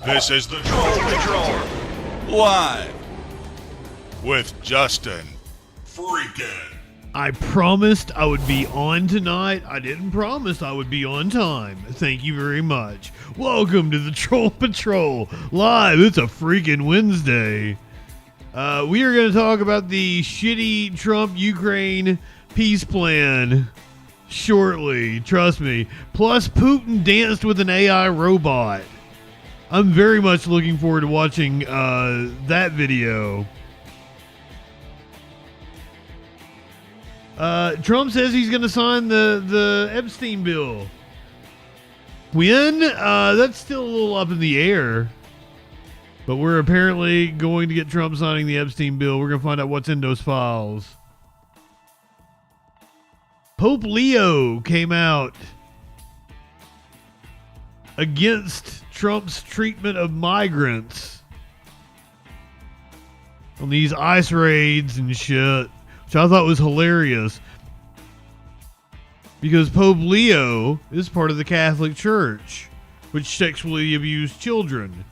This is the Troll Patrol, live with Justin Freakin. I promised I would be on tonight. I didn't promise I would be on time. Thank you very much. Welcome to the Troll Patrol, live. It's a freaking Wednesday. We are going to talk about the shitty Trump-Ukraine peace plan shortly, trust me. Plus, Putin danced with an AI robot. I'm very much looking forward to watching that video. Trump says he's going to sign the Epstein bill. When? That's still a little up in the air. But we're apparently going to get Trump signing the Epstein bill. We're going to find out what's in those files. Pope Leo came out against Trump's treatment of migrants on these ICE raids and shit, which I thought was hilarious because Pope Leo is part of the Catholic Church, which sexually abused children.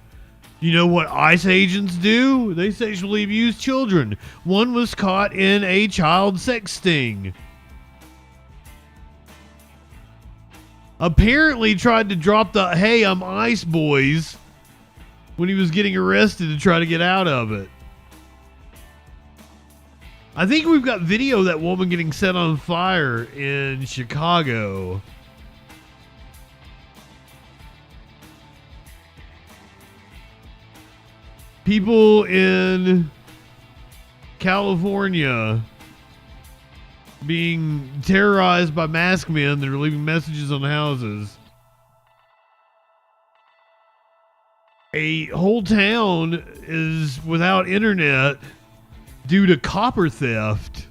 You know what ICE agents do? They sexually abuse children. One was caught in a child sex sting. Apparently tried to drop the "Hey, I'm ICE, boys" when he was getting arrested to try to get out of it. I think we've got video of that woman getting set on fire in Chicago. People in California being terrorized by masked men that are leaving messages on houses. A whole town is without internet due to copper theft.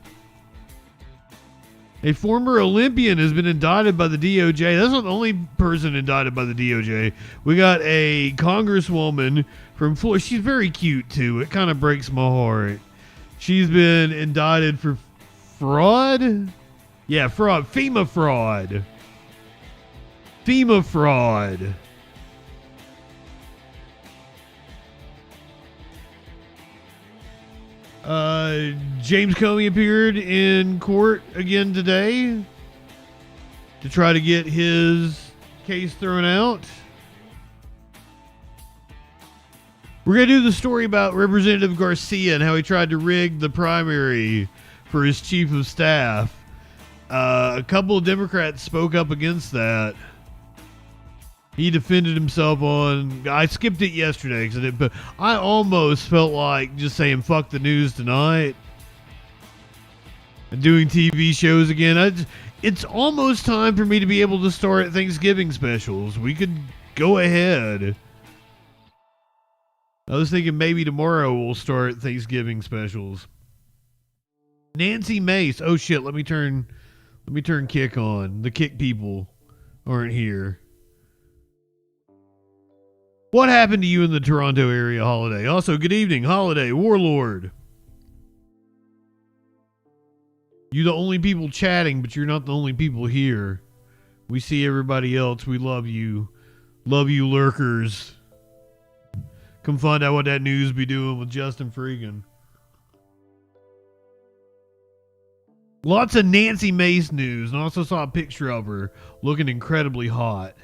A former Olympian has been indicted by the DOJ. That's not the only person indicted by the DOJ. We got a congresswoman from Florida. She's very cute too. It kind of breaks my heart. She's been indicted for fraud? Yeah, fraud. FEMA fraud. FEMA fraud. James Comey appeared in court again today to try to get his case thrown out. We're going to do the story about Representative Garcia and how he tried to rig the primary for his chief of staff. A couple of Democrats spoke up against that. He defended himself on... I skipped it yesterday because I didn't, but I almost felt like just saying fuck the news tonight and doing TV shows again. It's almost time for me to be able to start Thanksgiving specials. We could go ahead. I was thinking maybe tomorrow we'll start Thanksgiving specials. Nancy Mace. Oh shit, let me turn Kick on. The Kick people aren't here. What happened to you in the Toronto area, Holiday? Also, good evening, Holiday, Warlord. You the only people chatting, but you're not the only people here. We see everybody else. We love you. Love you, lurkers. Come find out what that news be doing with Justin Freakin. Lots of Nancy Mace news, and I also saw a picture of her looking incredibly hot.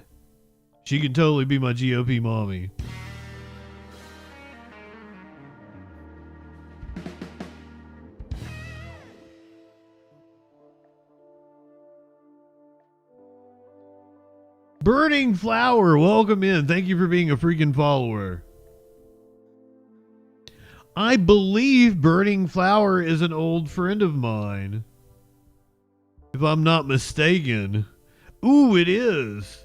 She could totally be my GOP mommy. Burning Flower, welcome in. Thank you for being a freaking follower. I believe Burning Flower is an old friend of mine, if I'm not mistaken. Ooh, it is.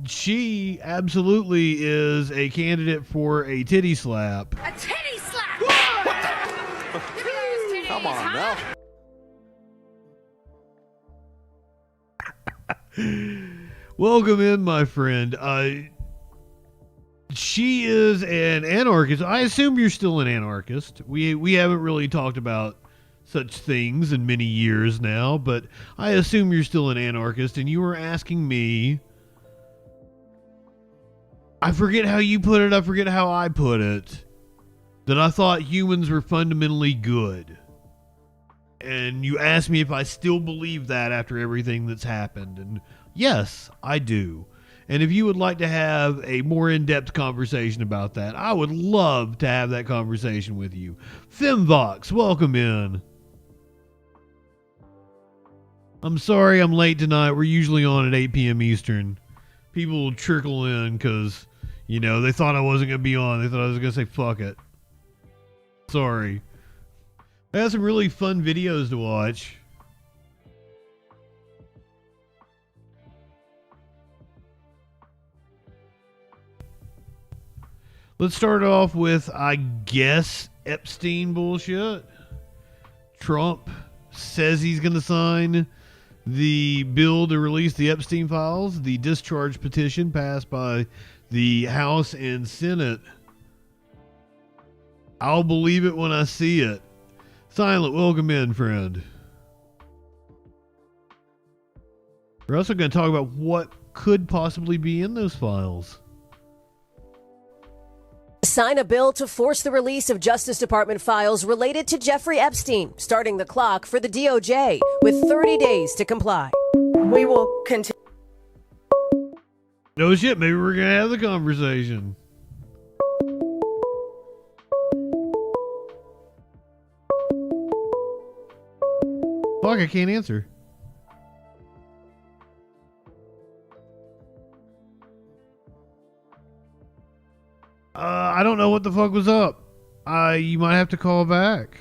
She absolutely is a candidate for a titty slap. A titty slap! What the? Come on now. Welcome in, my friend. She is an anarchist. I assume you're still an anarchist. We haven't really talked about such things in many years now, but I assume you're still an anarchist, and you were asking me I forget how you put it. I forget how I put it. That I thought humans were fundamentally good. And you asked me if I still believe that after everything that's happened. And yes, I do. And if you would like to have a more in-depth conversation about that, I would love to have that conversation with you. Femvox, welcome in. I'm sorry I'm late tonight. We're usually on at 8 p.m. Eastern. People will trickle in because, you know, they thought I wasn't going to be on. They thought I was going to say fuck it. Sorry. I had some really fun videos to watch. Let's start off with, I guess, Epstein bullshit. Trump says he's going to sign the bill to release the Epstein files, the discharge petition passed by the House and Senate. I'll believe it when I see it. Silent, welcome in, friend. We're also going to talk about what could possibly be in those files. Sign a bill to force the release of Justice Department files related to Jeffrey Epstein, starting the clock for the DOJ with 30 days to comply. We will continue. No shit, maybe we're going to have the conversation. Fuck, I can't answer. I don't know what the fuck was up. You might have to call back.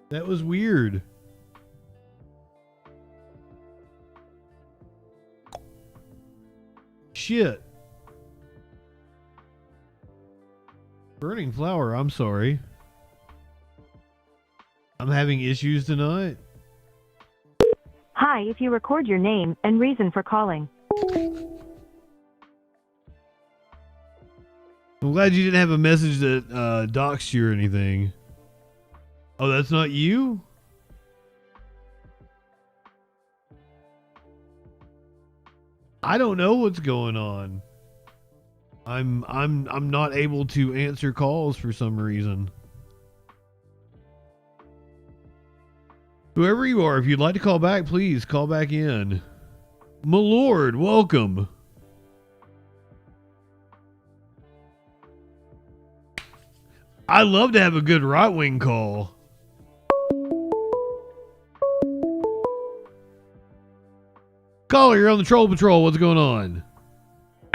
That was weird. Shit. Burning flower, I'm sorry. I'm having issues tonight. Hi, if you record your name and reason for calling. I'm glad you didn't have a message that doxed you or anything. Oh, that's not you? I don't know what's going on. I'm not able to answer calls for some reason. Whoever you are, if you'd like to call back, please call back in. My lord, welcome. I love to have a good right-wing call. Caller, you're on the Troll Patrol. What's going on?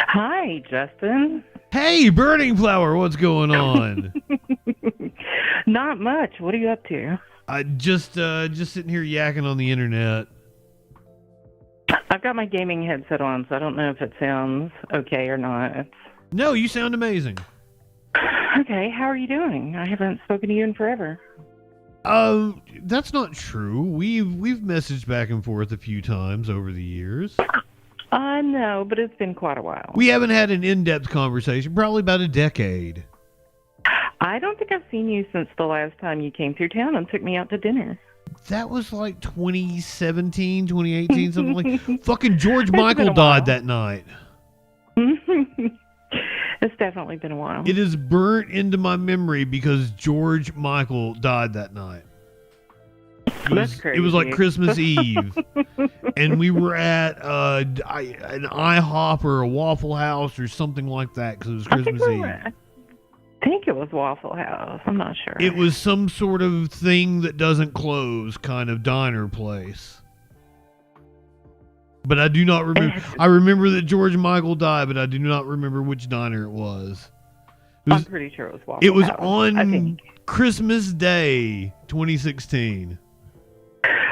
Hi, Justin. Hey, Burning Flower, what's going on? Not much. What are you up to? I just sitting here yakking on the internet. I've got my gaming headset on, so I don't know if it sounds okay or not. No, you sound amazing. Okay, how are you doing? I haven't spoken to you in forever. That's not true. We've messaged back and forth a few times over the years. No, but it's been quite a while. We haven't had an in-depth conversation, probably about a decade. I don't think I've seen you since the last time you came through town and took me out to dinner. That was like 2017, 2018, something like. Fucking George Michael died that night. It's definitely been a while. It is burnt into my memory because George Michael died that night. That's crazy. It was like Christmas Eve, and we were at an IHOP or a Waffle House or something like that because it was Christmas Eve. I think it was Waffle House. I'm not sure. It was some sort of thing that doesn't close kind of diner place. But I do not remember. I remember that George Michael died, but I do not remember which diner it was. I'm pretty sure it was Waffle House. It was on Christmas Day, 2016.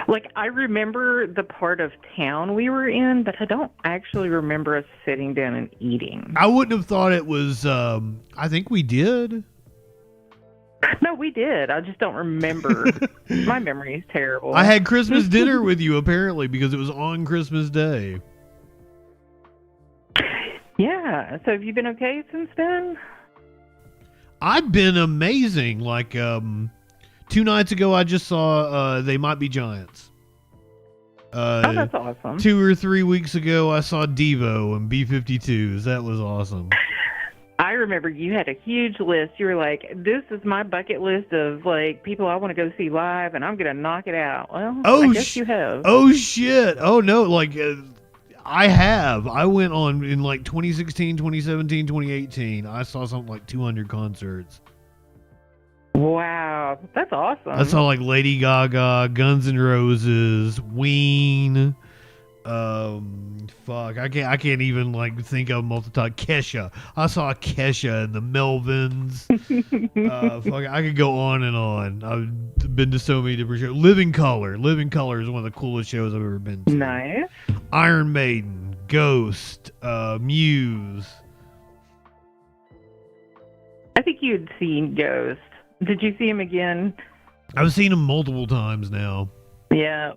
Like, I remember the part of town we were in, but I don't actually remember us sitting down and eating. I wouldn't have thought it was, I think we did. No, we did. I just don't remember. My memory is terrible. I had Christmas dinner with you, apparently, because it was on Christmas Day. Yeah. So have you been okay since then? I've been amazing. Like, 2 nights ago, I just saw They Might Be Giants. Oh, that's awesome. 2 or 3 weeks ago, I saw Devo and B-52s. That was awesome. I remember you had a huge list. You were like, this is my bucket list of, like, people I want to go see live, and I'm going to knock it out. Well, I guess you have. Oh, shit. Oh, no. Like, I have. I went on in, like, 2016, 2017, 2018. I saw something like 200 concerts. Wow. That's awesome. I saw, like, Lady Gaga, Guns N' Roses, Ween. Fuck, I can't even like think of them off the top. Kesha, I saw Kesha and the Melvins. Fuck, I could go on and on. I've been to so many different shows. Living Color is one of the coolest shows I've ever been to. Nice. Iron Maiden, Ghost, Muse. I think you'd seen Ghost. Did you see him again? I've seen him multiple times now. Yeah.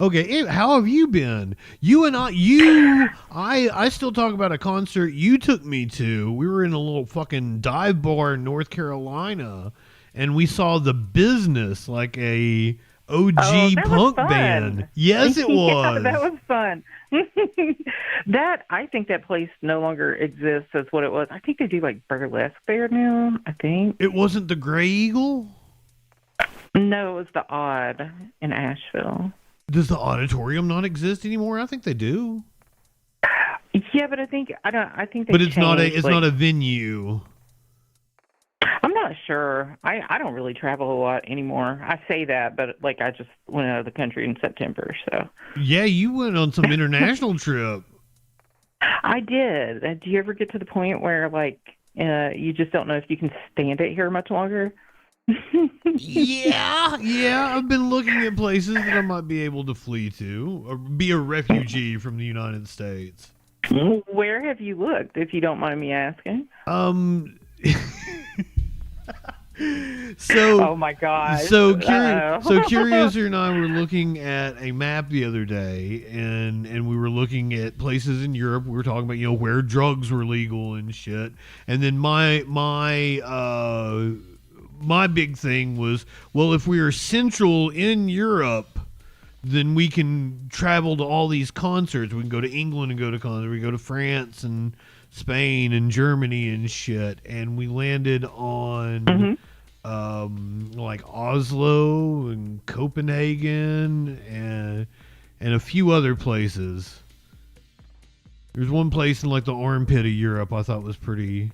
Okay, how have you been? I still talk about a concert you took me to. We were in a little fucking dive bar in North Carolina, and we saw The Business, like a OG punk band. Yes, it was. Yeah, that was fun. I think that place no longer exists as what it was. I think they do like burlesque there now, I think. It wasn't the Gray Eagle? No, it was the Odd in Asheville. Does the auditorium not exist anymore? I think they do. Yeah, but I think they But it's not changed, not a venue. I'm not sure. I don't really travel a lot anymore. I say that, but like I just went out of the country in September, so. Yeah, you went on some international trip. I did. Do you ever get to the point where like you just don't know if you can stand it here much longer? Yeah, I've been looking at places that I might be able to flee to, or be a refugee from the United States. Where have you looked, if you don't mind me asking? So, oh my gosh. So Curiouser and I were looking at a map the other day, and we were looking at places in Europe. We were talking about where drugs were legal and shit. And then my big thing was, well, if we are central in Europe, then we can travel to all these concerts. We can go to England and go to concerts. We can go to France and Spain and Germany and shit. And we landed on like Oslo and Copenhagen and a few other places. There's one place in like the armpit of Europe I thought was pretty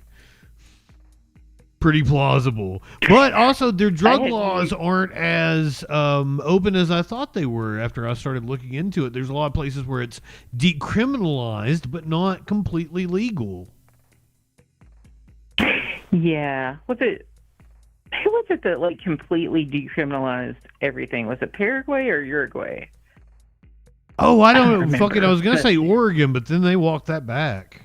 plausible, but also their drug laws aren't as open as I thought they were. After I started looking into it, there's a lot of places where it's decriminalized but not completely legal. Yeah, who was it that like completely decriminalized everything? Was it Paraguay or Uruguay? Oh, I don't know. Fuck it, I was gonna say Oregon, but then they walked that back.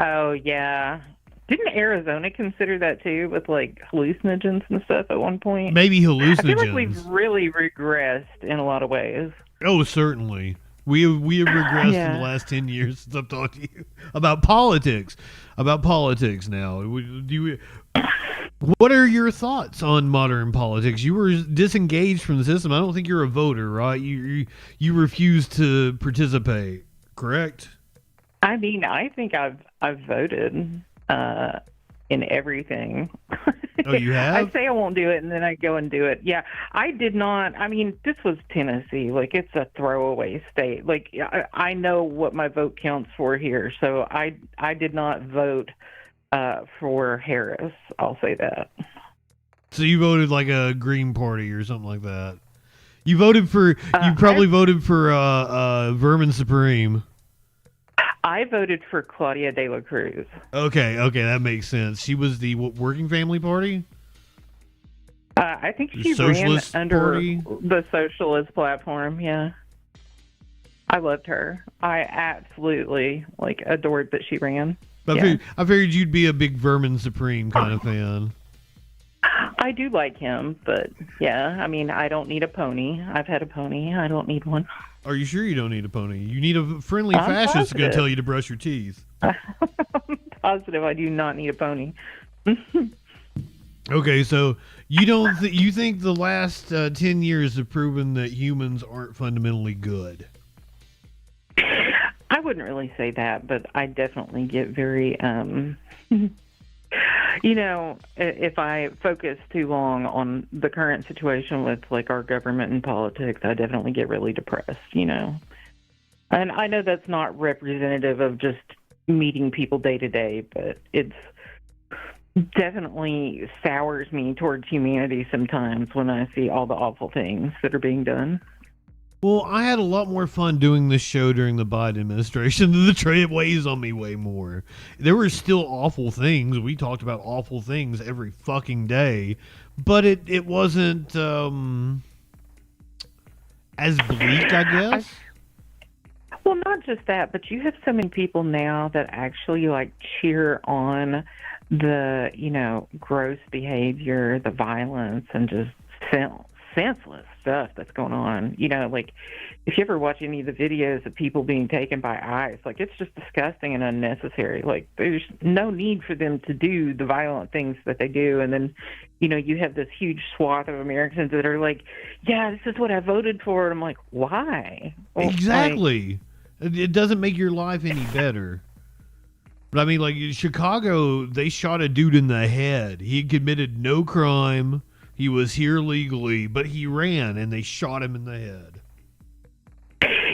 Oh yeah. Didn't Arizona consider that too, with like hallucinogens and stuff at one point? Maybe hallucinogens. I feel like we've really regressed in a lot of ways. Oh, certainly. We have regressed in the last 10 years since I've talked to you about politics. Now. What are your thoughts on modern politics? You were disengaged from the system. I don't think you're a voter, right? You refuse to participate, correct? I mean, I think I've voted. In everything. Oh, you have? I say I won't do it, and then I go and do it. Yeah, I did not. I mean, this was Tennessee. Like, it's a throwaway state. Like, I know what my vote counts for here, so I did not vote for Harris. I'll say that. So you voted like a Green Party or something like that. You voted for. You probably voted for Vermin Supreme. I voted for Claudia De La Cruz. Okay, that makes sense. She was the Working Family Party? I think she Socialist ran under Party? the Socialist platform, yeah. I loved her. I absolutely adored that she ran. I figured you'd be a big Vermin Supreme kind of fan. I do like him, but yeah, I mean, I don't need a pony. I've had a pony. I don't need one. Are you sure you don't need a pony? You need a friendly fascist who's going to tell you to brush your teeth. I'm positive I do not need a pony. Okay, so you think the last 10 years have proven that humans aren't fundamentally good? I wouldn't really say that, but I definitely get very, if I focus too long on the current situation with like our government and politics, I definitely get really depressed, And I know that's not representative of just meeting people day to day, but it's definitely sours me towards humanity sometimes when I see all the awful things that are being done. Well, I had a lot more fun doing this show during the Biden administration. The trade weighs on me way more. There were still awful things. We talked about awful things every fucking day, but it wasn't as bleak, I guess. Well, not just that, but you have so many people now that actually like cheer on the, gross behavior, the violence, and just senseless stuff that's going on. Like if you ever watch any of the videos of people being taken by ICE, like it's just disgusting and unnecessary. Like there's no need for them to do the violent things that they do. And then, you have this huge swath of Americans that are like, yeah, this is what I voted for. And I'm like, why? Well, exactly. It doesn't make your life any better. But I mean, like in Chicago, they shot a dude in the head. He committed no crime. He was here legally, but he ran and they shot him in the head.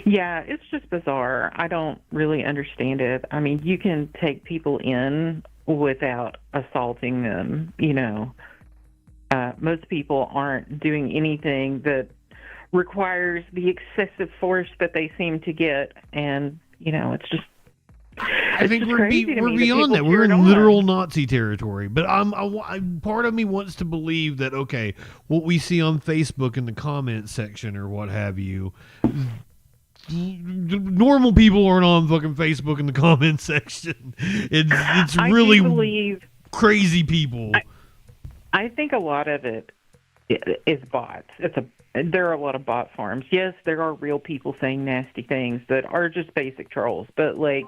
Yeah, it's just bizarre. I don't really understand it. I mean, you can take people in without assaulting them, Most people aren't doing anything that requires the excessive force that they seem to get. And, it's just... I think we're beyond that. We're in literal Nazi territory. But part of me wants to believe that, okay, what we see on Facebook in the comment section or what have you, normal people aren't on fucking Facebook in the comment section. It's really crazy people. I think a lot of it is bots. There are a lot of bot farms. Yes, there are real people saying nasty things that are just basic trolls, but like,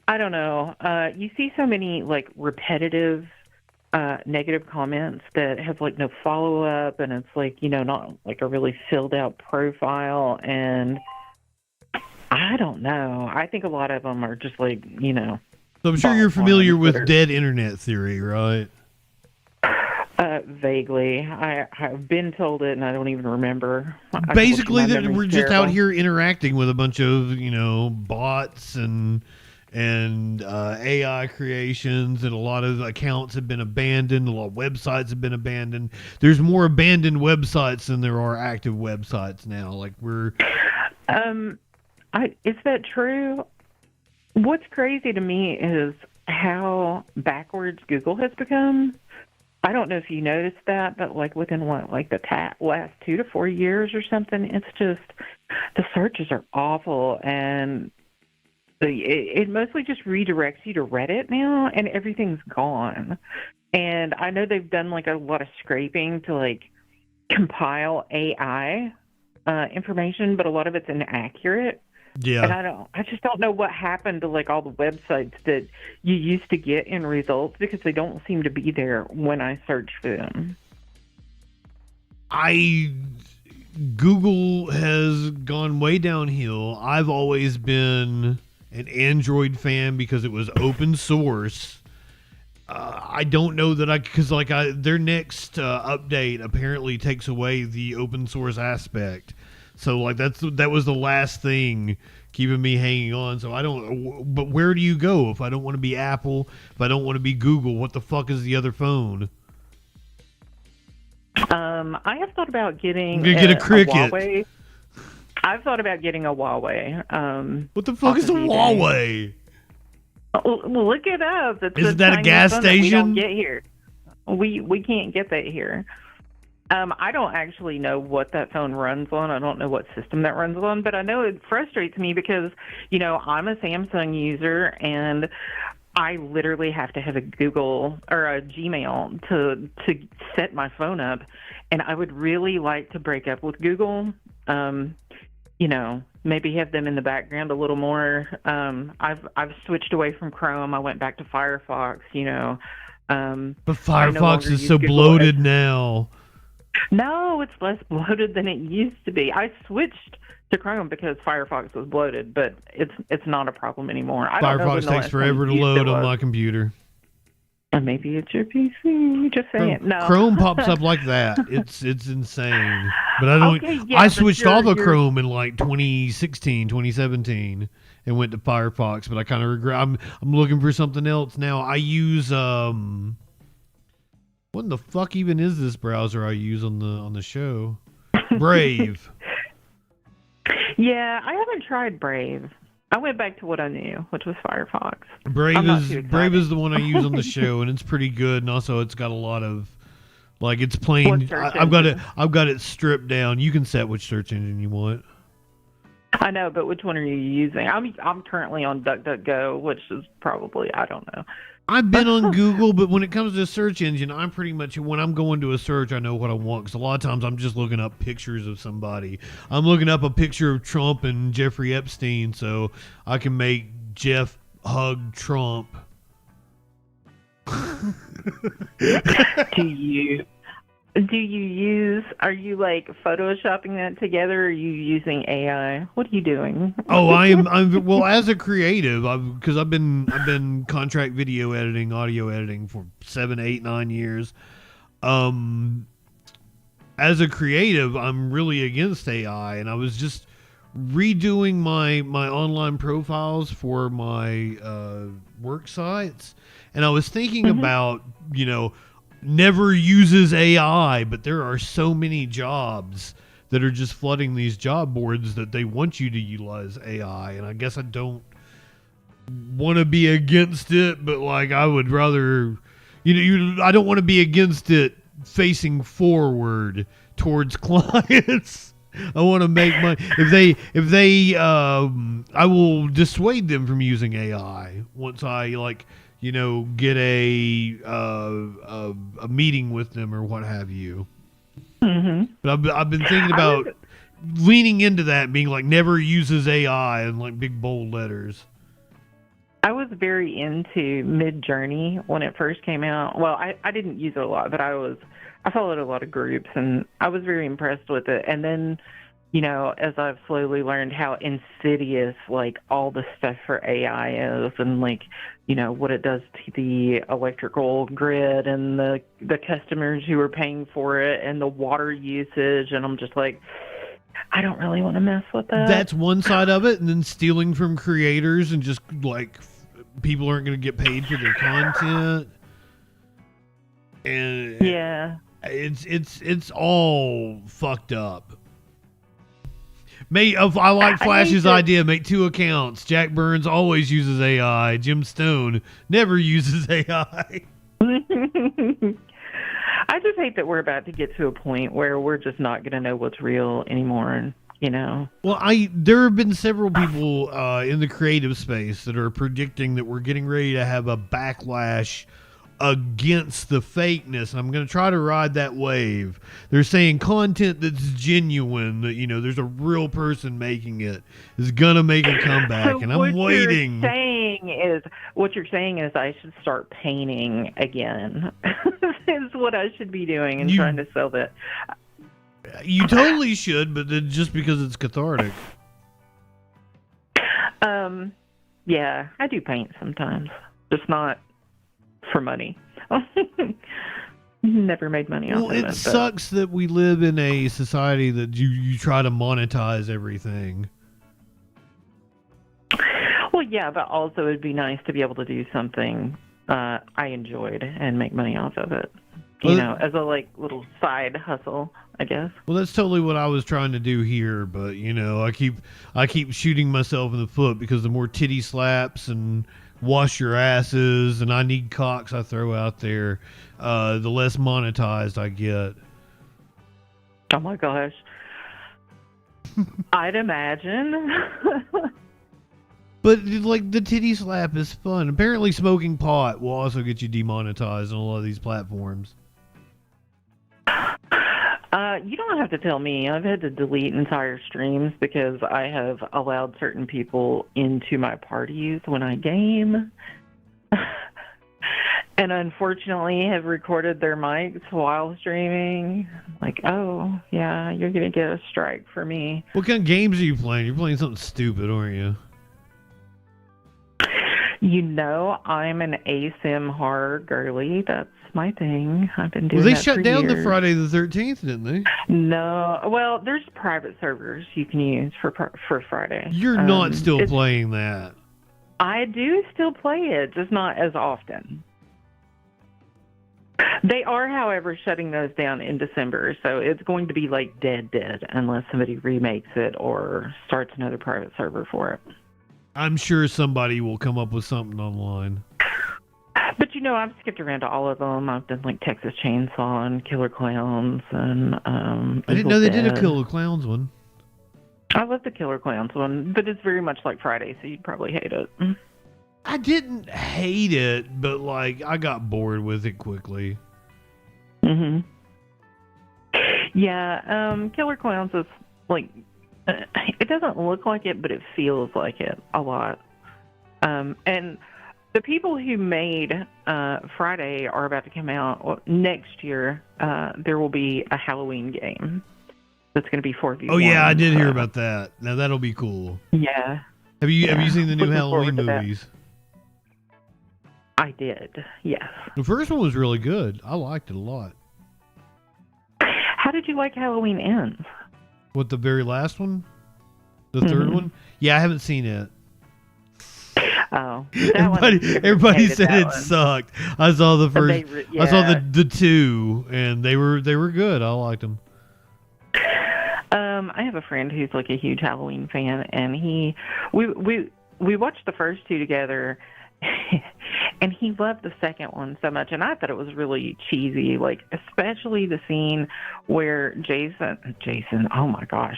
I don't know. You see so many like repetitive negative comments that have like no follow up, and it's like not like a really filled out profile, and I don't know. I think a lot of them are just like So I'm sure you're familiar with dead internet theory, right? Vaguely. I've been told it, and I don't even remember. Basically, that we're just out here interacting with a bunch of bots and AI creations, and a lot of accounts have been abandoned. A lot of websites have been abandoned. There's more abandoned websites than there are active websites now. Like we're. Is that true? What's crazy to me is how backwards Google has become. I don't know if you noticed that, but like within the last 2 to 4 years or something, it's just the searches are awful, and it mostly just redirects you to Reddit now, and everything's gone. And I know they've done like a lot of scraping to like compile AI information, but a lot of it's inaccurate. Yeah. And I just don't know what happened to like all the websites that you used to get in results, because they don't seem to be there when I search for them. Google has gone way downhill. I've always been an Android fan because it was open source. I don't know that their next update apparently takes away the open source aspect. So like that was the last thing keeping me hanging on. So I don't. But where do you go if I don't want to be Apple? If I don't want to be Google, what the fuck is the other phone? I have thought about getting a Cricket. A Huawei. I've thought about getting a Huawei. What the fuck is a Huawei? Look it up. Is that a gas station? We don't get here. We can't get that here. I don't actually know what that phone runs on. I don't know what system that runs on, but I know it frustrates me because, I'm a Samsung user, and I literally have to have a Google or a Gmail to set my phone up, and I would really like to break up with Google. Maybe have them in the background a little more. I've switched away from Chrome. I went back to Firefox. But Firefox is so bloated now. No, it's less bloated than it used to be. I switched to Chrome because Firefox was bloated, but it's not a problem anymore. Firefox takes forever to load on my computer. Maybe it's your PC. Just saying. No. Chrome pops up like that. It's insane. But I don't. Okay, yeah, I switched off of Chrome in like 2016, 2017, and went to Firefox. But I kind of regret. I'm looking for something else now. I use what in the fuck even is this browser I use on the show? Brave. Yeah, I haven't tried Brave. I went back to what I knew, which was Firefox. Brave is the one I use on the show, and it's pretty good. And also, it's got a lot of like it's plain. I've got it stripped down. You can set which search engine you want. I know, but which one are you using? I'm currently on DuckDuckGo, which is probably I don't know. I've been on Google, but when it comes to search engine, I'm pretty much, when I'm going to a search, I know what I want. Because a lot of times I'm just looking up pictures of somebody. I'm looking up a picture of Trump and Jeffrey Epstein, so I can make Jeff hug Trump. Are you like photoshopping that together, or are you using AI? What are you doing? Oh, I'm well, as a creative, because I've been contract video editing, audio editing for 7, 8, 9 years. As a creative, I'm really against AI, and I was just redoing my online profiles for my work sites, and I was thinking about, never uses AI, but there are so many jobs that are just flooding these job boards that they want you to utilize AI, and I guess I don't want to be against it, but like I would rather, I don't want to be against it facing forward towards clients. I want to make money. If they, I will dissuade them from using AI once I get a meeting with them or what have you. Mm-hmm. But I've been thinking about leaning into that, being like never uses AI in like big bold letters. I was very into Mid-Journey when it first came out. Well, I didn't use it a lot, but I followed a lot of groups, and I was very impressed with it. And then, as I've slowly learned how insidious like all the stuff for AI is, and like, what it does to the electrical grid and the customers who are paying for it and the water usage, and I'm just like, I don't really want to mess with that. That's one side of it, and then stealing from creators and just like people aren't going to get paid for their content. And yeah, it's all fucked up. I like Flash's idea. Make 2 accounts. Jack Burns always uses AI. Jim Stone never uses AI. I just hate that we're about to get to a point where we're just not going to know what's real anymore. Well, there have been several people in the creative space that are predicting that we're getting ready to have a backlash against the fakeness, and I'm going to try to ride that wave. They're saying content that's genuine, that there's a real person making it, is going to make a comeback, so and I'm waiting. What you're saying is I should start painting again. Is what I should be doing and trying to sell that. You totally should, but then just because it's cathartic. Yeah, I do paint sometimes, just not for money. Never made money off of it. Well, it sucks that we live in a society that you try to monetize everything. Well, yeah, but also it'd be nice to be able to do something I enjoyed and make money off of it. As a little side hustle, I guess. Well, that's totally what I was trying to do here, but I keep shooting myself in the foot because the more titty slaps and wash your asses and I need cocks I throw out there, the less monetized I get. Oh my gosh. I'd imagine. But the titty slap is fun. Apparently smoking pot will also get you demonetized on a lot of these platforms. You don't have to tell me. I've had to delete entire streams because I have allowed certain people into my parties when I game. and unfortunately have recorded their mics while streaming. Like, oh, yeah, you're going to get a strike for me. What kind of games are you playing? You're playing something stupid, aren't you? You know, I'm an ASIM horror girly. That's my thing. I've been doing Well, they that shut for down the years. Friday the 13th, didn't they? No. Well, there's private servers you can use for Friday. You're not still it's- playing that. I do still play it, just not as often. They are, however, shutting those down in December, so it's going to be like dead unless somebody remakes it or starts another private server for it. I'm sure somebody will come up with something online. But you know, I've skipped around to all of them. I've done like Texas Chainsaw and Killer Clowns and I didn't know they did a Killer Clowns one. I love the Killer Clowns one, but it's very much like Friday, so you'd probably hate it. I didn't hate it, but like I got bored with it quickly. Mhm. Yeah, Killer Clowns is like it doesn't look like it, but it feels like it a lot. And the people who made Friday are about to come out next year. There will be a Halloween game that's going to be 4v1. Oh yeah, I did hear about that. Now that'll be cool. Yeah. Have you seen the new Looking forward Halloween to that. movies? I did. Yes. The first one was really good. I liked it a lot. How did you like Halloween Ends? What, the very last one? The third one? Yeah, I haven't seen it. Oh, that one- Everybody hated said that it one. sucked. I saw the first. I saw yeah. the two, and they were good. I liked them. I have a friend who's like a huge Halloween fan, and we watched the first two together, and he loved the second one so much, and I thought it was really cheesy, like especially the scene where Jason, oh my gosh,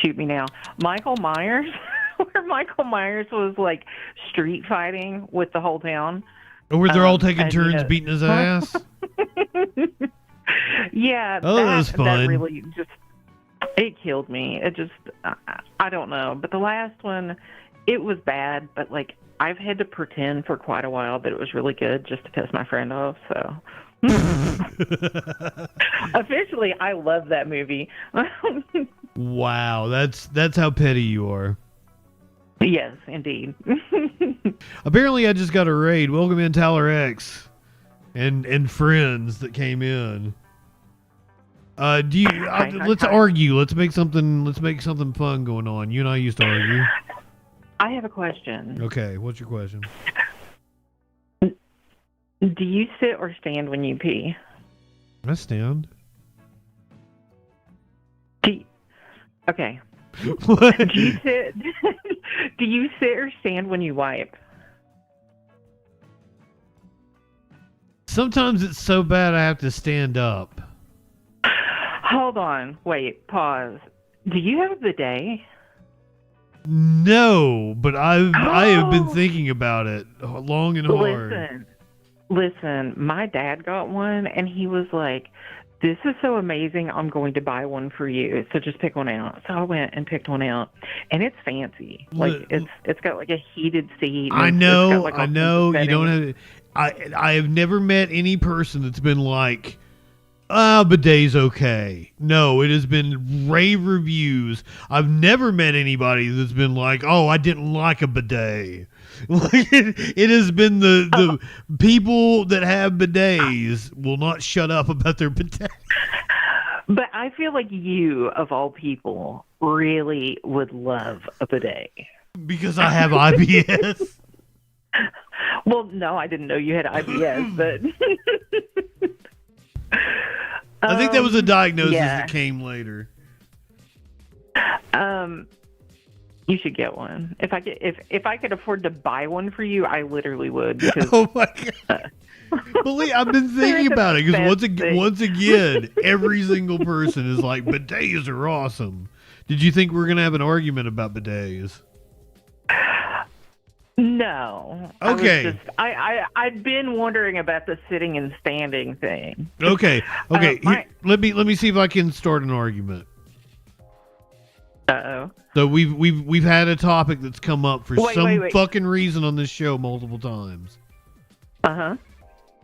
shoot me now, Michael Myers, where Michael Myers was like street fighting with the whole town. Or they're all taking and, turns beating his ass. Yeah, Oh, that was fun. That really just, it killed me. It just, I don't know. But the last one, it was bad, but like I've had to pretend for quite a while that it was really good just to piss my friend off. So officially, I love that movie. Wow, that's how petty you are. Yes, indeed. Apparently, I just got a raid. Welcome in, Tyler X, and friends that came in. Let's argue. Let's make something fun going on. You and I used to argue. I have a question. Okay, what's your question? Do you sit or stand when you pee? I stand. Okay. What? Do you sit? Do you sit or stand when you wipe? Sometimes it's so bad I have to stand up. Hold on. Wait. Pause. Do you have a bidet? No, but I have been thinking about it long and hard. Listen. My dad got one, and he was like, "This is so amazing. I'm going to buy one for you. So just pick one out." So I went and picked one out, and it's fancy. Like it's got like a heated seat. I it's know. got, like, I know. You don't have. I have never met any person that's been like, bidet's okay. No, it has been rave reviews. I've never met anybody that's been like, oh, I didn't like a bidet. Like it has been the people that have bidets will not shut up about their bidet. But I feel like you, of all people, really would love a bidet. Because I have IBS. Well, no, I didn't know you had IBS, but I think that was a diagnosis that came later. You should get one. If I could afford to buy one for you, I literally would. Because, oh my god! Believe I've been thinking about it because once again, every single person is like, bidets are awesome. Did you think we were gonna have an argument about bidets? No. Okay. I'd been wondering about the sitting and standing thing. Okay. Let me see if I can start an argument. Uh-oh. So we've had a topic that's come up for some wait. fucking reason on this show multiple times. Uh-huh.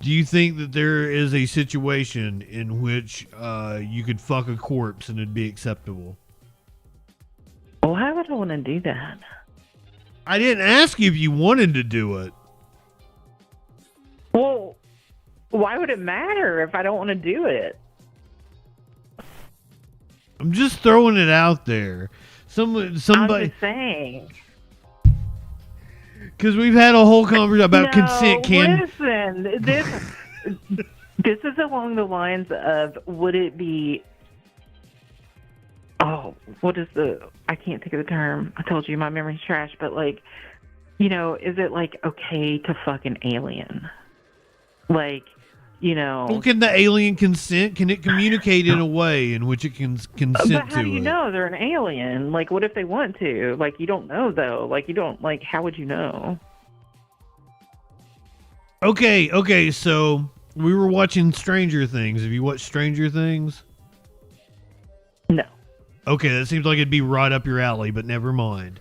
Do you think that there is a situation in which you could fuck a corpse and it'd be acceptable? Well, why would I want to do that? I didn't ask you if you wanted to do it. Well, why would it matter if I don't want to do it? I'm just throwing it out there. Somebody. I'm just saying. Because we've had a whole conversation about consent. Listen, this is along the lines of, would it be... Oh, what is I can't think of the term. I told you my memory's trash, but like, is it like okay to fuck an alien? Like, Well, can the alien consent? Can it communicate in a way in which it can consent to it? But how do you know they're an alien? Like, what if they want to? Like, you don't know, though. Like, how would you know? Okay, so we were watching Stranger Things. Have you watched Stranger Things? No. Okay, that seems like it'd be right up your alley, but never mind.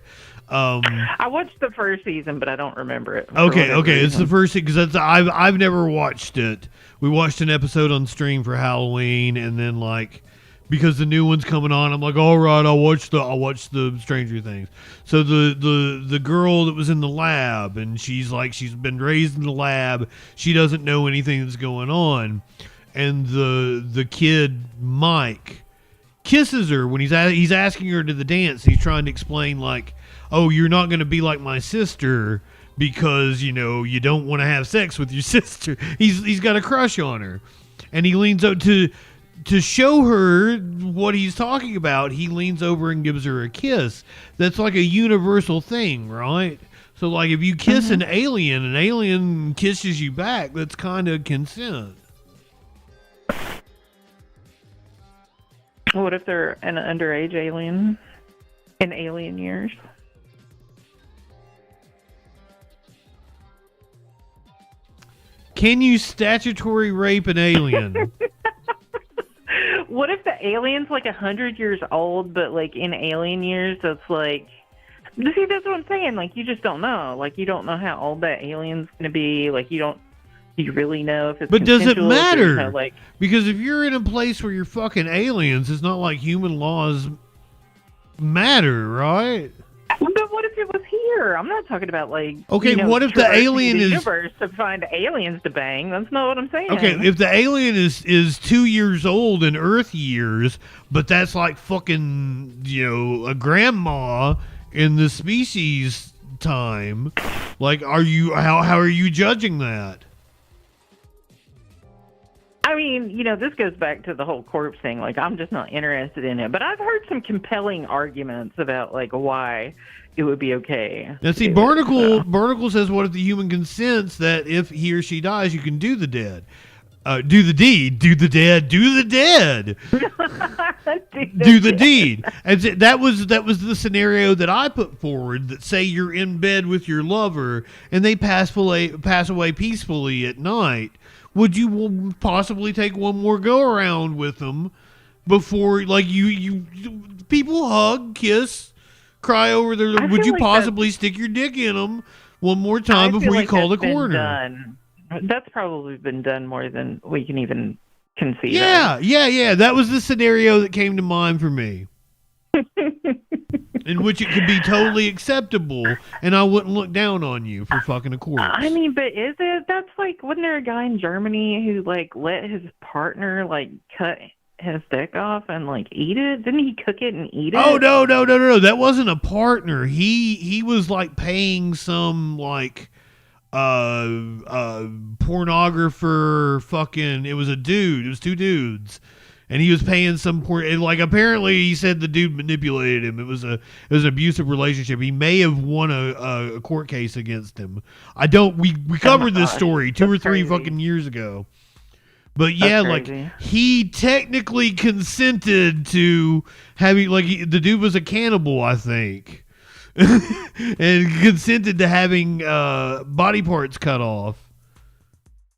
I watched the first season, but I don't remember it. Okay, it's the first because I've never watched it. We watched an episode on stream for Halloween, and then like because the new one's coming on, I'm like, all right, I'll watch the Stranger Things. So the girl that was in the lab, and she's been raised in the lab. She doesn't know anything that's going on, and the kid Mike kisses her when he's asking her to the dance. He's trying to explain like, oh, you're not going to be like my sister because, you don't want to have sex with your sister. He's got a crush on her. And he leans up to show her what he's talking about. He leans over and gives her a kiss. That's like a universal thing, right? So like if you kiss an alien kisses you back, that's kind of consent. What if they're an underage alien in alien years? Can you statutory rape an alien? What if the alien's like 100 years old, but like in alien years, it's like... See, that's what I'm saying. Like, you just don't know. Like, you don't know how old that alien's going to be. Like, you really know if it's But does it consensual, matter? Because if you're in a place where you're fucking aliens, it's not like human laws matter, right? But what if it was here? I'm not talking about like... Okay, what if the alien the is... universe to find aliens to bang? That's not what I'm saying. Okay, if the alien is 2 years old in Earth years, but that's like fucking, a grandma in the species time, like, how are you judging that? I mean, this goes back to the whole corpse thing. Like, I'm just not interested in it. But I've heard some compelling arguments about, like, why it would be okay. Now, see, Barnacle says, what if the human consents that if he or she dies, you can do the deed? Do the deed. Do the dead. Do the dead. Do the deed. And that was the scenario that I put forward. That say you're in bed with your lover and they pass away peacefully at night. Would you possibly take one more go around with them before, like, you people hug, kiss, cry over their... Would you possibly stick your dick in them one more time before you call the coroner? That's probably been done more than we can even conceive. Yeah. That was the scenario that came to mind for me. In which it could be totally acceptable, and I wouldn't look down on you for fucking a corpse. I mean, but is it? That's like, wasn't there a guy in Germany who like let his partner like cut his dick off and like eat it? Didn't he cook it and eat it? Oh no! That wasn't a partner. He was like paying some like pornographer fucking. It was a dude. It was two dudes. And he was paying some like, apparently he said the dude manipulated him. It was an abusive relationship. He may have won a court case against him. We covered this story 2 or 3 fucking years ago. But yeah, like, he technically consented to having, like, the dude was a cannibal, I think. And consented to having body parts cut off.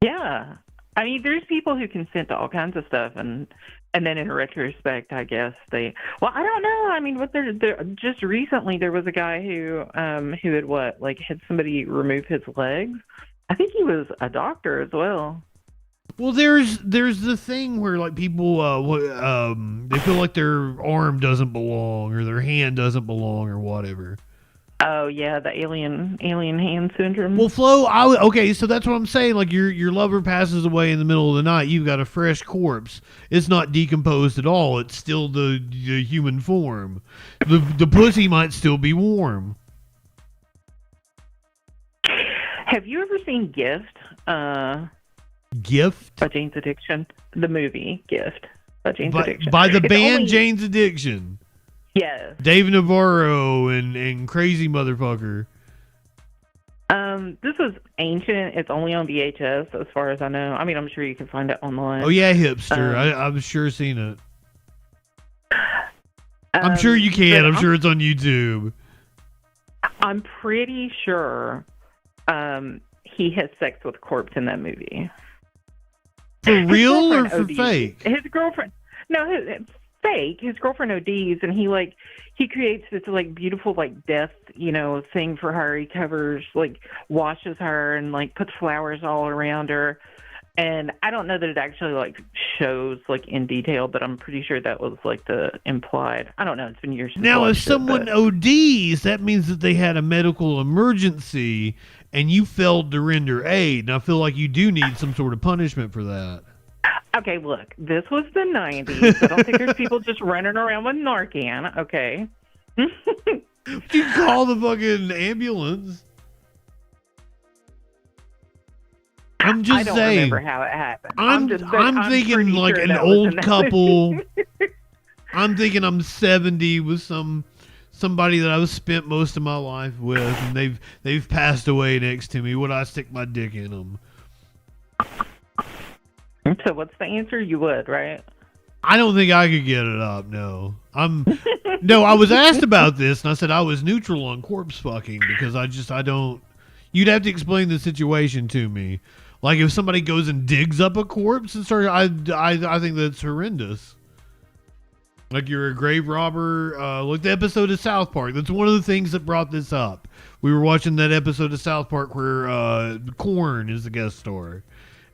Yeah. I mean, there's people who consent to all kinds of stuff, and then in retrospect, I guess I don't know. I mean, just recently there was a guy who had had somebody remove his legs. I think he was a doctor as well. Well, there's the thing where like people they feel like their arm doesn't belong or their hand doesn't belong or whatever. Oh yeah, the alien hand syndrome. Well, Flo, okay, so that's what I'm saying. Like your lover passes away in the middle of the night. You've got a fresh corpse. It's not decomposed at all. It's still the human form. The pussy might still be warm. Have you ever seen Gift? Gift By Jane's Addiction, the movie Gift by Jane's Addiction. By the It's band only- Jane's Addiction. Yes. Dave Navarro and crazy motherfucker. This was ancient. It's only on VHS, as far as I know. I mean, I'm sure you can find it online. Oh yeah, hipster. I'm sure seen it. I'm sure you can. I'm sure it's on YouTube. I'm pretty sure he has sex with a corpse in that movie. For His real or girlfriend for ODs. fake? His girlfriend, no, fake. His girlfriend ODs, and he creates this like beautiful like death, thing for her. He covers like washes her and like puts flowers all around her. And I don't know that it actually like shows like in detail, but I'm pretty sure that was like the implied. I don't know. It's been years since I Now, if watched it, someone but- ODs, that means that they had a medical emergency and you failed to render aid. And I feel like you do need some sort of punishment for that. Okay, look, this was the 90s. I don't think there's people just running around with Narcan, okay? You call the fucking ambulance. I'm just I don't saying. remember how it happened. I'm thinking pretty like sure an that was in old that couple. movie. I'm thinking I'm 70 with somebody that I've spent most of my life with, and they've passed away next to me. Would I stick my dick in them? So what's the answer? You would, right? I don't think I could get it up. No, no. I was asked about this, and I said I was neutral on corpse fucking because I don't. You'd have to explain the situation to me. Like if somebody goes and digs up a corpse and starts, I think that's horrendous. Like you're a grave robber. Like the episode of South Park. That's one of the things that brought this up. We were watching that episode of South Park where Korn is the guest star,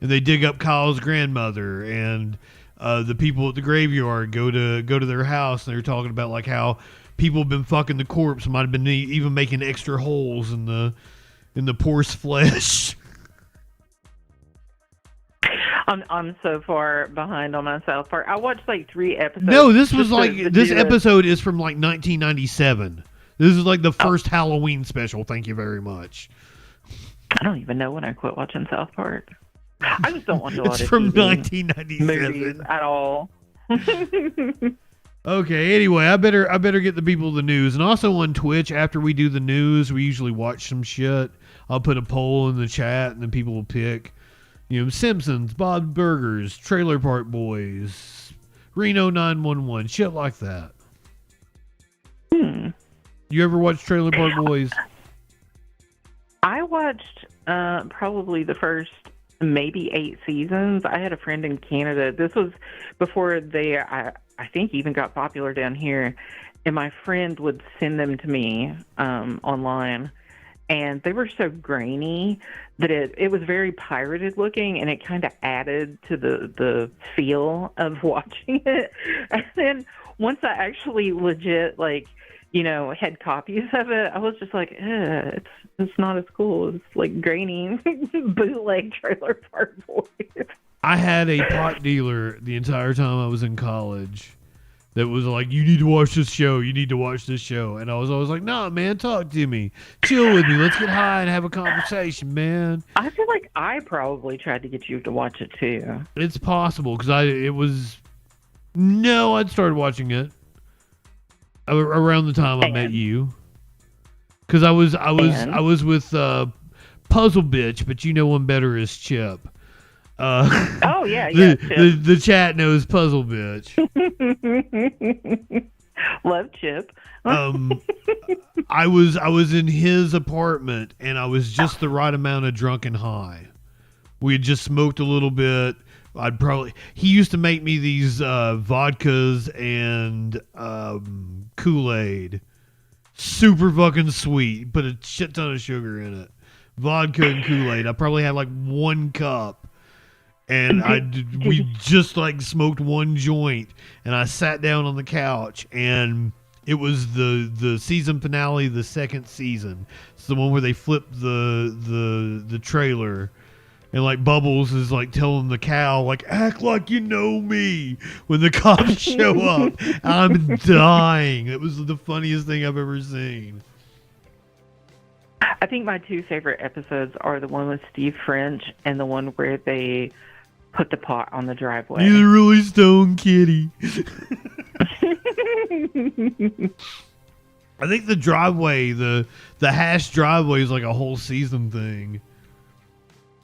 and they dig up Kyle's grandmother, and the people at the graveyard go to their house, and they're talking about like how people have been fucking the corpse, might have been even making extra holes in the poor's flesh. I'm so far behind on my South Park. I watched like 3 episodes. No, this was just like to this do it. episode is from like 1997. This is like the first Halloween special. Thank you very much. I don't even know when I quit watching South Park. I just don't watch a lot It's of from TV 1997. movies at all. Okay, anyway, I better get the people the news. And also on Twitch, after we do the news, we usually watch some shit. I'll put a poll in the chat, and then people will pick, Simpsons, Bob Burgers, Trailer Park Boys, Reno 911, shit like that. You ever watch Trailer Park Boys? I watched probably the first maybe 8 seasons. I had a friend in Canada. This was before they, I think, even got popular down here. And my friend would send them to me online. And they were so grainy that it was very pirated looking, and it kind of added to the feel of watching it. And then once I actually legit, had copies of it, I was just like, it's not as cool. It's like grainy bootleg Trailer Park Boys. I had a pot dealer the entire time I was in college that was like, you need to watch this show. You need to watch this show. And I was always like, nah, man, talk to me. Chill with me. Let's get high and have a conversation, man. I feel like I probably tried to get you to watch it too. It's possible because I'd started watching it around the time I met you. Because I was with Puzzle Bitch, but you know one better is Chip. Oh yeah, the chat knows Puzzle Bitch. Love Chip. I was in his apartment, and I was just the right amount of drunk and high. We had just smoked a little bit. He used to make me these vodkas and Kool-Aid. Super fucking sweet. Put a shit ton of sugar in it. Vodka and Kool-Aid. I probably had like 1 cup. and we just like smoked one joint, and I sat down on the couch, and it was the season finale of the second season. It's the one where they flip the trailer, and like Bubbles is like telling the cow, like, act like you know me when the cops show up. I'm dying. It was the funniest thing I've ever seen. I think my two favorite episodes are the one with Steve French and the one where they put the pot on the driveway. You're the really stone kitty. I think the driveway, the hash driveway is like a whole season thing.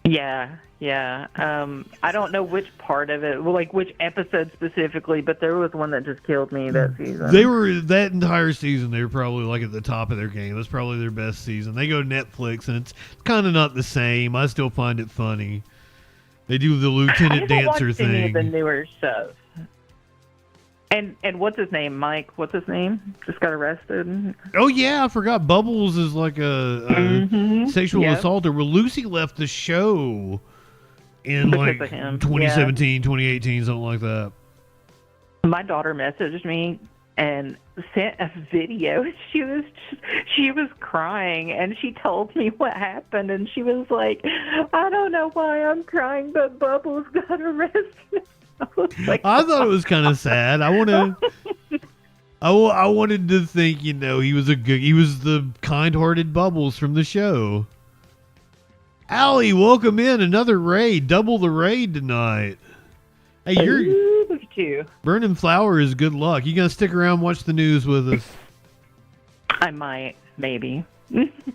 Yeah. I don't know which part of it, like which episode specifically, but there was one that just killed me that season. They were, that entire season, they were probably like at the top of their game. That's probably their best season. They go to Netflix, and it's kind of not the same. I still find it funny. They do the Lieutenant Dancer thing. Any of the newer shows. And what's his name? Mike, what's his name? Just got arrested. Oh, yeah, I forgot. Bubbles is like a sexual assaulter. Well, Lucy left the show in because like of him. 2017, 2018, something like that. My daughter messaged me and sent a video. She was crying, and she told me what happened, and she was like, I don't know why I'm crying, but Bubbles got arrested. I thought it was kind of sad. I wanted to think, he was the kind-hearted Bubbles from the show. Allie, welcome in another raid, double the raid tonight. Hey, look at you. Burning Flower is good luck. You gonna stick around and watch the news with us? I might, maybe.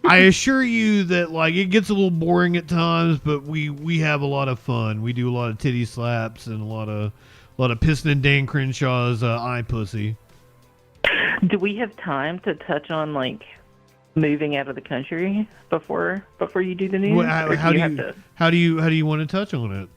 I assure you that it gets a little boring at times, but we have a lot of fun. We do a lot of titty slaps and a lot of pissing in Dan Crenshaw's eye pussy. Do we have time to touch on moving out of the country before you do the news? Well, how do you want to touch on it?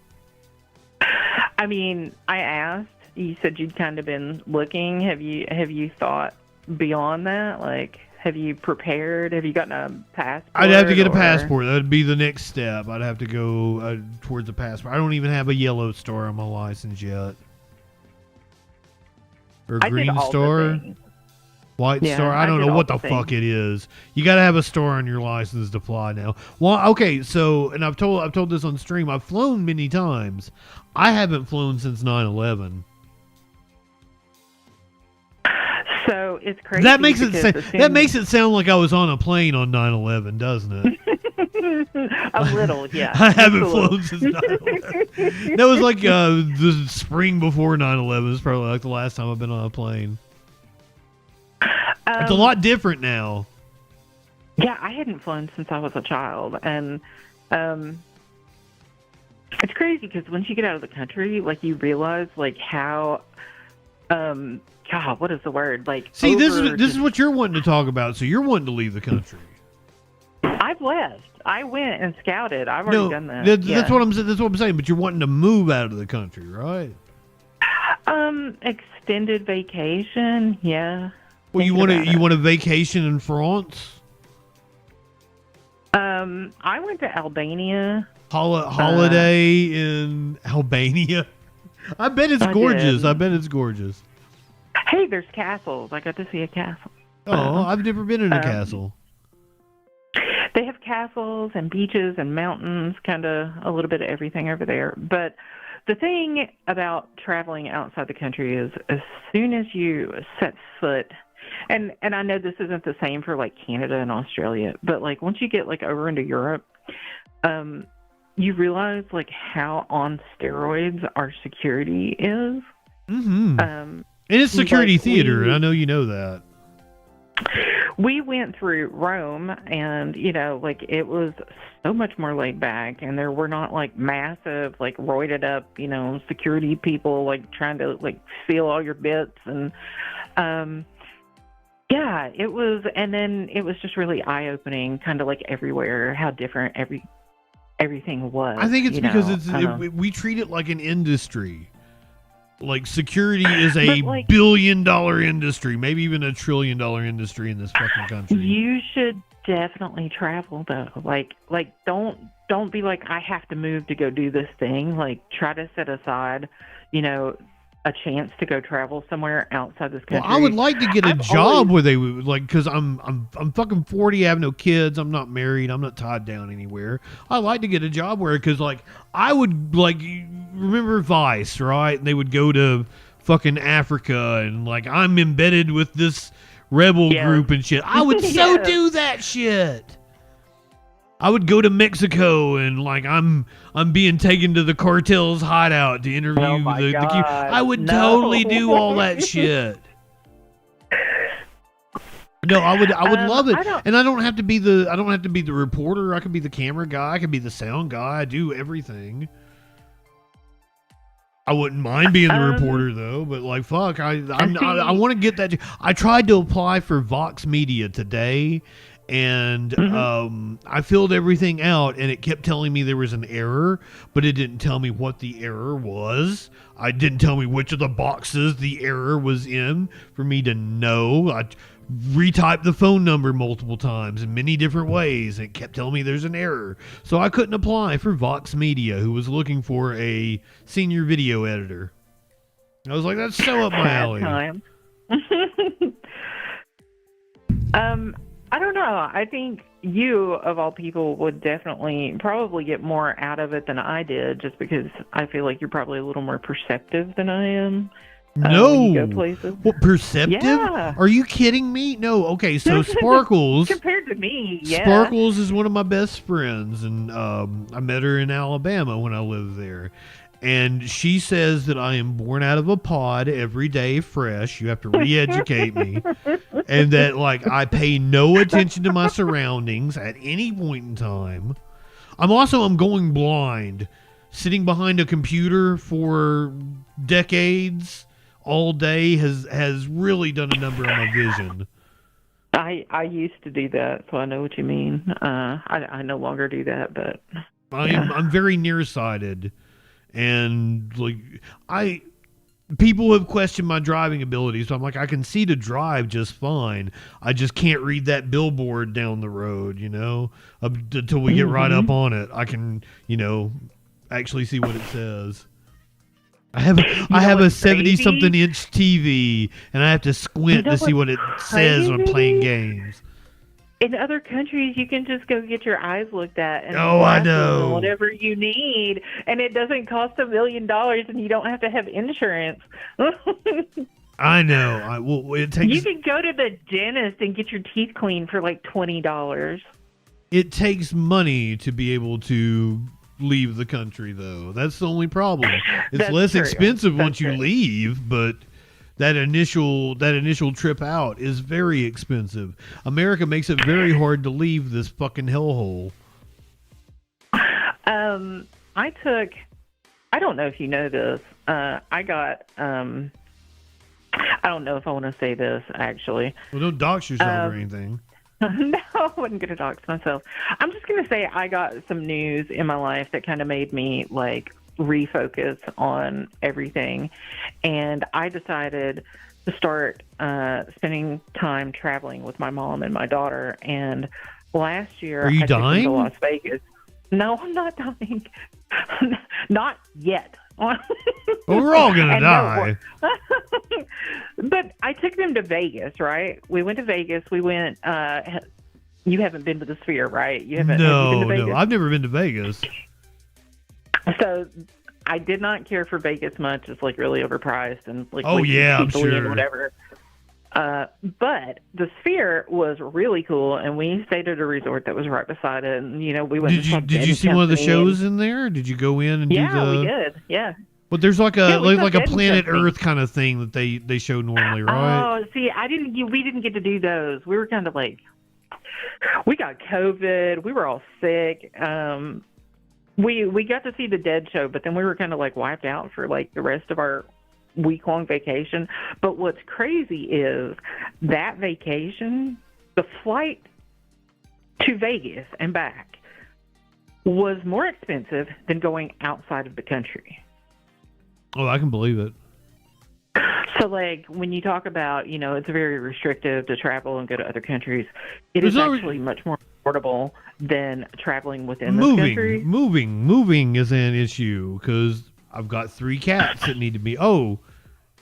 I mean, I asked. You said you'd kind of been looking. Have you thought beyond that? Have you prepared? Have you gotten a passport? I'd have to get a passport. That would be the next step. I'd have to go towards a passport. I don't even have a yellow star on my license yet. Or green star? White star? I don't know what the fuck it is. You got to have a star on your license to fly now. Well, okay, so, and I've told this on stream, I've flown many times. I haven't flown since 9/11. So it's crazy. That makes it sound like I was on a plane on 9/11, doesn't it? A little, yeah. I haven't flown since 9/11. That was like the spring before 9/11. It's probably like the last time I've been on a plane. It's a lot different now. Yeah, I hadn't flown since I was a child, and it's crazy because once you get out of the country, you realize how. God, what is the word? See, this is what you're wanting to talk about. So you're wanting to leave the country. I've left. I went and scouted. I've already done that. That's what I'm saying. That's what I'm saying. But you're wanting to move out of the country, right? Extended vacation. Yeah. Well, you want a vacation in France? I went to Albania. Holiday in Albania. I bet it's gorgeous. I bet it's gorgeous. Hey, there's castles. I got to see a castle. Oh, I've never been in a castle. They have castles and beaches and mountains, kind of a little bit of everything over there. But the thing about traveling outside the country is as soon as you set foot, and I know this isn't the same for Canada and Australia, but once you get over into Europe, you realize how on steroids our security is. Mm-hmm. And it's security theater, and I know you know that. We went through Rome, and it was so much more laid back, and there were not massive roided up security people trying to steal all your bits, and yeah, it was, and then it was just really eye opening, kind of everywhere how different everything was. I think it's because we treat it like an industry. Security is a $1 billion industry, maybe even $1 trillion industry in this fucking country. You should definitely travel though. Like don't be like, I have to move to go do this thing. Like, try to set aside, a chance to go travel somewhere outside this country. Well, I would like to get a job where they would like, because I'm fucking 40, I have no kids, I'm not married, I'm not tied down anywhere. I like to get a job where, because like I would like, remember Vice, right? And they would go to fucking Africa and like, I'm embedded with this rebel group and shit. I would so do that shit. I would go to Mexico and like I'm being taken to the cartel's hideout to interview the I would totally do all that shit. No, I would love it. And I don't have to be the reporter. I could be the camera guy. I could be the sound guy. I do everything. I wouldn't mind being the reporter though, but like fuck, I want to get that. I tried to apply for Vox Media today. And I filled everything out, and it kept telling me there was an error, but it didn't tell me what the error was. I didn't tell me which of the boxes the error was in for me to know. I retyped the phone number multiple times in many different ways, and it kept telling me there's an error. So I couldn't apply for Vox Media, who was looking for a senior video editor. I was like, that's so up my alley. I don't know. I think you, of all people, would probably get more out of it than I did, just because I feel like you're probably a little more perceptive than I am. No. When you go places. What, perceptive? Yeah. Are you kidding me? No. Okay, so Sparkles. Compared to me, yeah. Sparkles is one of my best friends, and I met her in Alabama when I lived there. And she says that I am born out of a pod every day fresh. You have to re-educate me. And that, like, I pay no attention to my surroundings at any point in time. I'm going blind. Sitting behind a computer for decades all day has really done a number on my vision. I used to do that, so I know what you mean. I no longer do that, but... I'm very nearsighted. And like people have questioned my driving ability, so I'm like, I can see to drive just fine. I just can't read that billboard down the road, until we get right up on it. I can, actually see what it says. I have a 70-something inch TV, and I have to squint to see what it says when playing games. In other countries, you can just go get your eyes looked at and I know whatever you need, and it doesn't cost $1 million, and you don't have to have insurance. I know. It takes. You can go to the dentist and get your teeth cleaned for like $20. It takes money to be able to leave the country, though. That's the only problem. It's less expensive once you leave, but. That initial trip out is very expensive. America makes it very hard to leave this fucking hellhole. I don't know if you know this. I got, I don't know if I want to say this, actually. Well, don't dox yourself or anything. No, I wasn't going to dox myself. I'm just going to say I got some news in my life that kind of made me, like, refocus on everything, and I decided to start spending time traveling with my mom and my daughter. And last year, are you dying? To Las Vegas. No, I'm not dying. Not yet. Well, we're all gonna die. But I took them to Vegas. Right? We went to Vegas. We went. You haven't been to the Sphere, right? You haven't. No, have you been to Vegas? No, I've never been to Vegas. So I did not care for Vegas much. It's like really overpriced and like I'm sure and whatever. But the Sphere was really cool, and we stayed at a resort that was right beside it. And we went. Did you see one of the shows in there? Did you go in and do the? Yeah, we did. Yeah. But there's like a Planet Earth kind of thing that they show normally, right? Oh, see, we didn't get to do those. We were kind of like, we got COVID. We were all sick. We got to see the Dead show, but then we were kind of like wiped out for like the rest of our week-long vacation. But what's crazy is that vacation, the flight to Vegas and back was more expensive than going outside of the country. Oh, I can believe it. So, like, when you talk about, it's very restrictive to travel and go to other countries, it There's is no- actually much more affordable than traveling within this country. Moving is an issue because I've got 3 cats that need to be. Oh,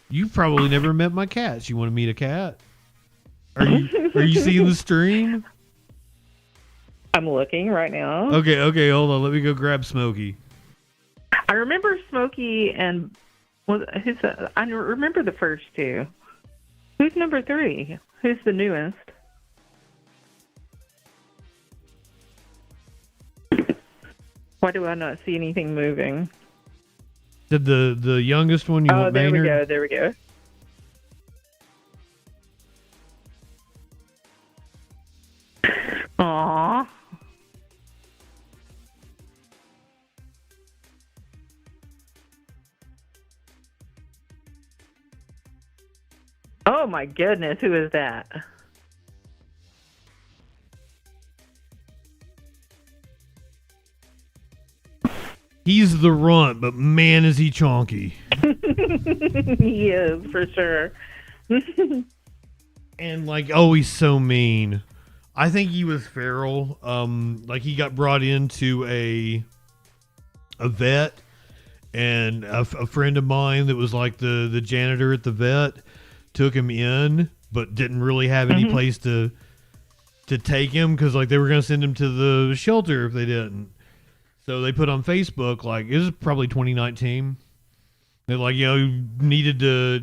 you've probably never met my cats. You want to meet a cat? Are you seeing the stream? I'm looking right now. Okay, hold on. Let me go grab Smokey. I remember Smokey and I remember the first 2. Who's number 3? Who's the newest? Why do I not see anything moving? Did the youngest one you want there Maynard? There we go. Aww. Oh my goodness, who is that? He's the runt, but man, is he chonky. He is, for sure. And he's so mean. I think he was feral. He got brought into a vet, and a friend of mine that was like the janitor at the vet took him in, but didn't really have any place to take him because they were going to send him to the shelter if they didn't. So they put on Facebook, it was probably 2019. They're you needed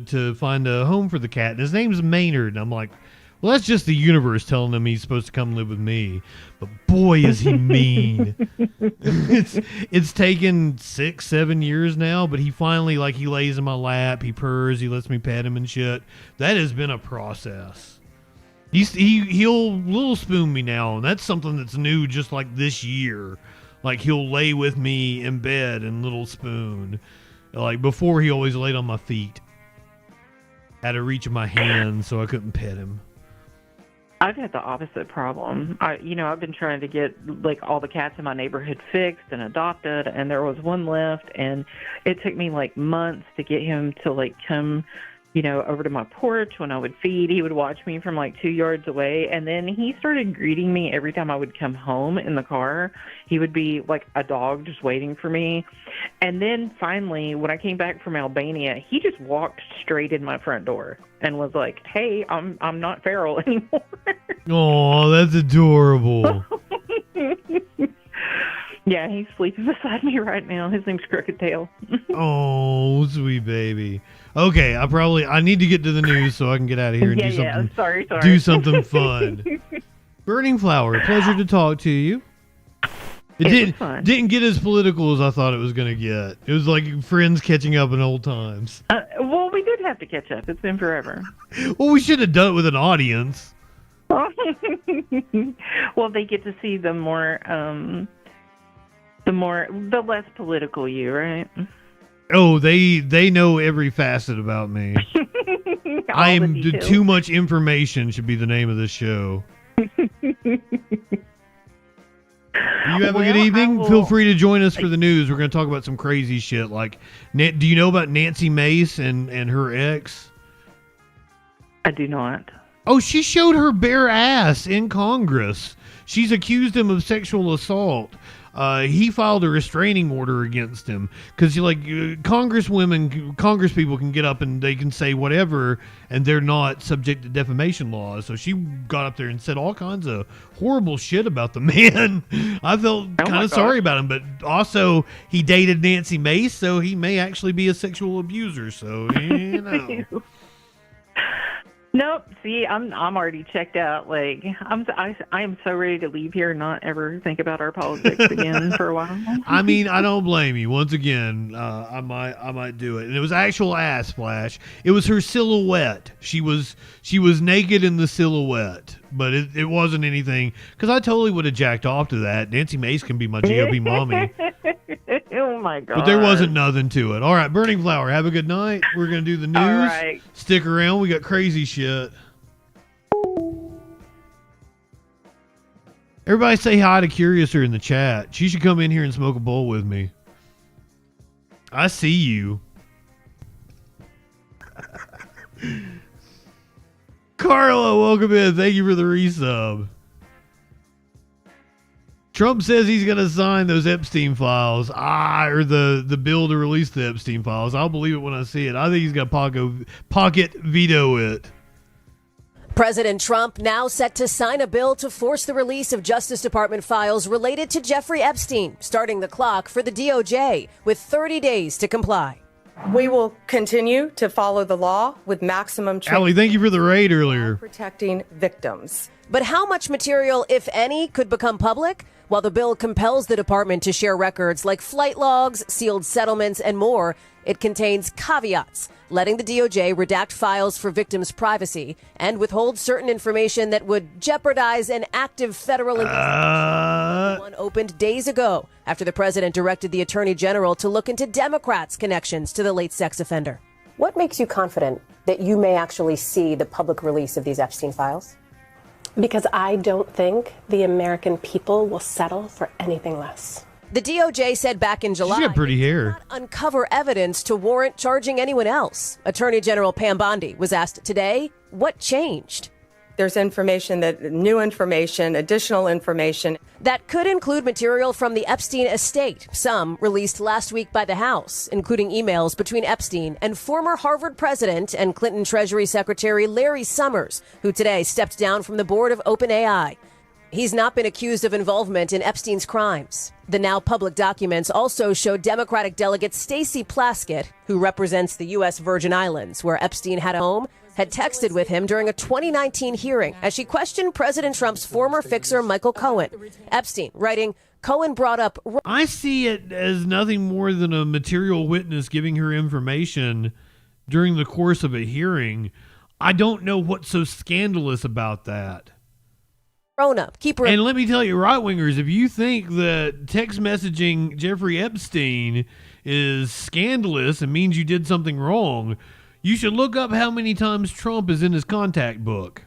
to find a home for the cat. And his name's Maynard. And I'm like, well, that's just the universe telling him he's supposed to come live with me. But boy, is he mean. It's taken 6-7 years now, but he finally, he lays in my lap, he purrs, he lets me pet him and shit. That has been a process. He'll little spoon me now, and that's something that's new just this year. He'll lay with me in bed and little spoon. Before, he always laid on my feet. Had to reach in my hand so I couldn't pet him. I've had the opposite problem. I've been trying to get all the cats in my neighborhood fixed and adopted, and there was one left, and it took me months to get him to come, over to my porch when I would feed. He would watch me from 2 yards away, and then he started greeting me every time I would come home in the car. He would be like a dog just waiting for me. And then finally, when I came back from Albania, he just walked straight in my front door and was like, "Hey, I'm not feral anymore." Oh, that's adorable. Yeah, he's sleeping beside me right now. His name's Crooked Tail. Oh, sweet baby. Okay, I need to get to the news so I can get out of here and do something. Sorry. Do something fun. Burning Flower, pleasure to talk to you. It didn't get as political as I thought it was going to get. It was like friends catching up in old times. Well, we did have to catch up. It's been forever. Well, we should have done it with an audience. Well, they get to see the less political you, right? Oh, they know every facet about me. I am too much information should be the name of this show. You have a good evening. Feel free to join us for the news. We're going to talk about some crazy shit. Do you know about Nancy Mace and her ex? I do not. Oh, she showed her bare ass in Congress. She's accused him of sexual assault. He filed a restraining order against him because Congress people can get up and they can say whatever and they're not subject to defamation laws. So she got up there and said all kinds of horrible shit about the man. I felt kind of sorry about him, but also he dated Nancy Mace, so he may actually be a sexual abuser. So Nope. See, I'm already checked out. I am so ready to leave here and not ever think about our politics again for a while. I mean, I don't blame you. Once again, I might do it. And it was actual ass flash. It was her silhouette. She was naked in the silhouette, but it wasn't anything. Because I totally would have jacked off to that. Nancy Mace can be my GOP mommy. Oh my god! But there wasn't nothing to it. All right, Burning Flower. Have a good night. We're gonna do the news. All right. Stick around. We got crazy shit. Everybody say hi to Curiouser in the chat. She should come in here and smoke a bowl with me. I see you. Carla, welcome in. Thank you for the resub. Trump says he's going to sign those Epstein files, or the bill to release the Epstein files. I'll believe it when I see it. I think he's going to pocket veto it. President Trump now set to sign a bill to force the release of Justice Department files related to Jeffrey Epstein, starting the clock for the DOJ with 30 days to comply. We will continue to follow the law with maximum Allie, thank you for the raid earlier. Protecting victims. But how much material, if any, could become public? While the bill compels the department to share records like flight logs, sealed settlements, and more, it contains caveats, letting the DOJ redact files for victims' privacy and withhold certain information that would jeopardize an active federal investigation. One opened days ago after the president directed the attorney general to look into Democrats' connections to the late sex offender. What makes you confident that you may actually see the public release of these Epstein files? Because I don't think the American people will settle for anything less. The DOJ said back in July, she's got pretty hair, not uncover evidence to warrant charging anyone else. Attorney General Pam Bondi was asked today, what changed? There's new information, additional information. That could include material from the Epstein estate, some released last week by the House, including emails between Epstein and former Harvard president and Clinton Treasury Secretary Larry Summers, who today stepped down from the board of OpenAI. He's not been accused of involvement in Epstein's crimes. The now public documents also show Democratic delegate Stacey Plaskett, who represents the U.S. Virgin Islands, where Epstein had a home, had texted with him during a 2019 hearing as she questioned President Trump's former fixer Michael Cohen. Epstein writing, Cohen brought up... I see it as nothing more than a material witness giving her information during the course of a hearing. I don't know what's so scandalous about that. And let me tell you, right-wingers, if you think that text messaging Jeffrey Epstein is scandalous and means you did something wrong, you should look up how many times Trump is in his contact book.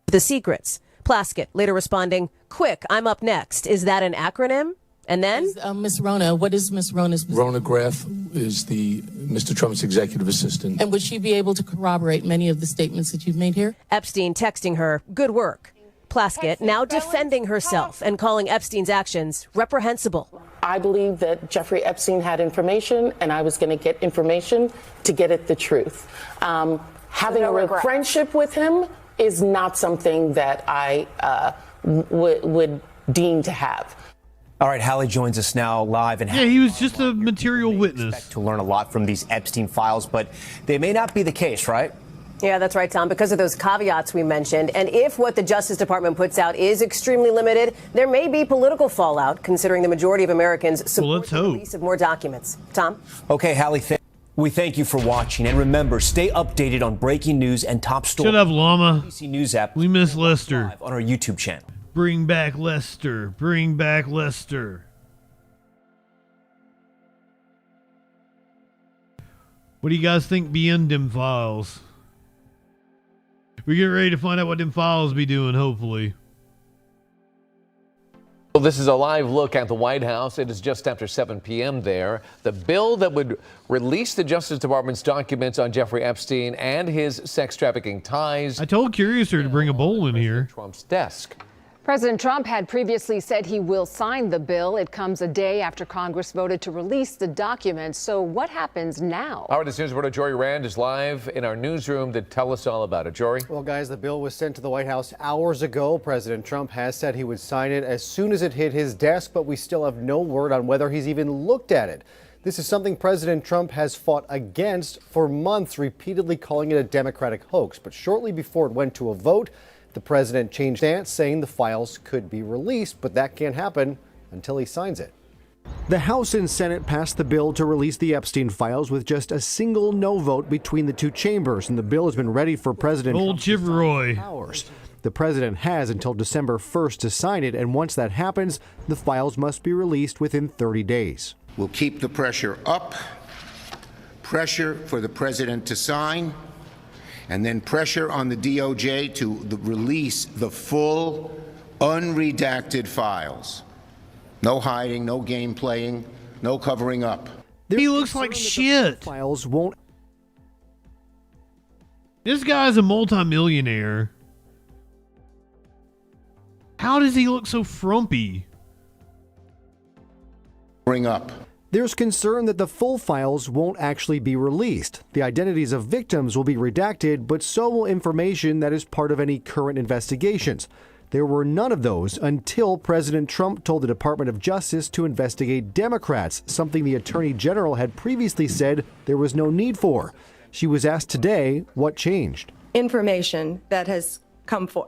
The secrets. Plaskett later responding, quick, I'm up next. Is that an acronym? And then? Ms. Rona, what is Ms. Rona's position? Rona Graff is Mr. Trump's executive assistant. And would she be able to corroborate many of the statements that you've made here? Epstein texting her, good work. Plaskett now defending herself and calling Epstein's actions reprehensible. I believe that Jeffrey Epstein had information, and I was going to get information to get at the truth. Having a real friendship with him is not something that I would deem to have. All right, Hallie joins us now live. And he was just a material witness. To learn a lot from these Epstein files, but they may not be the case, right? Yeah, that's right, Tom, because of those caveats we mentioned. And if what the Justice Department puts out is extremely limited, there may be political fallout, considering the majority of Americans support the release of more documents. Tom? Okay, Hallie, we thank you for watching. And remember, stay updated on breaking news and top stories. Shut up, Llama. ABC News app. We miss Lester. On our YouTube channel. Bring back Lester. Bring back Lester. What do you guys think beyond them files? We get ready to find out what them files be doing, hopefully. Well, this is a live look at the White House. It is just after 7 p.m. there. The bill that would release the Justice Department's documents on Jeffrey Epstein and his sex trafficking ties. I told Curiouser to bring a bowl in here. Trump's desk. President Trump had previously said he will sign the bill. It comes a day after Congress voted to release the documents. So what happens now? Our news reporter Jory Rand is live in our newsroom to tell us all about it. Jory? Well, guys, the bill was sent to the White House hours ago. President Trump has said he would sign it as soon as it hit his desk, but we still have no word on whether he's even looked at it. This is something President Trump has fought against for months, repeatedly calling it a Democratic hoax. But shortly before it went to a vote, the president changed stance, saying the files could be released, but that can't happen until he signs it. The House and Senate passed the bill to release the Epstein files with just a single no vote between the two chambers, and the bill has been ready for President Old Chivroy. Hours. The president has until December 1st to sign it, and once that happens, the files must be released within 30 days. We'll keep the pressure up, pressure for the president to sign, and then pressure on the DOJ to release the full, unredacted files. No hiding, no game playing, no covering up. He looks like shit. Files won't. This guy's a multimillionaire. How does he look so frumpy? Bring up. There's concern that the full files won't actually be released. The identities of victims will be redacted, but so will information that is part of any current investigations. There were none of those until President Trump told the Department of Justice to investigate Democrats, something the Attorney General had previously said there was no need for. She was asked today what changed. Information that has come for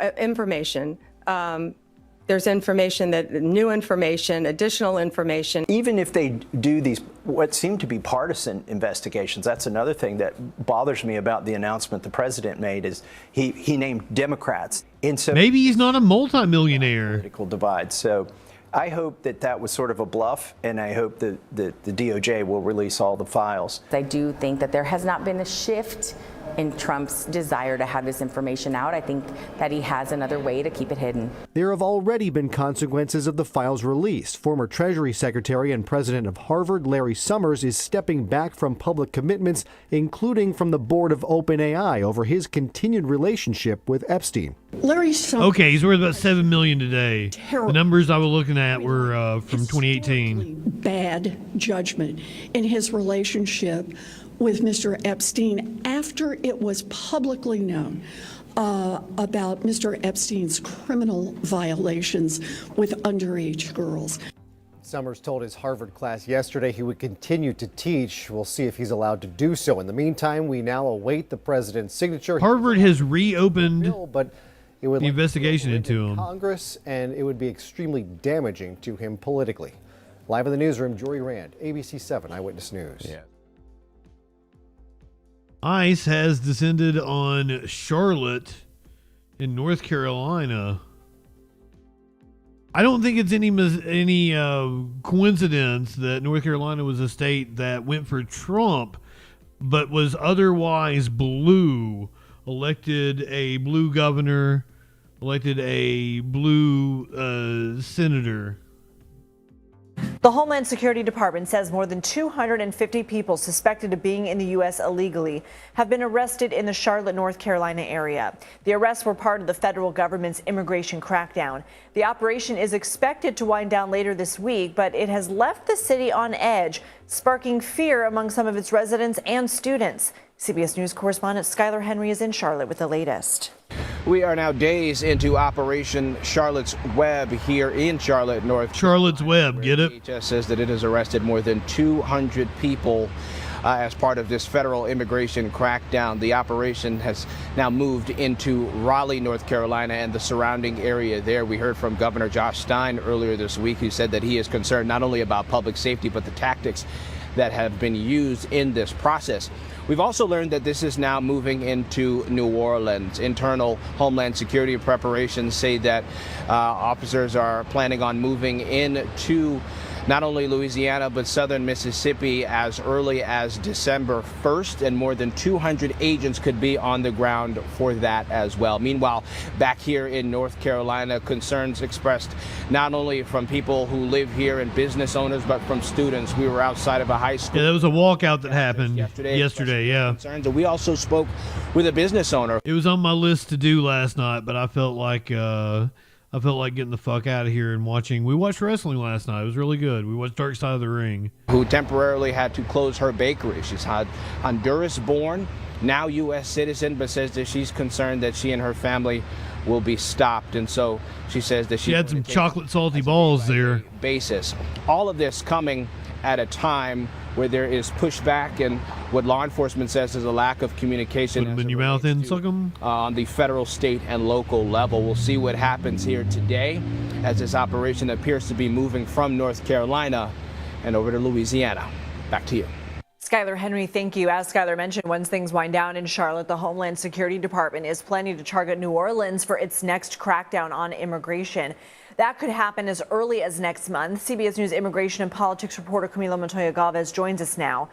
there's information new information, additional information. Even if they do these, what seem to be partisan investigations, that's another thing that bothers me about the announcement the president made is he named Democrats. Maybe he's not a multimillionaire. Political divide. So I hope that was sort of a bluff, and I hope that the DOJ will release all the files. I do think that there has not been a shift in Trump's desire to have this information out. I think that he has another way to keep it hidden. There have already been consequences of the files released. Former Treasury Secretary and President of Harvard, Larry Summers, is stepping back from public commitments, including from the board of OpenAI, over his continued relationship with Epstein. Larry Summers. Okay, he's worth about $7 million today. The numbers I was looking at were from 2018. Bad judgment in his relationship with Mr. Epstein after it was publicly known about Mr. Epstein's criminal violations with underage girls. Summers told his Harvard class yesterday he would continue to teach. We'll see if he's allowed to do so. In the meantime, we now await the president's signature. Harvard has reopened but it would the investigation into him. Congress, and it would be extremely damaging to him politically. Live in the newsroom, Jory Rand, ABC 7 Eyewitness News. Yeah. ICE has descended on Charlotte in North Carolina. I don't think it's any coincidence that North Carolina was a state that went for Trump, but was otherwise blue, elected a blue governor, elected a blue senator. The Homeland Security Department says more than 250 people suspected of being in the U.S. illegally have been arrested in the Charlotte, North Carolina area. The arrests were part of the federal government's immigration crackdown. The operation is expected to wind down later this week, but it has left the city on edge, sparking fear among some of its residents and students. CBS News correspondent Skylar Henry is in Charlotte with the latest. We are now days into Operation Charlotte's Web here in Charlotte, North. Charlotte's Web, get it? DHS says that it has arrested more than 200 people as part of this federal immigration crackdown. The operation has now moved into Raleigh, North Carolina, and the surrounding area there. We heard from Governor Josh Stein earlier this week, who said that he is concerned not only about public safety, but the tactics that have been used in this process. We've also learned that this is now moving into New Orleans. Internal Homeland Security preparations say that officers are planning on moving into not only Louisiana, but southern Mississippi as early as December 1st, and more than 200 agents could be on the ground for that as well. Meanwhile, back here in North Carolina, concerns expressed not only from people who live here and business owners, but from students. We were outside of a high school. Yeah, there was a walkout that happened yesterday, yeah. Concerns, and we also spoke with a business owner. It was on my list to do last night, but I felt like getting the fuck out of here and watching. We watched wrestling last night. It was really good. We watched Dark Side of the Ring. Who temporarily had to close her bakery. She's Honduras born, now U.S. citizen, but says that she's concerned that she and her family will be stopped. And so she says that she had some chocolate salty balls there. Basis. All of this coming at a time where there is pushback and what law enforcement says is a lack of communication. Put them in your mouth and suck them? On the federal, state, and local level. We'll see what happens here today as this operation appears to be moving from North Carolina and over to Louisiana. Back to you. Skylar Henry, thank you. As Skylar mentioned, once things wind down in Charlotte, the Homeland Security Department is planning to target New Orleans for its next crackdown on immigration. That could happen as early as next month. CBS News immigration and politics reporter Camila Montoya Galvez joins us now.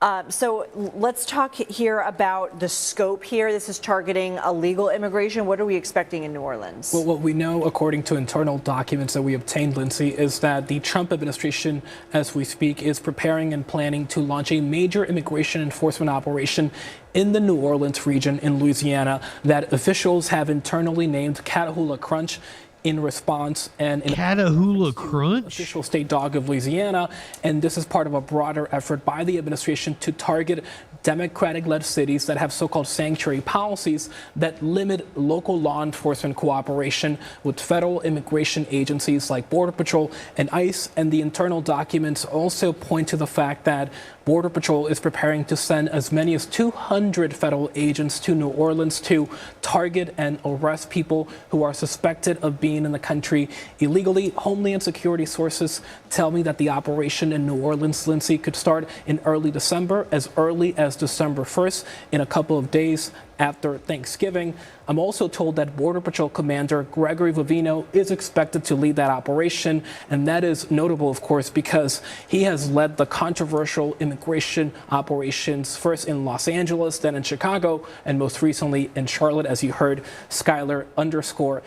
So let's talk here about the scope here. This is targeting illegal immigration. What are we expecting in New Orleans? Well, what we know, according to internal documents that we obtained, Lindsay, is that the Trump administration, as we speak, is preparing and planning to launch a major immigration enforcement operation in the New Orleans region in Louisiana that officials have internally named Catahoula Crunch in response and in Catahoula Crunch, official state dog of Louisiana. And this is part of a broader effort by the administration to target Democratic-led cities that have so-called sanctuary policies that limit local law enforcement cooperation with federal immigration agencies like Border Patrol and ICE. And the internal documents also point to the fact that Border Patrol is preparing to send as many as 200 federal agents to New Orleans to target and arrest people who are suspected of being in the country illegally. Homeland Security sources tell me that the operation in New Orleans, Lindsay, could start in early December, as early as December 1st, in a couple of days after Thanksgiving. I'm also told that Border Patrol Commander Gregory Vivino is expected to lead that operation. And that is notable, of course, because he has led the controversial immigration operations first in Los Angeles, then in Chicago, and most recently in Charlotte, as you heard Skyler_.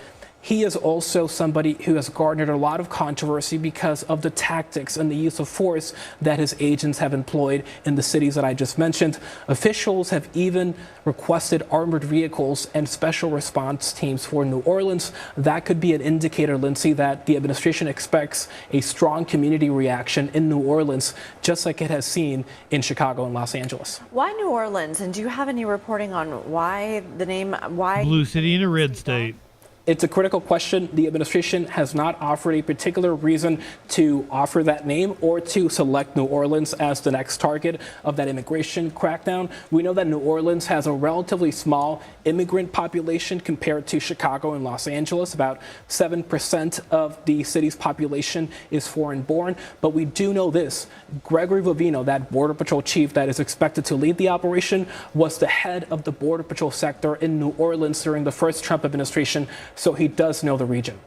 He is also somebody who has garnered a lot of controversy because of the tactics and the use of force that his agents have employed in the cities that I just mentioned. Officials have even requested armored vehicles and special response teams for New Orleans. That could be an indicator, Lindsay, that the administration expects a strong community reaction in New Orleans, just like it has seen in Chicago and Los Angeles. Why New Orleans? And do you have any reporting on why the name, why? Blue city in a red state. It's a critical question. The administration has not offered a particular reason to offer that name or to select New Orleans as the next target of that immigration crackdown. We know that New Orleans has a relatively small immigrant population compared to Chicago and Los Angeles. About 7% of the city's population is foreign-born. But we do know this. Gregory Vivino, that Border Patrol chief that is expected to lead the operation, was the head of the Border Patrol sector in New Orleans during the first Trump administration. So he does know the region.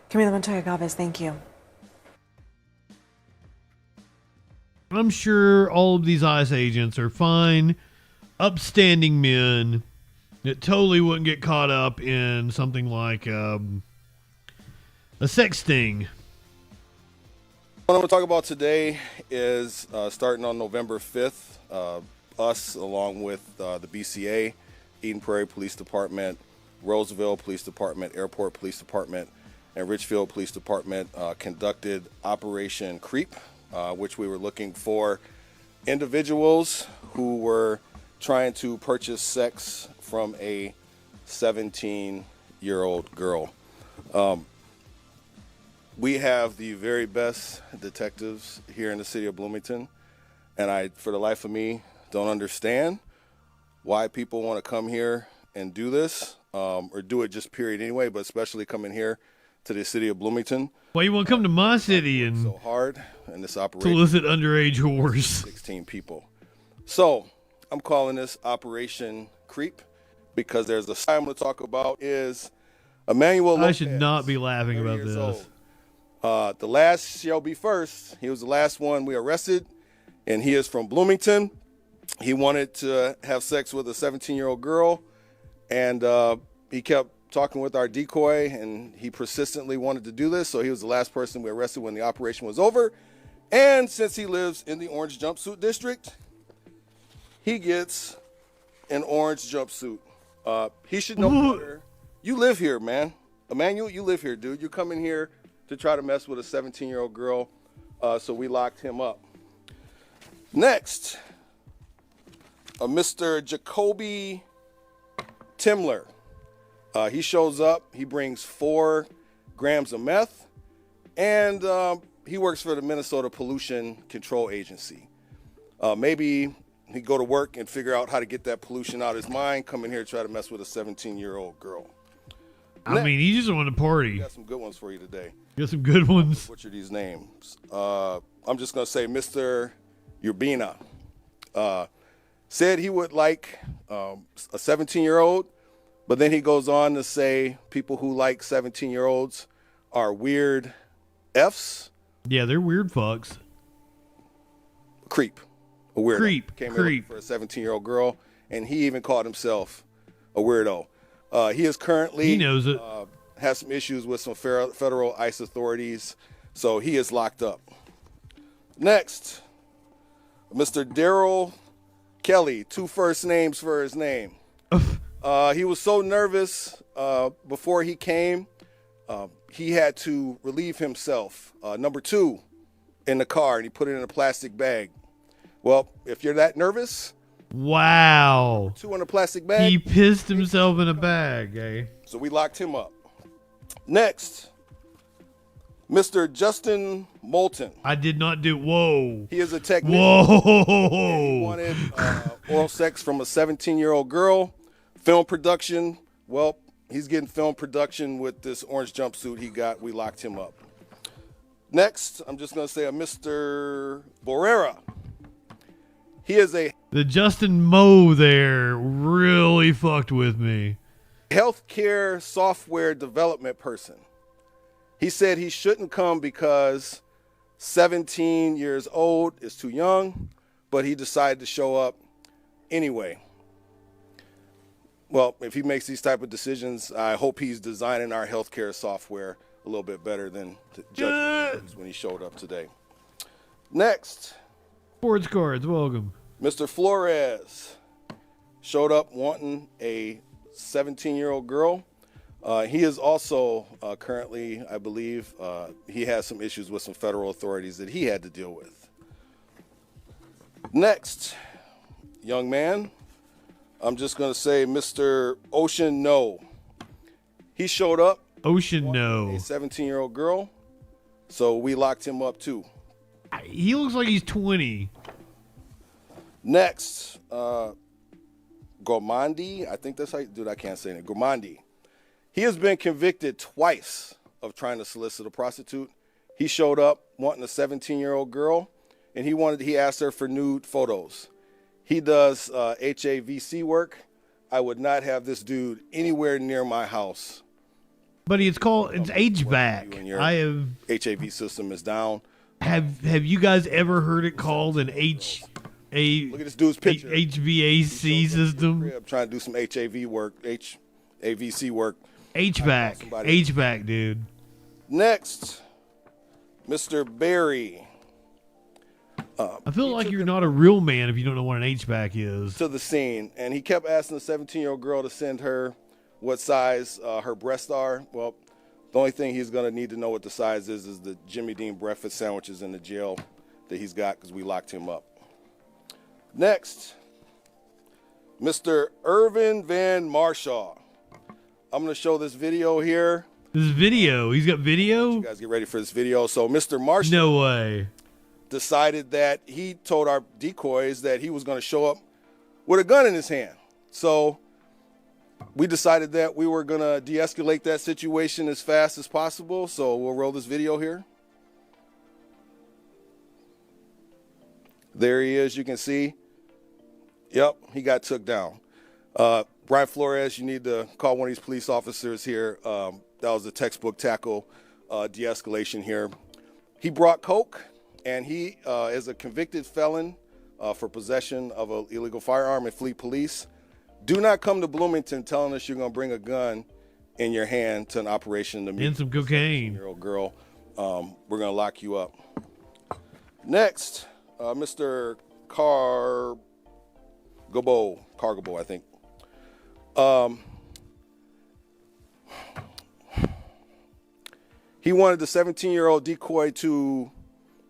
Camila Montoya-Gavez, thank you. I'm sure all of these ICE agents are fine, upstanding men that totally wouldn't get caught up in something like a sex sting. What I'm going to talk about today is starting on November 5th, us along with the BCA, Eden Prairie Police Department, Roseville Police Department, Airport Police Department, and Richfield Police Department conducted Operation Creep, which we were looking for individuals who were trying to purchase sex from a 17-year-old girl. We have the very best detectives here in the city of Bloomington, and I, for the life of me, don't understand why people want to come here and do this. Or do it just period anyway, but especially coming here to the city of Bloomington. Why you want to come to my city and so hard in this operation? Solicit underage whores. 16 people. So I'm calling this Operation Creep because there's a sign I'm going to talk about is Emmanuel Lopez. I should not be laughing about this. The last shall be first. He was the last one we arrested, and he is from Bloomington. He wanted to have sex with a 17-year-old girl. And he kept talking with our decoy, and he persistently wanted to do this. So he was the last person we arrested when the operation was over. And since he lives in the orange jumpsuit district, he gets an orange jumpsuit. He should know better. You live here, man. Emmanuel, you live here, dude. You're coming here to try to mess with a 17-year-old girl. So we locked him up. Next, Mr. Jacoby Timler. He shows up. He brings 4 grams of meth, and he works for the Minnesota Pollution Control Agency. Maybe he go to work and figure out how to get that pollution out of his mind, come in here and try to mess with a 17-year-old girl. I mean, he just wanted to party. Got some good ones for you today. Got some good ones. Butcher these names. I'm just going to say Mr. Urbina. Said he would like a 17-year-old, but then he goes on to say people who like 17-year-olds are weird Fs. Yeah, they're weird fucks. Creep. a weirdo. Creep. Came in for a 17-year-old girl, and he even called himself a weirdo. He is currently He knows it. Has some issues with some federal ICE authorities, so he is locked up. Next, Mr. Daryl Kelly, 2 first names for his name. He was so nervous before he came, he had to relieve himself. Number 2 in the car, and he put it in a plastic bag. Well, if you're that nervous, wow. 2 in a plastic bag. He pissed himself in a bag, eh? So we locked him up. Next, Mr. Justin Moulton. I did not do. Whoa. He is a technician. Whoa. He wanted oral sex from a 17-year-old girl. Film production. Well, he's getting film production with this orange jumpsuit he got. We locked him up. Next, I'm just going to say a Mr. Borrera. He is a The Justin Moe there really fucked with me. healthcare software development person. He said he shouldn't come because 17 years old is too young, but he decided to show up anyway. Well, if he makes these type of decisions, I hope he's designing our healthcare software a little bit better than Judge when he showed up today. Next. Sports cards, welcome. Mr. Flores showed up wanting a 17-year-old girl. He is also currently, I believe, he has some issues with some federal authorities that he had to deal with. Next, young man, I'm just going to say Mr. Ocean No. He showed up. Ocean No. A 17-year-old girl. So we locked him up too. He looks like he's 20. Next, Gormandi, I think that's how, dude, I can't say it. Gormandi. He has been convicted twice of trying to solicit a prostitute. He showed up wanting a 17-year-old girl, and he asked her for nude photos. He does HAVC work. I would not have this dude anywhere near my house. But it's HVAC. I have HAV system is down. Have you guys ever heard it called an Look at this dude's picture. HVAC system? I'm trying to do some HAV work, HAVC work. HVAC, dude. Next, Mr. Barry. I feel like you're not a real man if you don't know what an HVAC is. To the scene, and he kept asking the 17-year-old girl to send her what size her breasts are. Well, the only thing he's going to need to know what the size is the Jimmy Dean breakfast sandwiches in the jail that he's got because we locked him up. Next, Mr. Irvin Van Marshaw. I'm going to show this video here. This video? He's got video? You guys get ready for this video. So Mr. Marshaw. No way. Decided that he told our decoys that he was going to show up with a gun in his hand. So we decided that we were going to de-escalate that situation as fast as possible. So we'll roll this video here. There he is. You can see. Yep, he got took down. Brian Flores, you need to call one of these police officers here. That was a textbook tackle de-escalation here. He brought coke, and he is a convicted felon for possession of an illegal firearm and fleet police. Do not come to Bloomington telling us you're going to bring a gun in your hand to an operation to meet and some cocaine. 17-year-old girl. We're going to lock you up. Next, Mr. Cargobo, I think. He wanted the 17-year-old decoy to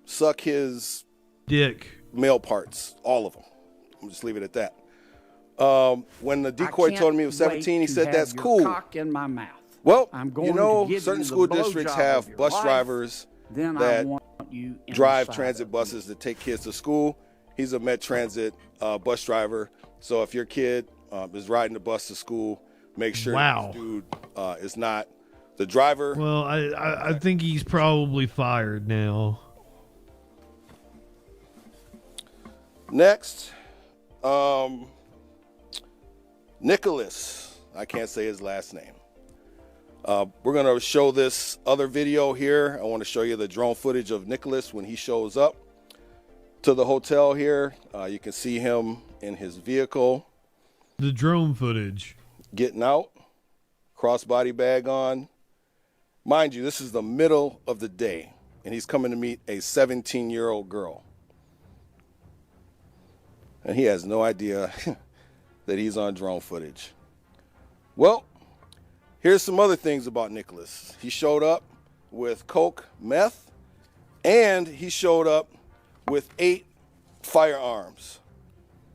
suck his dick, male parts, all of them. I'm just leave it at that. When the decoy told me he was 17, he said that's cool. Cock in my mouth. Well, I'm going you know, to give certain you the school blowjob districts of have your bus life. drivers Then I that want you drive inside transit of buses to take kids to school. He's a Met Transit bus driver. So if your kid is riding the bus to school, make sure this dude is not the driver. Well, I think he's probably fired now. Next, Nicholas. I can't say his last name. We're going to show this other video here. I want to show you the drone footage of Nicholas when he shows up. to the hotel here. You can see him in his vehicle. The drone footage. Getting out, crossbody bag on. Mind you, this is the middle of the day, and he's coming to meet a 17-year-old girl. And he has no idea that he's on drone footage. Well, here's some other things about Nicholas. He showed up with coke, meth, and he showed up with 8 firearms.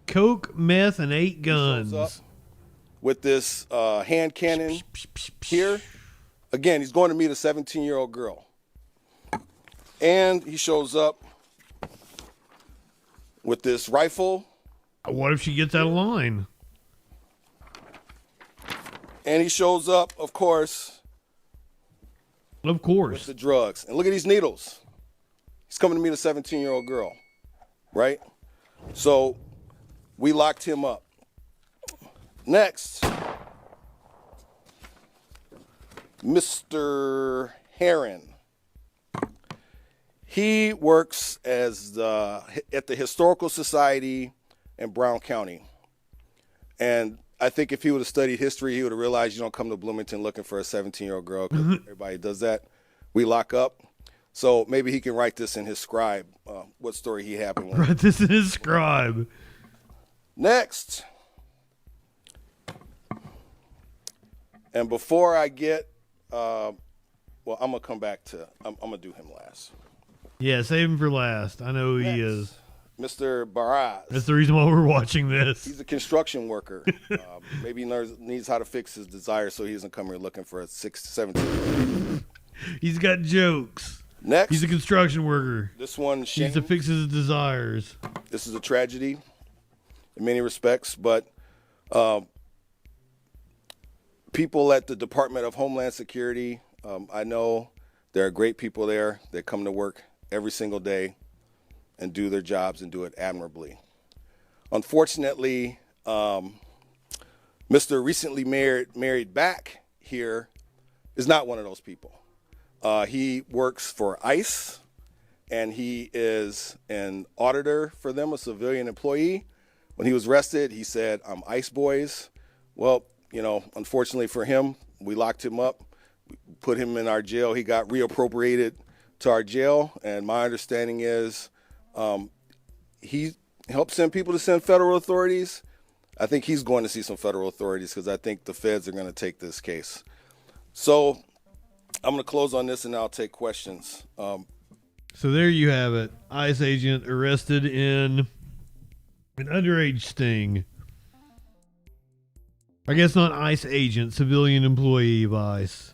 Coke, meth, and 8 guns. He shows up with this hand cannon here. Again, he's going to meet a 17-year-old girl. And he shows up with this rifle. What if she gets out of line? And he shows up, of course. With the drugs. And look at these needles. He's coming to meet a 17-year-old girl, right? So we locked him up. Next, Mr. Heron. He works as at the Historical Society in Brown County. And I think if he would have studied history, he would have realized you don't come to Bloomington looking for a 17-year-old girl, because everybody does that. We lock up. So maybe he can write this in his scribe, what story he happened. Write this in his scribe. Next. And before I get, well, I'm going to come back to, I'm going to do him last. Yeah, save him for last. I know who he is. Mr. Baraz. That's the reason why we're watching this. He's a construction worker. Maybe he needs how to fix his desire so he doesn't come here looking for a 17. He's got jokes. Next. He's a construction worker. This one, He needs to fix his desires. This is a tragedy in many respects, but people at the Department of Homeland Security, I know there are great people there that come to work every single day and do their jobs and do it admirably. Unfortunately, Mr. recently married back here is not one of those people. He works for ICE, and he is an auditor for them, a civilian employee. When he was arrested, he said, "I'm ICE boys." Well, you know, unfortunately for him, we locked him up, we put him in our jail. He got reappropriated to our jail, and my understanding is he helped send people to send federal authorities. I think he's going to see some federal authorities because I think the feds are going to take this case. So I'm going to close on this and I'll take questions. So there you have it. ICE agent arrested in an underage sting. I guess not ICE agent, civilian employee of ICE.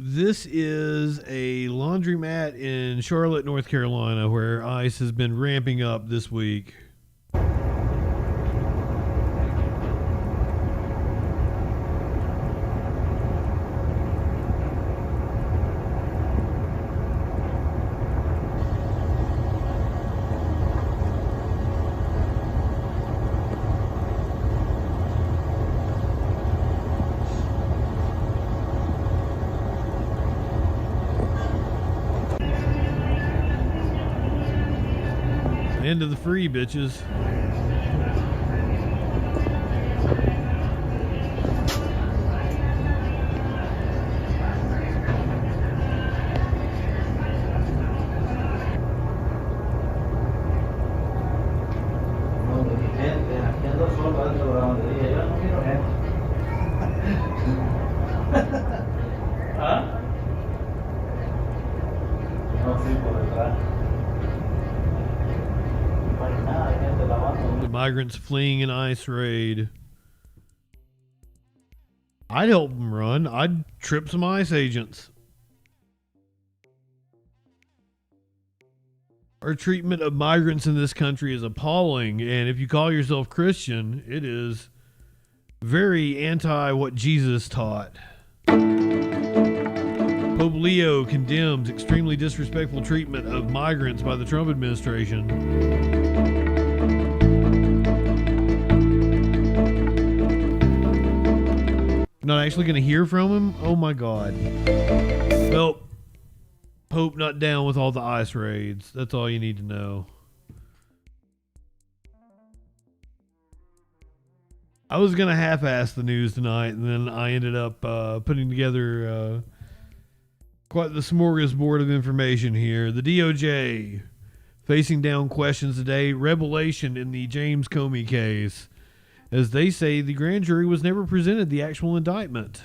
This is a laundromat in Charlotte, North Carolina, where ICE has been ramping up this week. End of the free, bitches. Migrants fleeing an ICE raid. I'd help them run. I'd trip some ICE agents. Our treatment of migrants in this country is appalling, and if you call yourself Christian, it is very anti what Jesus taught. Pope Leo condemns extremely disrespectful treatment of migrants by the Trump administration. Not actually going to hear from him? Oh my God. Well, Pope not down with all the ICE raids. That's all you need to know. I was going to half-ass the news tonight, and then I ended up putting together quite the smorgasbord of information here. The DOJ facing down questions today. Revelation in the James Comey case. As they say, the grand jury was never presented the actual indictment.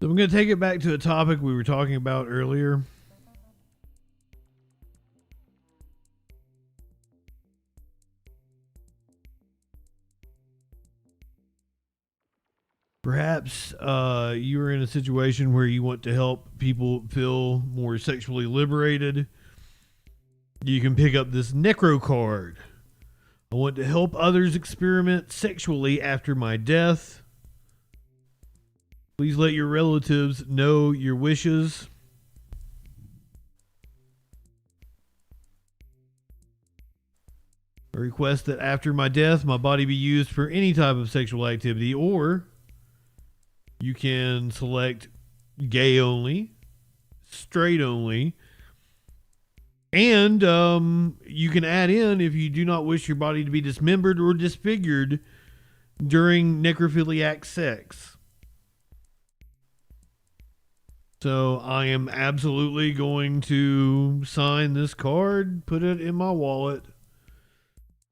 So I'm going to take it back to a topic we were talking about earlier. Perhaps you are in a situation where you want to help people feel more sexually liberated. You can pick up this Necro card. I want to help others experiment sexually after my death. Please let your relatives know your wishes. I request that after my death, my body be used for any type of sexual activity, or you can select gay only, straight only, and you can add in if you do not wish your body to be dismembered or disfigured during necrophiliac sex. So I am absolutely going to sign this card, put it in my wallet.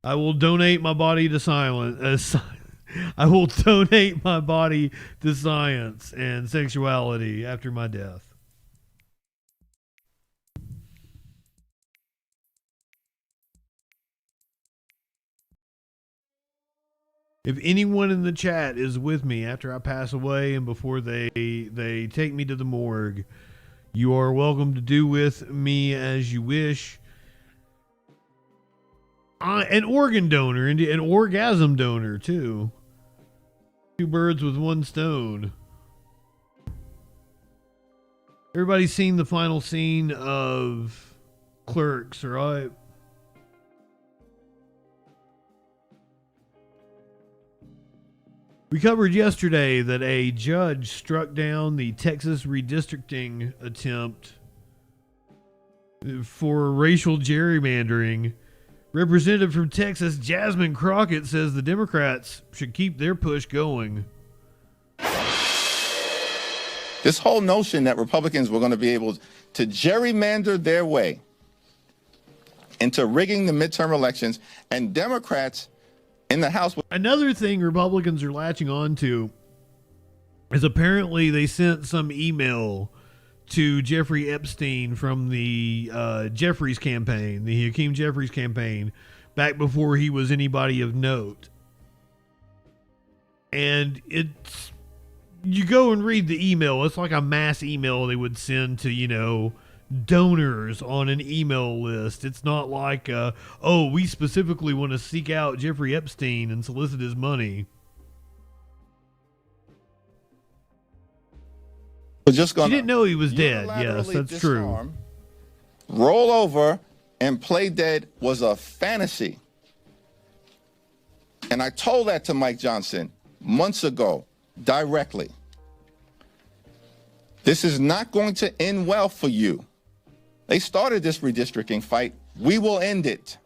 I will donate my body to silence. I will donate my body to science and sexuality after my death. If anyone in the chat is with me after I pass away and before they take me to the morgue, you are welcome to do with me as you wish. An organ donor and an orgasm donor too. Two birds with one stone. Everybody's seen the final scene of Clerks, right? We covered yesterday that a judge struck down the Texas redistricting attempt for racial gerrymandering. Representative from Texas, Jasmine Crockett, says the Democrats should keep their push going. This whole notion that Republicans were going to be able to gerrymander their way into rigging the midterm elections, and Democrats in the House. Another thing Republicans are latching on to is apparently they sent some email to Jeffrey Epstein from the Jeffries campaign, the Hakeem Jeffries campaign, back before he was anybody of note. And it's, you go and read the email, it's like a mass email they would send to, you know, donors on an email list. It's not like, oh, we specifically want to seek out Jeffrey Epstein and solicit his money. Just gonna she didn't know he was dead. Yes, that's true. Roll over and play dead was a fantasy. And I told that to Mike Johnson months ago, directly. This is not going to end well for you. They started this redistricting fight. We will end it.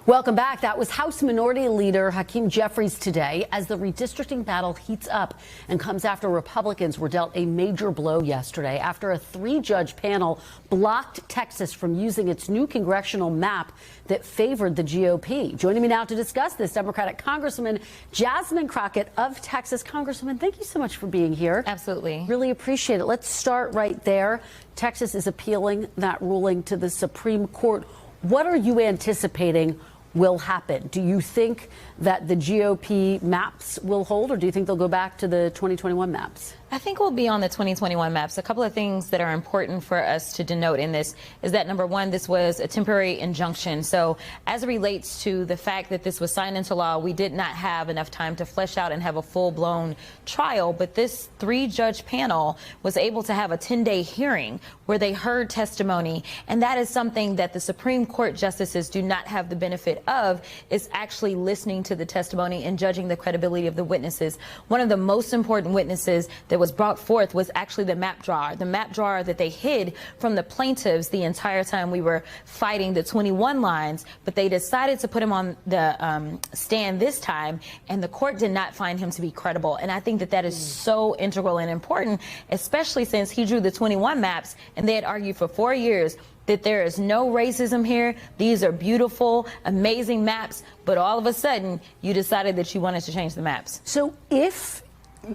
Welcome back. That was House Minority Leader Hakeem Jeffries today as the redistricting battle heats up and comes after Republicans were dealt a major blow yesterday after a 3-judge panel blocked Texas from using its new congressional map that favored the GOP. Joining me now to discuss this, Democratic Congresswoman Jasmine Crockett of Texas. Congresswoman, thank you so much for being here. Absolutely. Really appreciate it. Let's start right there. Texas is appealing that ruling to the Supreme Court. What are you anticipating will happen? Do you think that the GOP maps will hold, or do you think they'll go back to the 2021 maps? I think we'll be on the 2021 maps. A couple of things that are important for us to denote in this is that, number one, this was a temporary injunction. So as it relates to the fact that this was signed into law, we did not have enough time to flesh out and have a full-blown trial. But this 3-judge panel was able to have a 10-day hearing where they heard testimony. And that is something that the Supreme Court justices do not have the benefit of is actually listening to the testimony and judging the credibility of the witnesses. One of the most important witnesses that was brought forth was actually the map drawer that they hid from the plaintiffs the entire time we were fighting the 21 lines, but they decided to put him on the stand this time, and the court did not find him to be credible. And I think that that is so integral and important, especially since he drew the 21 maps and they had argued for 4 years that there is no racism here. These are beautiful, amazing maps, but all of a sudden you decided that you wanted to change the maps. So if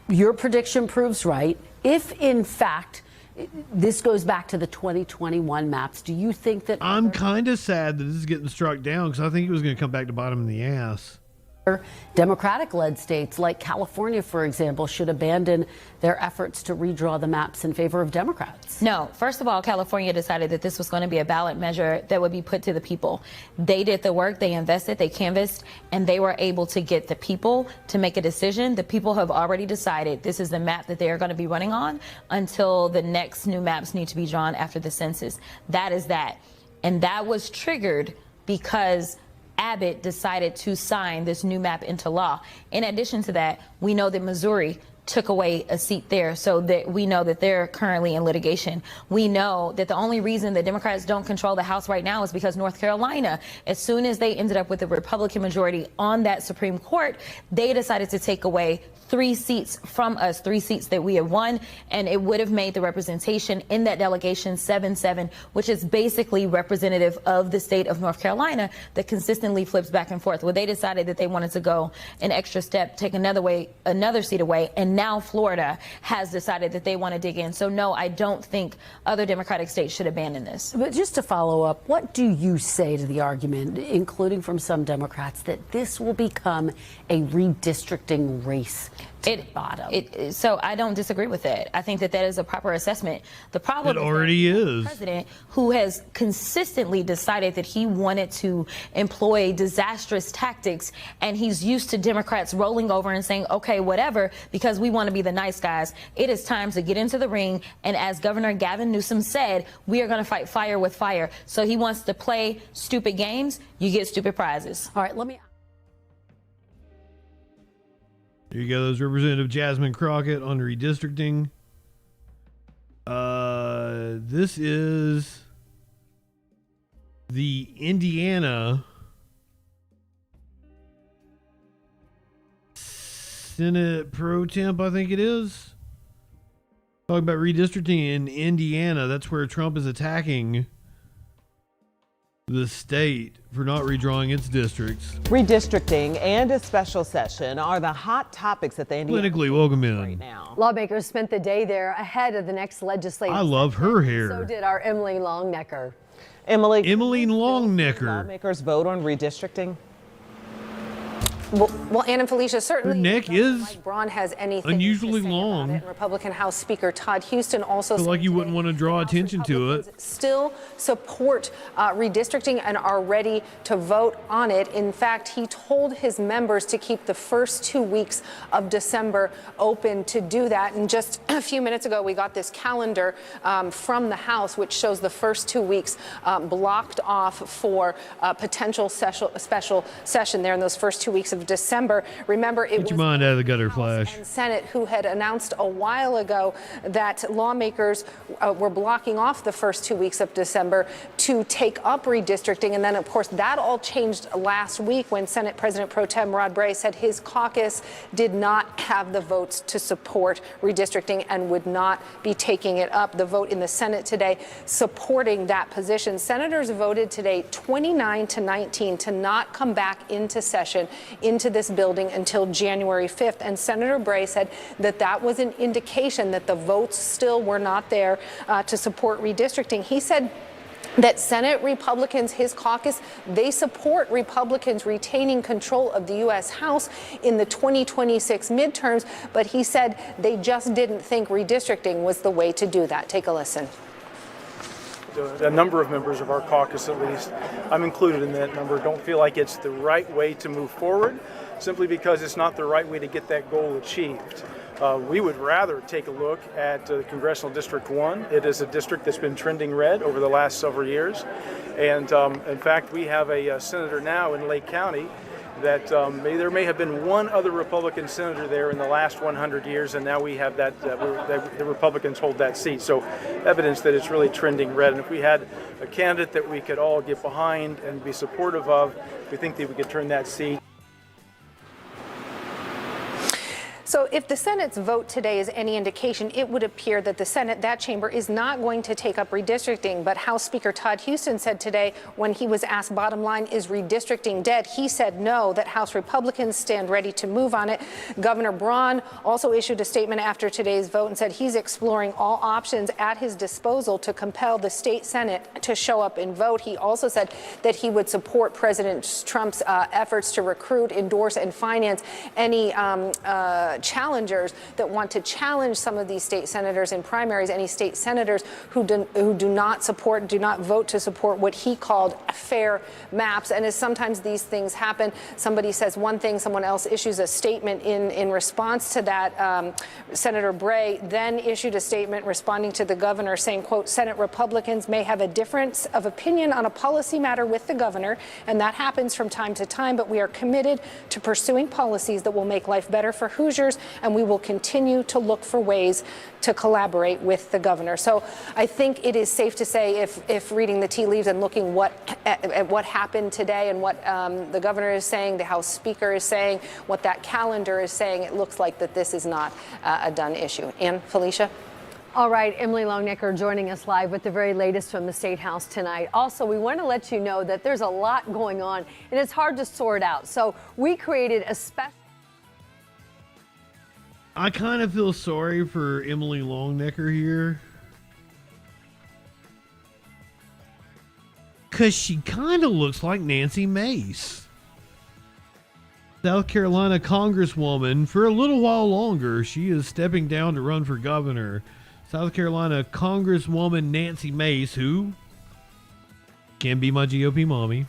your prediction proves right, if in fact this goes back to the 2021 maps, do you think that I'm kind of sad that this is getting struck down because I think it was going to come back to bite him in the ass. Democratic-led states like California, for example, should abandon their efforts to redraw the maps in favor of Democrats? No. First of all, California decided that this was going to be a ballot measure that would be put to the people. They did the work, they invested, they canvassed, and they were able to get the people to make a decision. The people have already decided this is the map that they are going to be running on until the next new maps need to be drawn after the census. That is that. And that was triggered because Abbott decided to sign this new map into law. In addition to that, we know that Missouri took away a seat there, so that we know that they're currently in litigation. We know that the only reason the Democrats don't control the House right now is because North Carolina, as soon as they ended up with a Republican majority on that Supreme Court, they decided to take away 3 seats from us, 3 seats that we have won, and it would have made the representation in that delegation 7-7, which is basically representative of the state of North Carolina that consistently flips back and forth. Well, they decided that they wanted to go an extra step, take another seat away, and now Florida has decided that they want to dig in. So no, I don't think other Democratic states should abandon this. But just to follow up, what do you say to the argument, including from some Democrats, that this will become a redistricting race? So I don't disagree with that. I think that that is a proper assessment. The problem it already is. The president who has consistently decided that he wanted to employ disastrous tactics, and he's used to Democrats rolling over and saying, okay, whatever, because we want to be the nice guys. It is time to get into the ring, and as Governor Gavin Newsom said, we are going to fight fire with fire. So he wants to play stupid games, you get stupid prizes. All right, let me... Here you go. There's Representative Jasmine Crockett on redistricting. This is the Indiana Senate Pro Temp, I think it is. Talking about redistricting in Indiana. That's where Trump is attacking the state for not redrawing its districts. Redistricting and a special session are the hot topics at the Indiana Politically, welcome in. right now. Lawmakers spent the day there ahead of the next legislative I love her hair. So did our Emily Longnecker. Emily Longnecker. Lawmakers vote on redistricting. Well, Ann and Felicia, certainly her neck is Mike Braun has anything unusually to say long. about it. And Republican House Speaker Todd Houston also Feel like you wouldn't want to draw attention to it. Still support redistricting and are ready to vote on it. In fact, he told his members to keep the first 2 weeks of December open to do that. And just a few minutes ago, we got this calendar from the House, which shows the first 2 weeks blocked off for potential special session there in those first 2 weeks of December. Remember, it was your mind out of the gutter, Flash. and Senate who had announced a while ago that lawmakers were blocking off the first 2 weeks of December to take up redistricting. And then, of course, that all changed last week when Senate President Pro Tem Rod Bray said his caucus did not have the votes to support redistricting and would not be taking it up. The vote in the Senate today supporting that position. Senators voted today 29-19 to not come back into session into this building until January 5th. And Senator Bray said that that was an indication that the votes still were not there to support redistricting. He said that Senate Republicans, his caucus, they support Republicans retaining control of the U.S. House in the 2026 midterms, but he said they just didn't think redistricting was the way to do that. Take a listen. A number of members of our caucus, at least, I'm included in that number, don't feel like it's the right way to move forward, simply because it's not the right way to get that goal achieved. We would rather take a look at Congressional District 1. It is a district that's been trending red over the last several years, And in fact, we have a senator now in Lake County that there may have been one other Republican senator there in the last 100 years, and now we have that, the Republicans hold that seat. So evidence that it's really trending red. And if we had a candidate that we could all get behind and be supportive of, we think that we could turn that seat. So if the Senate's vote today is any indication, it would appear that the Senate, that chamber, is not going to take up redistricting. But House Speaker Todd Huston said today, when he was asked, bottom line, is redistricting dead? He said no, that House Republicans stand ready to move on it. Governor Braun also issued a statement after today's vote and said he's exploring all options at his disposal to compel the state Senate to show up and vote. He also said that he would support President Trump's efforts to recruit, endorse, and finance any challengers that want to challenge some of these state senators in primaries, any state senators who do not vote to support what he called fair maps. And as sometimes these things happen, somebody says one thing, someone else issues a statement in response to that. Senator Bray then issued a statement responding to the governor saying, quote, Senate Republicans may have a difference of opinion on a policy matter with the governor, and that happens from time to time, but we are committed to pursuing policies that will make life better for Hoosiers, and we will continue to look for ways to collaborate with the governor. So I think it is safe to say, if reading the tea leaves and looking at what happened today and what the governor is saying, the House Speaker is saying, what that calendar is saying, it looks like that this is not a done issue. And Felicia? All right, Emily Longnecker joining us live with the very latest from the State House tonight. Also, we want to let you know that there's a lot going on, and it's hard to sort out. So we created a special... I kind of feel sorry for Emily Longnecker here, because she kind of looks like Nancy Mace, South Carolina Congresswoman. For a little while longer, she is stepping down to run for governor. South Carolina Congresswoman Nancy Mace, who can be my GOP mommy.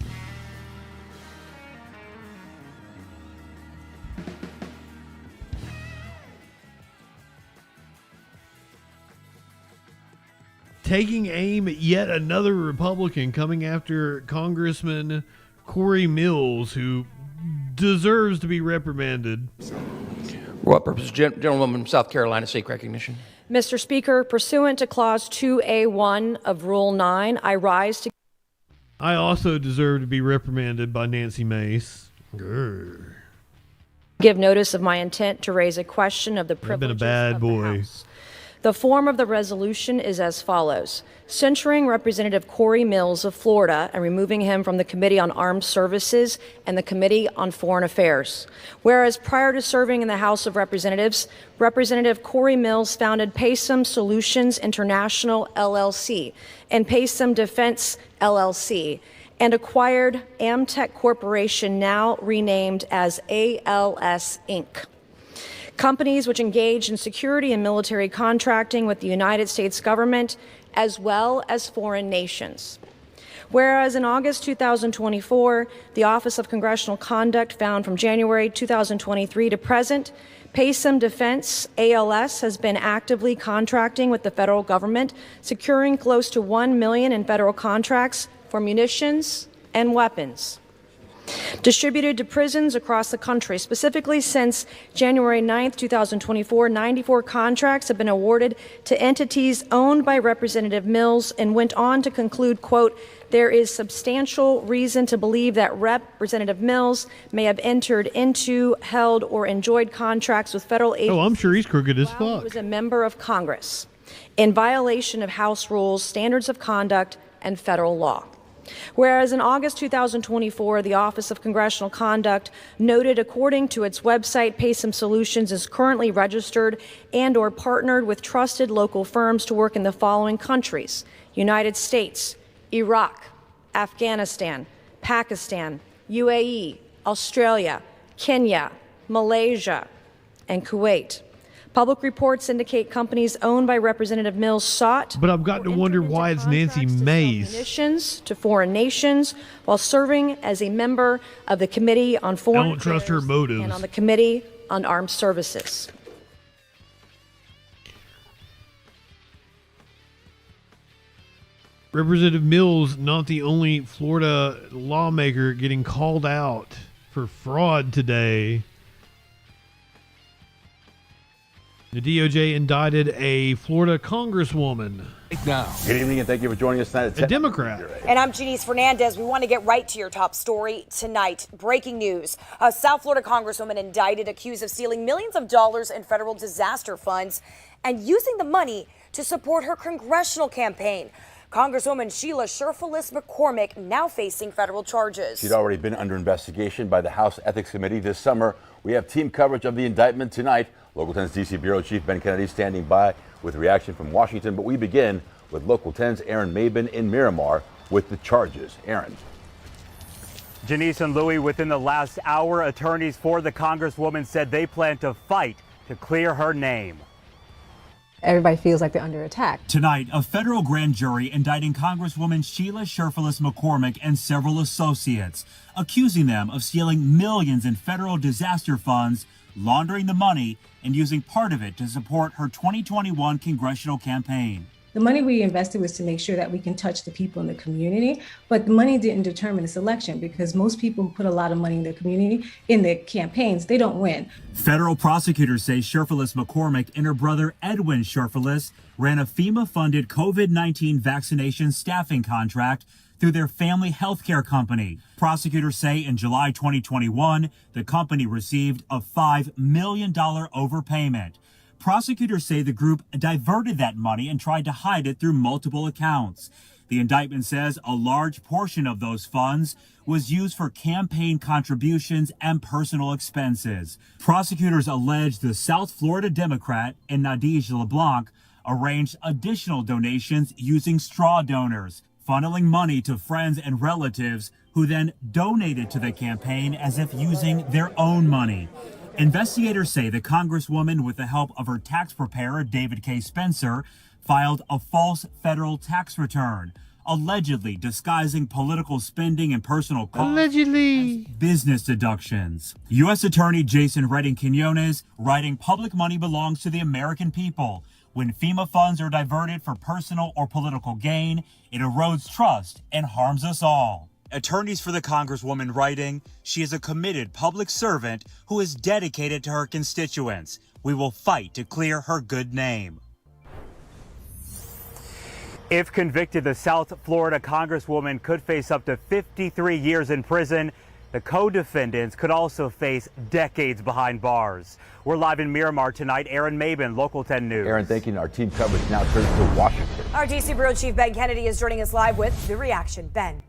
Taking aim at yet another Republican, coming after Congressman Corey Mills, who deserves to be reprimanded. What purpose? Gentlewoman, South Carolina, seek recognition. Mr. Speaker, pursuant to Clause 2A1 of Rule 9, I rise to... I also deserve to be reprimanded by Nancy Mace. Grr. Give notice of my intent to raise a question of the I've been a privileges bad of the boy. House. The form of the resolution is as follows. Censuring Representative Corey Mills of Florida and removing him from the Committee on Armed Services and the Committee on Foreign Affairs. Whereas prior to serving in the House of Representatives, Representative Corey Mills founded Paysum Solutions International, LLC, and Paysum Defense, LLC, and acquired Amtech Corporation, now renamed as ALS, Inc., companies which engage in security and military contracting with the United States government as well as foreign nations. Whereas in August 2024, the Office of Congressional Conduct found from January 2023 to present, Paysum Defense, ALS, has been actively contracting with the federal government, securing close to $1 million in federal contracts for munitions and weapons distributed to prisons across the country. Specifically, since January 9th, 2024, 94 contracts have been awarded to entities owned by Representative Mills, and went on to conclude, quote, there is substantial reason to believe that Representative Mills may have entered into, held, or enjoyed contracts with federal agencies. Oh, I'm sure he's crooked as while fuck. he was a member of Congress, in violation of House rules, standards of conduct, and federal law. Whereas in August 2024, the Office of Congressional Conduct noted, according to its website, Paysum Solutions is currently registered and or partnered with trusted local firms to work in the following countries: United States, Iraq, Afghanistan, Pakistan, UAE, Australia, Kenya, Malaysia, and Kuwait. Public reports indicate companies owned by Representative Mills sought, but I've got to wonder why it's Nancy Mace, munitions to foreign nations while serving as a member of the Committee on Foreign I don't trust her Affairs motives. and on the Committee on Armed Services. Representative Mills, not the only Florida lawmaker getting called out for fraud today. The DOJ indicted a Florida congresswoman. Now. Good evening and thank you for joining us tonight. A Democrat. And I'm Janice Fernandez. We want to get right to your top story tonight. Breaking news. A South Florida congresswoman indicted, accused of stealing millions of dollars in federal disaster funds and using the money to support her congressional campaign. Congresswoman Sheila Sherfilis McCormick now facing federal charges. She'd already been under investigation by the House Ethics Committee this summer. We have team coverage of the indictment tonight. Local 10's D.C. Bureau Chief Ben Kennedy standing by with reaction from Washington. But we begin with Local 10's Aaron Mabin in Miramar with the charges. Aaron. Janice and Louie, within the last hour, attorneys for the Congresswoman said they plan to fight to clear her name. Everybody feels like they're under attack. Tonight, a federal grand jury indicting Congresswoman Sheila Sherfilis McCormick and several associates, accusing them of stealing millions in federal disaster funds, laundering the money, and using part of it to support her 2021 congressional campaign. The money we invested was to make sure that we can touch the people in the community, but the money didn't determine this election because most people put a lot of money in the community, in the campaigns, they don't win. Federal prosecutors say Sherfilis McCormick and her brother Edwin Sherfilis ran a FEMA-funded COVID-19 vaccination staffing contract through their family health care company. Prosecutors say in July 2021, the company received a $5 million overpayment. Prosecutors say the group diverted that money and tried to hide it through multiple accounts. The indictment says a large portion of those funds was used for campaign contributions and personal expenses. Prosecutors allege the South Florida Democrat and Nadege LeBlanc arranged additional donations using straw donors, funneling money to friends and relatives who then donated to the campaign as if using their own money. Investigators say the Congresswoman, with the help of her tax preparer, David K. Spencer, filed a false federal tax return, allegedly disguising political spending and personal costs as business deductions. U.S. Attorney Jason Redding Quinones writing public money belongs to the American people. When FEMA funds are diverted for personal or political gain, it erodes trust and harms us all. Attorneys for the Congresswoman writing, she is a committed public servant who is dedicated to her constituents. We will fight to clear her good name. If convicted, the South Florida Congresswoman could face up to 53 years in prison. The co-defendants could also face decades behind bars. We're live in Miramar tonight. Aaron Mabin, Local 10 News. Aaron, thank you. Our team coverage now turns to Washington. Our DC Bureau Chief Ben Kennedy is joining us live with the reaction. Ben.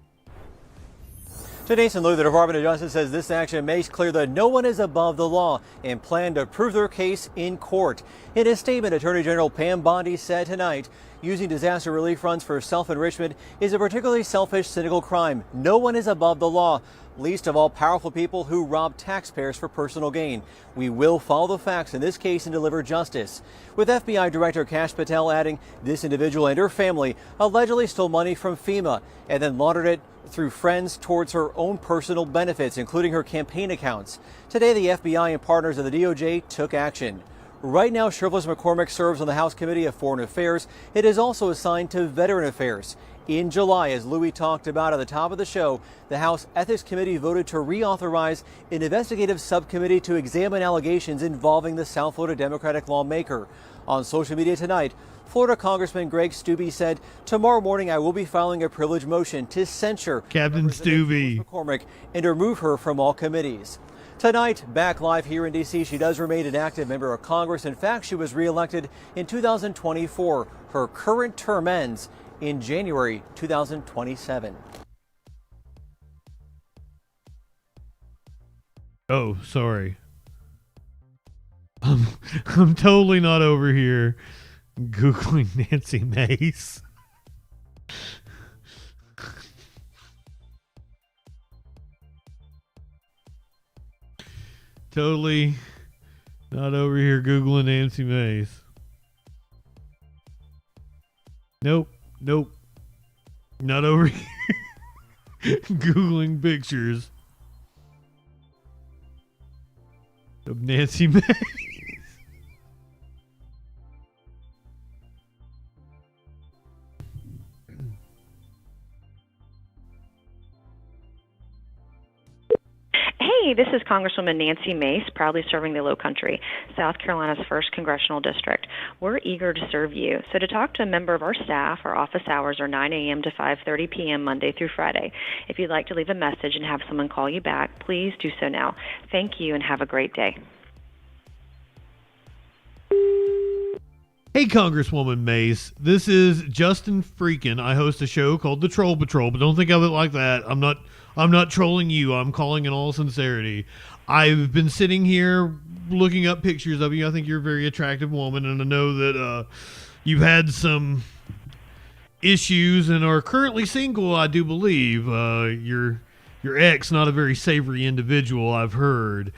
Janice and Lou, the Department of Justice says this action makes clear that no one is above the law and plan to prove their case in court. In a statement, Attorney General Pam Bondi said tonight, using disaster relief funds for self-enrichment is a particularly selfish, cynical crime. No one is above the law, least of all powerful people who rob taxpayers for personal gain. We will follow the facts in this case and deliver justice. With FBI Director Kash Patel adding, this individual and her family allegedly stole money from FEMA and then laundered it through friends towards her own personal benefits, including her campaign accounts. Today, the FBI and partners of the DOJ took action. Right now, Sherfilis McCormick serves on the House Committee of Foreign Affairs. It is also assigned to Veteran Affairs. In July, as Louis talked about at the top of the show, the House Ethics Committee voted to reauthorize an investigative subcommittee to examine allegations involving the South Florida Democratic lawmaker. On social media tonight, Florida Congressman Greg Steube said, tomorrow morning I will be filing a privilege motion to censure Captain Steube McCormick and remove her from all committees. Tonight, back live here in D.C., she does remain an active member of Congress. In fact, she was reelected in 2024. Her current term ends in January 2027. Oh, sorry. I'm totally not over here Googling Nancy Mace. Totally not over here Googling Nancy Mace. Nope. Not over here Googling pictures of Nancy Mace. Hey, this is Congresswoman Nancy Mace, proudly serving the Lowcountry, South Carolina's 1st Congressional District. We're eager to serve you. So to talk to a member of our staff, our office hours are 9 a.m. to 5:30 p.m. Monday through Friday. If you'd like to leave a message and have someone call you back, please do so now. Thank you and have a great day. Hey, Congresswoman Mace. This is JustinFREAKIN. I host a show called The Troll Patrol, but don't think of it like that. I'm not trolling you. I'm calling in all sincerity. I've been sitting here looking up pictures of you. I think you're a very attractive woman, and I know that you've had some issues and are currently single, I do believe. Your ex, not a very savory individual, I've heard.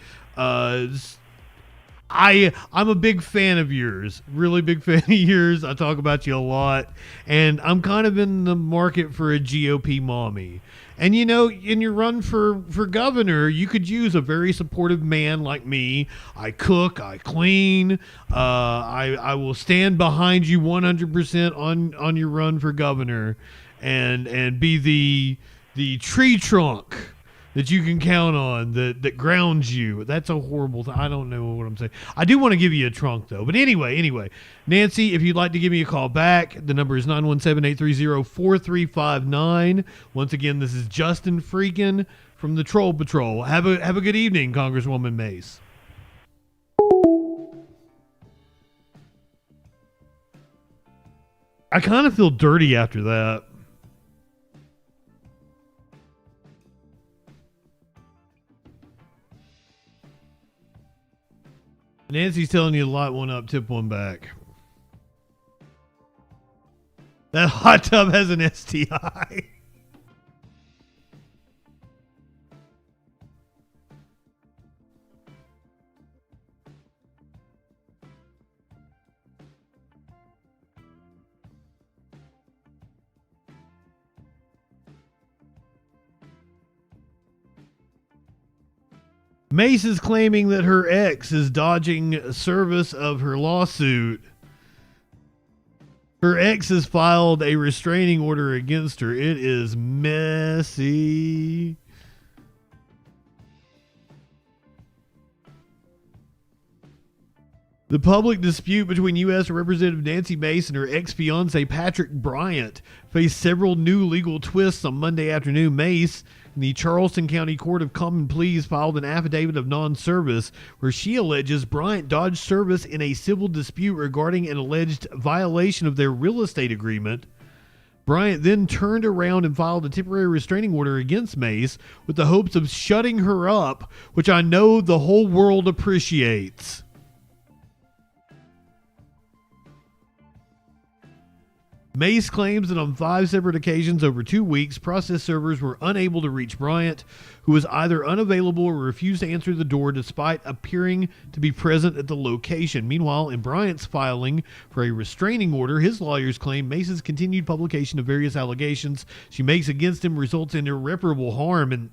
I'm a big fan of yours, really big fan of yours. I talk about you a lot, and I'm kind of in the market for a GOP mommy. And you know, in your run for governor, you could use a very supportive man like me. I cook, I clean, I will stand behind you 100% on your run for governor, and be the tree trunk that you can count on, that grounds you. That's a horrible thing. I don't know what I'm saying. I do want to give you a trunk, though. But anyway, Nancy, if you'd like to give me a call back, the number is 917-830-4359. Once again, this is JustinFREAKIN from the Troll Patrol. Have a good evening, Congresswoman Mace. I kind of feel dirty after that. Nancy's telling you to light one up, tip one back. That hot tub has an STI. Mace is claiming that her ex is dodging service of her lawsuit. Her ex has filed a restraining order against her. It is messy. The public dispute between U.S. Representative Nancy Mace and her ex-fiancé Patrick Bryant faced several new legal twists on Monday afternoon. Mace, in the Charleston County Court of Common Pleas, filed an affidavit of non-service where she alleges Bryant dodged service in a civil dispute regarding an alleged violation of their real estate agreement. Bryant then turned around and filed a temporary restraining order against Mace with the hopes of shutting her up, which I know the whole world appreciates. Mace claims that on 5 separate occasions over 2 weeks, process servers were unable to reach Bryant, who was either unavailable or refused to answer the door despite appearing to be present at the location. Meanwhile, in Bryant's filing for a restraining order, his lawyers claim Mace's continued publication of various allegations she makes against him results in irreparable harm. And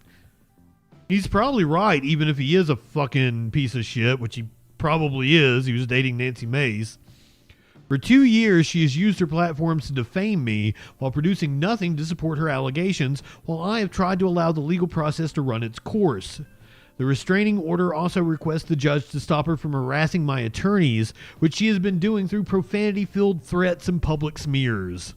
he's probably right, even if he is a fucking piece of shit, which he probably is. He was dating Nancy Mace. For 2 years, she has used her platforms to defame me while producing nothing to support her allegations, while I have tried to allow the legal process to run its course. The restraining order also requests the judge to stop her from harassing my attorneys, which she has been doing through profanity-filled threats and public smears.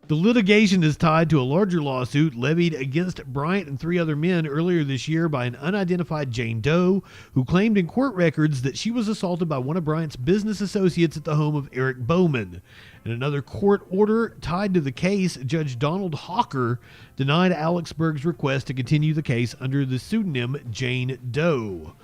The litigation is tied to a larger lawsuit levied against Bryant and 3 other men earlier this year by an unidentified Jane Doe, who claimed in court records that she was assaulted by one of Bryant's business associates at the home of Eric Bowman. In another court order tied to the case, Judge Donald Hawker denied Alex Berg's request to continue the case under the pseudonym Jane Doe.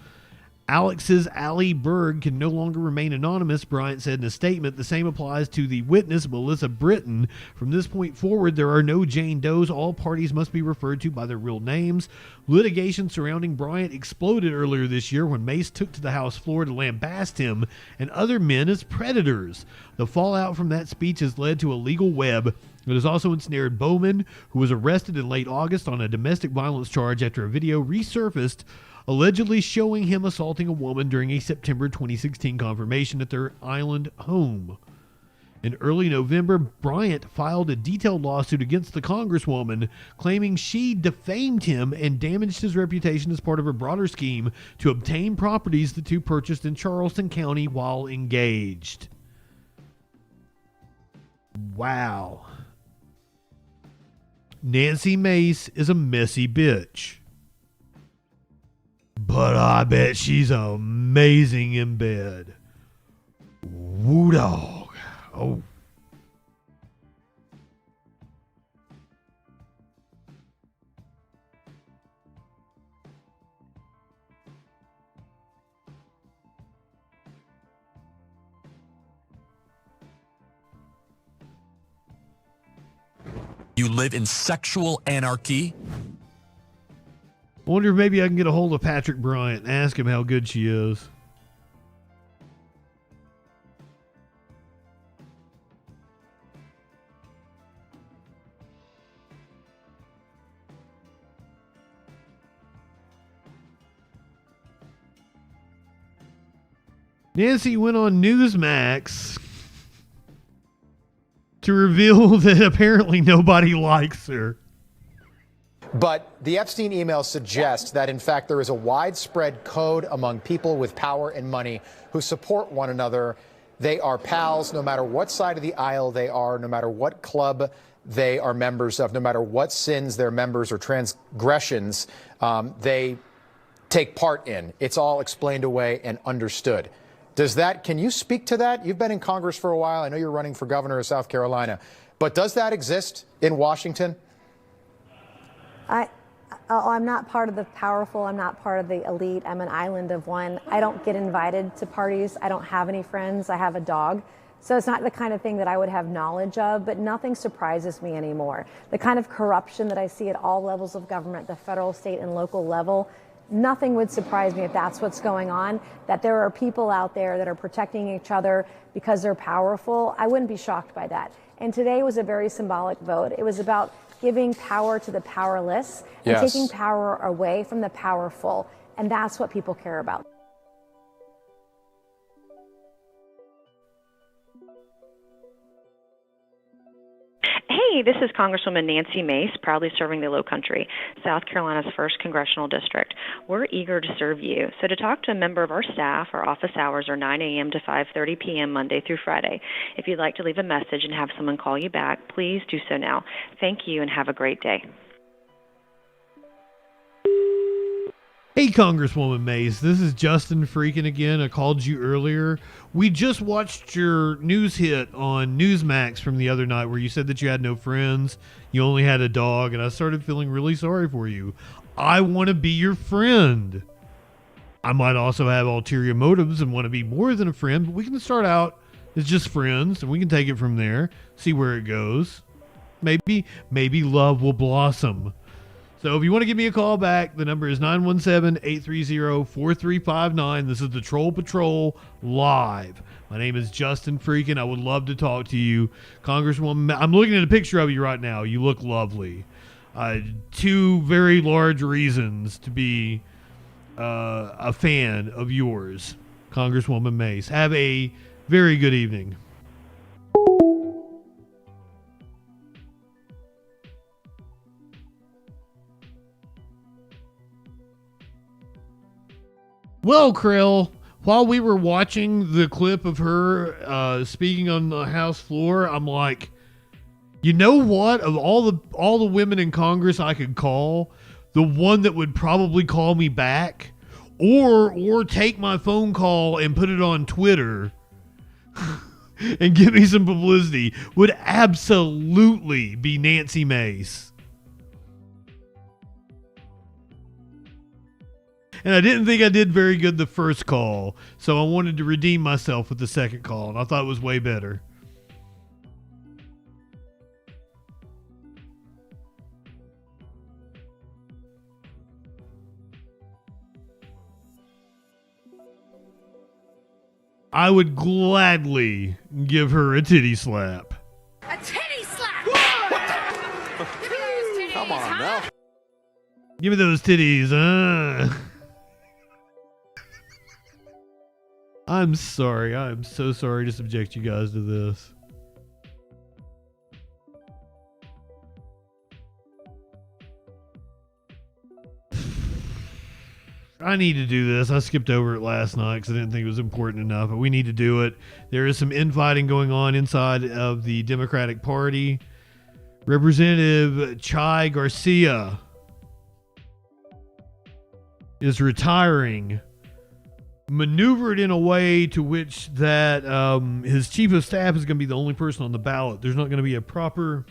Alex's Ali Berg can no longer remain anonymous, Bryant said in a statement. The same applies to the witness, Melissa Britton. From this point forward, there are no Jane Does. All parties must be referred to by their real names. Litigation surrounding Bryant exploded earlier this year when Mace took to the House floor to lambaste him and other men as predators. The fallout from that speech has led to a legal web that has also ensnared Bowman, who was arrested in late August on a domestic violence charge after a video resurfaced allegedly showing him assaulting a woman during a September 2016 confirmation at their island home. In early November, Bryant filed a detailed lawsuit against the Congresswoman, claiming she defamed him and damaged his reputation as part of a broader scheme to obtain properties the two purchased in Charleston County while engaged. Wow. Nancy Mace is a messy bitch. But I bet she's amazing in bed. Woo dog. Oh. You live in sexual anarchy? I wonder if maybe I can get a hold of Patrick Bryant and ask him how good she is. Nancy went on Newsmax to reveal that apparently nobody likes her. But the Epstein email suggests that, in fact, there is a widespread code among people with power and money who support one another. They are pals no matter what side of the aisle they are, no matter what club they are members of, no matter what sins their members or transgressions they take part in. It's all explained away and understood. Can you speak to that? You've been in Congress for a while. I know you're running for governor of South Carolina. But does that exist in Washington? I'm not part of the powerful. I'm not part of the elite. I'm an island of one. I don't get invited to parties. I don't have any friends. I have a dog. So it's not the kind of thing that I would have knowledge of, but nothing surprises me anymore. The kind of corruption that I see at all levels of government, the federal, state, and local level, nothing would surprise me if that's what's going on, that there are people out there that are protecting each other because they're powerful. I wouldn't be shocked by that. And today was a very symbolic vote. It was about giving power to the powerless and taking power away from the powerful. And that's what people care about. Hey, this is Congresswoman Nancy Mace, proudly serving the Lowcountry, South Carolina's 1st Congressional District. We're eager to serve you. So to talk to a member of our staff, our office hours are 9 a.m. to 5:30 p.m. Monday through Friday. If you'd like to leave a message and have someone call you back, please do so now. Thank you and have a great day. Hey, Congresswoman Mace, this is JustinFREAKIN again. I called you earlier. We just watched your news hit on Newsmax from the other night where you said that you had no friends, you only had a dog, and I started feeling really sorry for you. I want to be your friend. I might also have ulterior motives and want to be more than a friend, but we can start out as just friends, and we can take it from there, see where it goes. Maybe love will blossom. So if you want to give me a call back, the number is 917-830-4359. This is the Troll Patrol Live. My name is JustinFREAKIN. I would love to talk to you. Congresswoman, I'm looking at a picture of you right now. You look lovely. 2 very large reasons to be a fan of yours, Congresswoman Mace. Have a very good evening. Well, Krill, while we were watching the clip of her speaking on the House floor, I'm like, you know what? Of all the women in Congress I could call, the one that would probably call me back or take my phone call and put it on Twitter and give me some publicity would absolutely be Nancy Mace. And I didn't think I did very good the first call, so I wanted to redeem myself with the second call, and I thought it was way better. I would gladly give her a titty slap. A titty slap! Give me those titties, Come on now. Give me those titties, I'm sorry. I'm so sorry to subject you guys to this. I need to do this. I skipped over it last night because I didn't think it was important enough, but we need to do it. There is some infighting going on inside of the Democratic Party. Representative Chai Garcia is retiring, maneuvered in a way to which that his chief of staff is going to be the only person on the ballot. There's not going to be a proper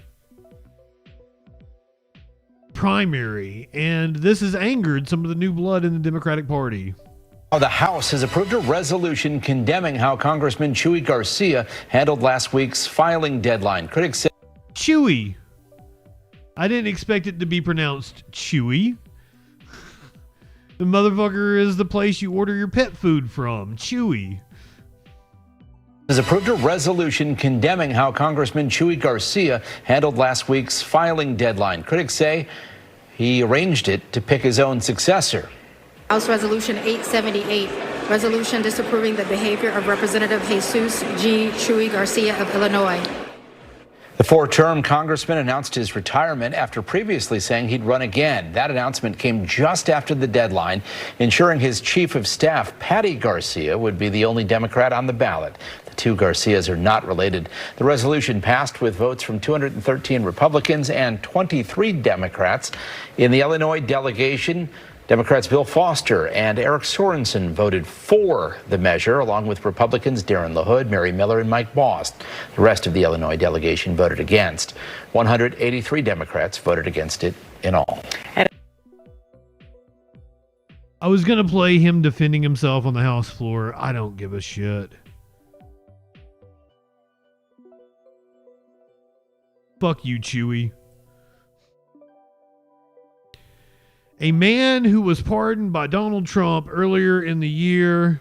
primary, and this has angered some of the new blood in the Democratic Party. The House has approved a resolution condemning how Congressman Chuy Garcia handled last week's filing deadline. Critics say Chewy. I didn't expect it to be pronounced Chewy. The motherfucker is the place you order your pet food from. Chewy. has approved a resolution condemning how Congressman Chuy Garcia handled last week's filing deadline. Critics say he arranged it to pick his own successor. House Resolution 878, resolution disapproving the behavior of Representative Jesus G. Chuy Garcia of Illinois. The four-term congressman announced his retirement after previously saying he'd run again. That announcement came just after the deadline, ensuring his chief of staff, Patty Garcia, would be the only Democrat on the ballot. The two Garcias are not related. The resolution passed with votes from 213 Republicans and 23 Democrats. In the Illinois delegation, Democrats Bill Foster and Eric Sorensen voted for the measure, along with Republicans Darren LaHood, Mary Miller, and Mike Bost. The rest of the Illinois delegation voted against. 183 Democrats voted against it in all. I was going to play him defending himself on the House floor. I don't give a shit. Fuck you, Chewy. A man who was pardoned by Donald Trump earlier in the year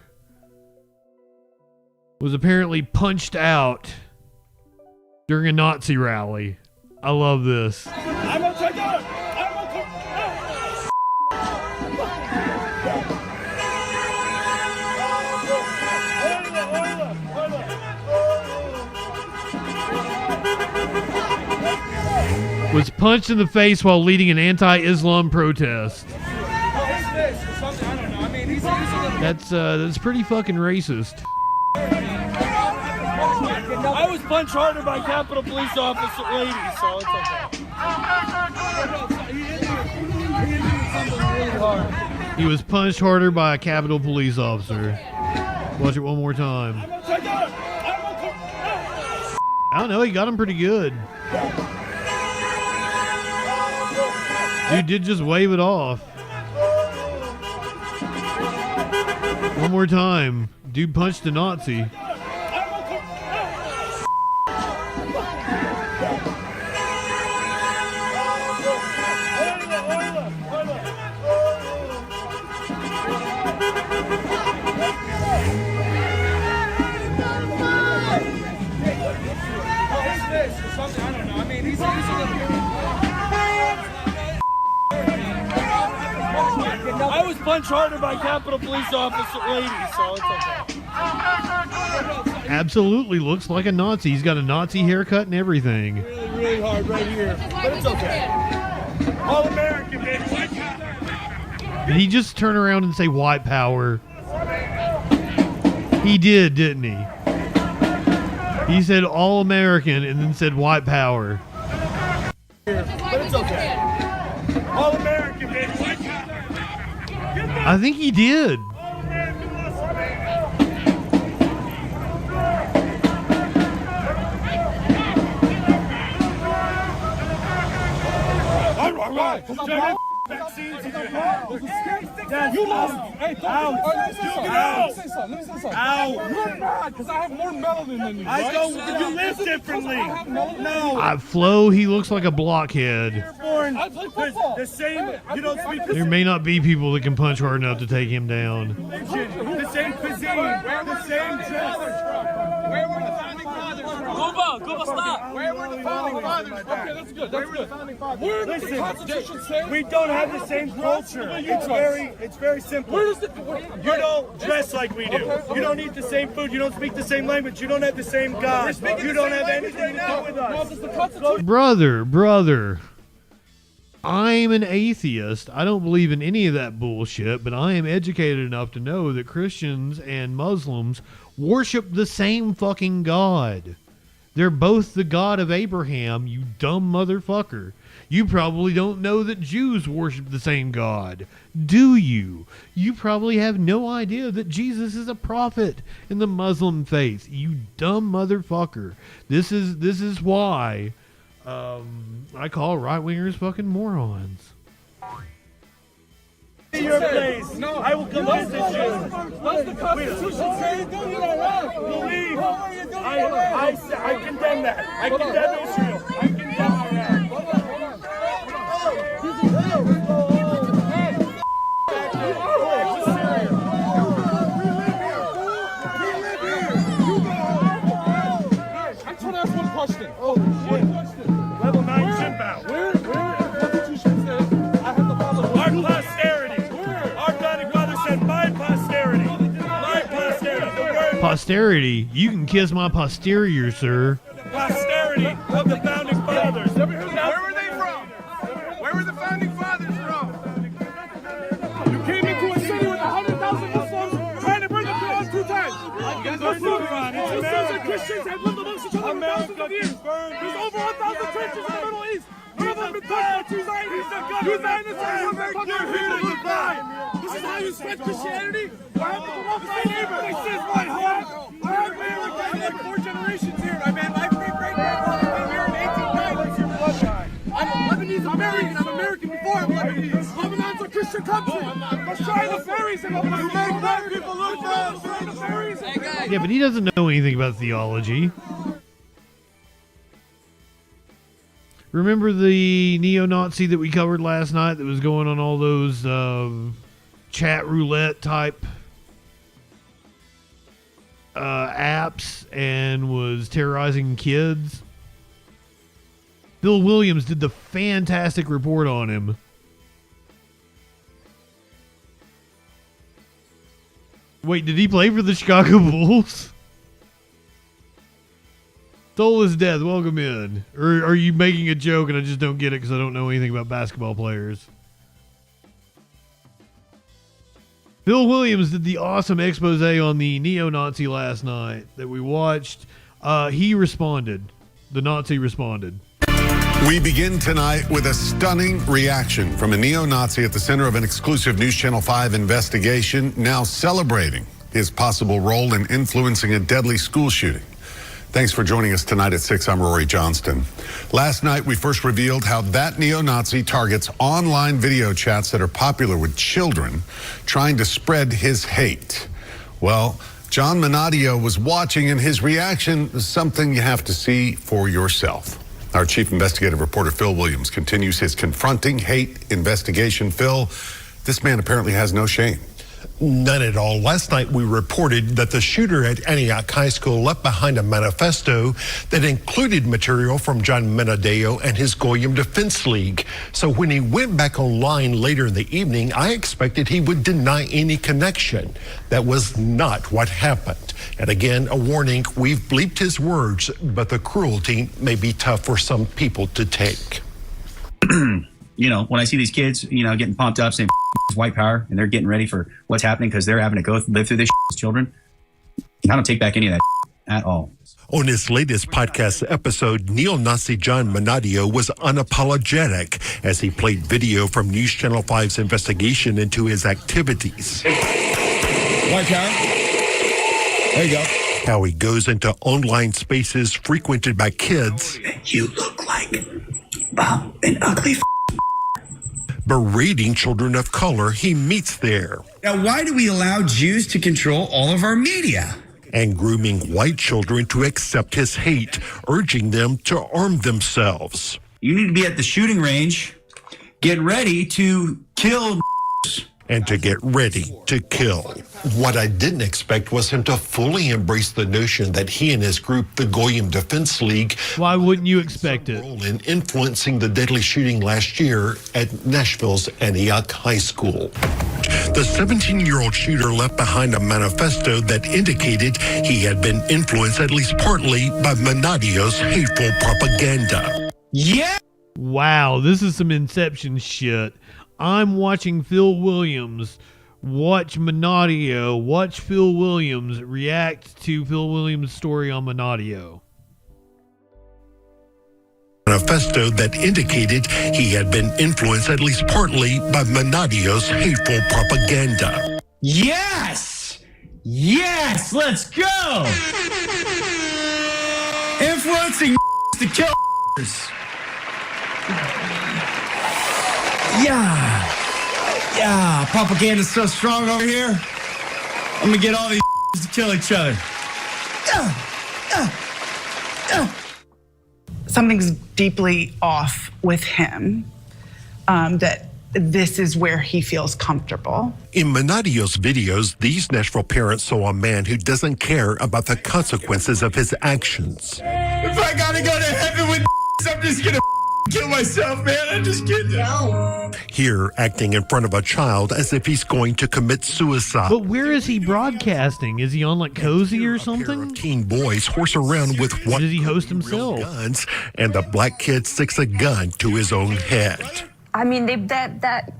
was apparently punched out during a Nazi rally. I love this. Was punched in the face while leading an anti-Islam protest. That's pretty fucking racist. I was punched harder by Capitol Police Officer lady, so it's okay. He was punched harder by a Capitol Police officer. Watch it one more time. I don't know, he got him pretty good. Dude did just wave it off. One more time. Dude punched a Nazi. I was punched harder by Capitol Police Officer lady, so it's okay. Absolutely looks like a Nazi. He's got a Nazi haircut and everything. Really, really hard right here, but it's okay. All American, bitch. Did he just turn around and say white power? He did, didn't he? He said all American and then said white power. But it's okay. All American, bitch. I think he did. All right. Vaccines. You lost. Hey, let me say something. Ow. You're mad because I have more melanin than you. I don't. You live differently. No. Flo, he looks like a blockhead. I play football. The same. You don't speak. There may not be people that can punch hard enough to take him down. The same cuisine. The same dress. Where were the founding fathers from? Cuba, stop. Where were the founding fathers? Okay, that's good. Where did the Constitution say? We don't have the same culture. It's very simple. You don't dress like we do. You don't eat the same food. You don't speak the same language. You don't have the same God. You don't have anything to do with us. Brother. I'm an atheist. I don't believe in any of that bullshit, but I am educated enough to know that Christians and Muslims worship the same fucking God. They're both the God of Abraham, you dumb motherfucker. You probably don't know that Jews worship the same God, do you? You probably have no idea that Jesus is a prophet in the Muslim faith, you dumb motherfucker. This is why I call right-wingers fucking morons. Your place. No, I will come visit you. What's the Constitution say? Believe. I condemn that. I condemn Israel. I condemn Iran. I just want to ask one question. One question. Level 9 ship out. Where the Constitution says I have to follow our posterity. Our founding father said my posterity. My posterity. The word Posterity? You can kiss my posterior, sir. posterity of the founding fathers. Where were they from? Where were the founding fathers from? You came into a city with 100,000 Muslims trying to bring the Quran 2 times. Muslims and Christians have lived amongst each other for thousands of years. There's over 1,000 churches in the Middle East. None of them have been touched by two Zionists. Two Zionists are here to divide. This is how you spread Christianity? I have to come off my neighbor. This is my home. I have been like 4 generations here, my man. My great-grandfather came here in 1890. I'm Lebanese American. I'm American before I'm Lebanese. Lebanon's a Christian country. Let's try the fairies in Lebanon. You make black people look bad. Try the fairies. Yeah, but he doesn't know anything about theology. Remember the neo-Nazi that we covered last night that was going on all those chat roulette type apps and was terrorizing kids? Bill Williams did the fantastic report on him. Wait, did he play for the Chicago Bulls? Soul is Death, welcome in. Or are you making a joke and I just don't get it because I don't know anything about basketball players? Bill Williams did the awesome expose on the neo-Nazi last night that we watched. He responded. The Nazi responded. We begin tonight with a stunning reaction from a neo-Nazi at the center of an exclusive News Channel 5 investigation, now celebrating his possible role in influencing a deadly school shooting. Thanks for joining us tonight at 6. I'm Rory Johnston. Last night, we first revealed how that neo-Nazi targets online video chats that are popular with children, trying to spread his hate. Well, John Minadio was watching, and his reaction is something you have to see for yourself. Our chief investigative reporter, Phil Williams, continues his confronting hate investigation. Phil, this man apparently has no shame. None at all. Last night we reported that the shooter at Antioch High School left behind a manifesto that included material from John Minadio and his Goyim Defense League. So when he went back online later in the evening, I expected he would deny any connection. That was not what happened. And again, a warning, we've bleeped his words, but the cruelty may be tough for some people to take. You know, when I see these kids, you know, getting pumped up saying white power and they're getting ready for what's happening because they're having to go live through this as children, I don't take back any of that at all. On his latest podcast episode, neo-Nazi John Minadio was unapologetic as he played video from News Channel 5's investigation into his activities. White power. There you go. How he goes into online spaces frequented by kids. You look like an ugly berating children of color he meets there. Now, why do we allow Jews to control all of our media? And grooming white children to accept his hate, urging them to arm themselves. You need to be at the shooting range, get ready to kill. And to get ready to kill. What I didn't expect was him to fully embrace the notion that he and his group, the Goyim Defense League, why wouldn't you expect it? In influencing the deadly shooting last year at Nashville's Antioch High School. The 17-year-old shooter left behind a manifesto that indicated he had been influenced at least partly by Minadio's hateful propaganda. Yeah! Wow, this is some Inception shit. I'm watching Phil Williams watch Manadio, watch Phil Williams react to Phil Williams' story on Manadio. Manifesto that indicated he had been influenced at least partly by Manadio's hateful propaganda. Yes! Yes! Let's go! Influencing to kill. Yeah. Yeah. Propaganda's so strong over here. I'm gonna get all these to kill each other. Something's deeply off with him, that this is where he feels comfortable. In Manadio's videos, these Nashville parents saw a man who doesn't care about the consequences of his actions. If I gotta go to heaven with I'm just gonna kill myself, man. I'm just kidding. Here, acting in front of a child as if he's going to commit suicide. But where is he broadcasting? Is he on like Cozy or something? Teen boys horse around with what does he host himself? Guns, and the black kid sticks a gun to his own head. I mean, that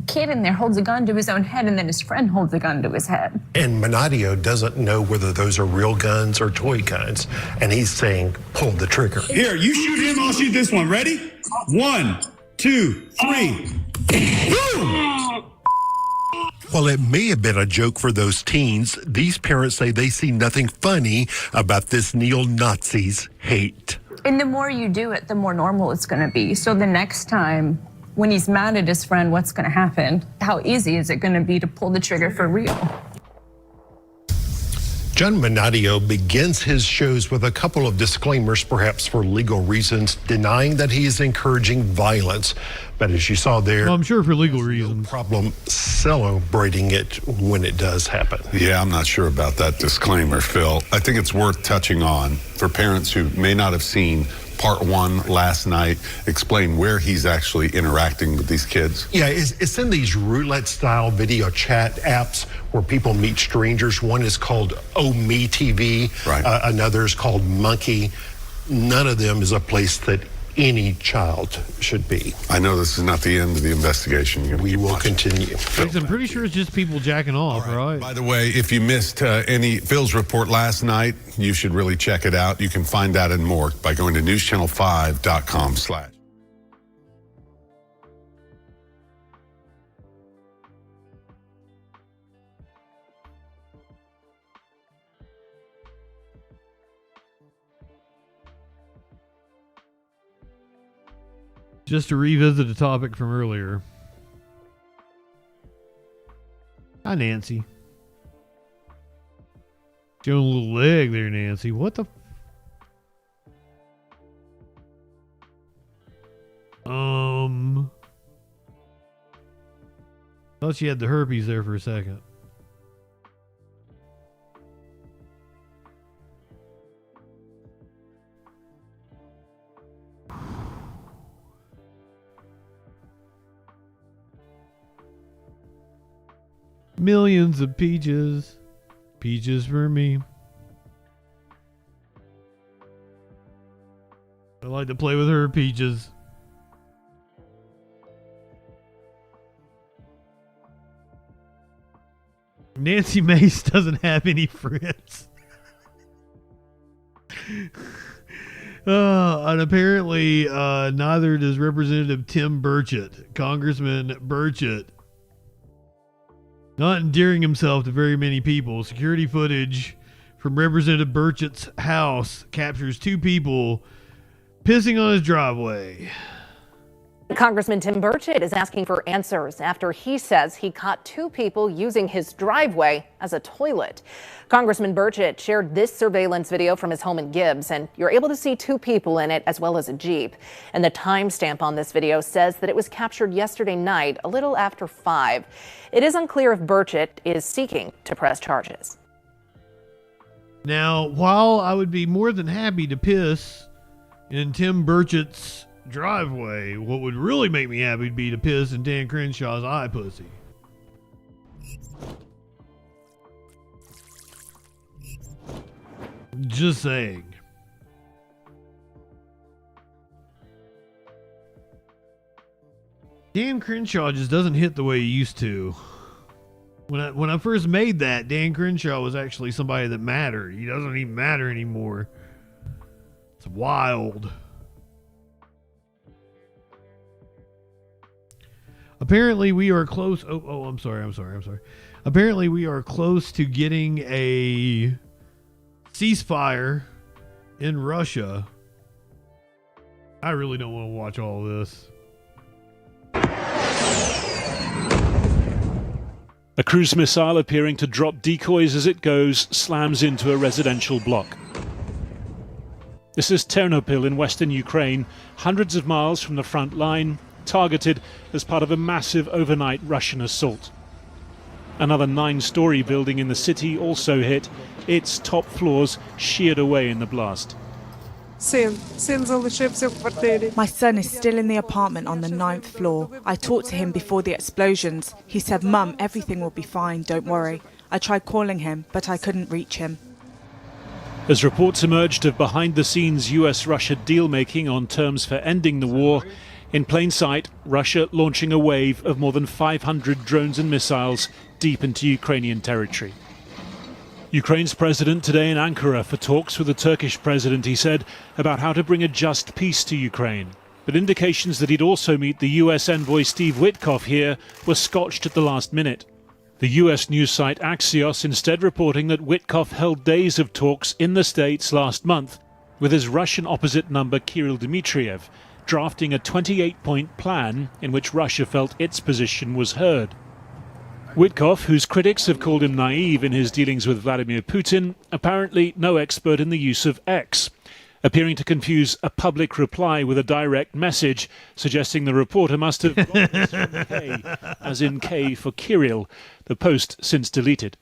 kid in there holds a gun to his own head, and then his friend holds a gun to his head. And Manadio doesn't know whether those are real guns or toy guns, and he's saying, pull the trigger. Here, you shoot him, I'll shoot this one. Ready? 1, 2, 3. Boom! While it may have been a joke for those teens, these parents say they see nothing funny about this neo-Nazis' hate. And the more you do it, the more normal it's going to be. So the next time when he's mad at his friend, what's going to happen? How easy is it going to be to pull the trigger for real? John Manadio begins his shows with a couple of disclaimers, perhaps for legal reasons, denying that he is encouraging violence. But as you saw there, well, I'm sure for legal reasons. No problem celebrating it when it does happen. Yeah, I'm not sure about that disclaimer, Phil. I think it's worth touching on for parents who may not have seen part 1 last night. Explain where he's actually interacting with these kids. Yeah, it's in these roulette-style video chat apps where people meet strangers. One is called Oh Me TV. Right. Another is called Monkey. None of them is a place that any child should be. I know this is not the end of the investigation. We will continue. I'm pretty sure it's just people jacking off, right? By the way, if you missed any Phil's report last night, you should really check it out. You can find that and more by going to newschannel5.com/. Just to revisit a topic from earlier. Hi, Nancy. Showing a little leg there, Nancy. What the? Thought she had the herpes there for a second. Millions of peaches. Peaches for me. I like to play with her peaches. Nancy Mace doesn't have any friends. And apparently neither does Representative Tim Burchett. Congressman Burchett. Not endearing himself to very many people. Security footage from Representative Burchett's house captures 2 people pissing on his driveway. Congressman Tim Burchett is asking for answers after he says he caught 2 people using his driveway as a toilet. Congressman Burchett shared this surveillance video from his home in Gibbs, and you're able to see 2 people in it as well as a Jeep. And the timestamp on this video says that it was captured yesterday night, a little after 5. It is unclear if Burchett is seeking to press charges. Now, while I would be more than happy to piss in Tim Burchett's driveway, what would really make me happy would be to piss in Dan Crenshaw's eye pussy. Just saying. Dan Crenshaw just doesn't hit the way he used to. When I first made that, Dan Crenshaw was actually somebody that mattered. He doesn't even matter anymore. It's wild. Apparently we are close. Oh, I'm sorry. Apparently we are close to getting a ceasefire in Russia. I really don't want to watch all of this. A cruise missile appearing to drop decoys as it goes slams into a residential block. This is Ternopil in western Ukraine, hundreds of miles from the front line, targeted as part of a massive overnight Russian assault. Another 9-story building in the city also hit, its top floors sheared away in the blast. My son is still in the apartment on the 9th floor. I talked to him before the explosions. He said, "Mum, everything will be fine, don't worry." I tried calling him, but I couldn't reach him. As reports emerged of behind-the-scenes US-Russia deal-making on terms for ending the war, in plain sight, Russia launching a wave of more than 500 drones and missiles deep into Ukrainian territory. Ukraine's president today in Ankara for talks with the Turkish president, he said, about how to bring a just peace to Ukraine. But indications that he'd also meet the US envoy Steve Witkoff here were scotched at the last minute. The US news site Axios instead reporting that Witkoff held days of talks in the States last month with his Russian opposite number Kirill Dmitriev, drafting a 28-point plan in which Russia felt its position was heard. Witkoff, whose critics have called him naive in his dealings with Vladimir Putin, apparently no expert in the use of X, appearing to confuse a public reply with a direct message, suggesting the reporter must have got this from K, as in K for Kirill, the post since deleted.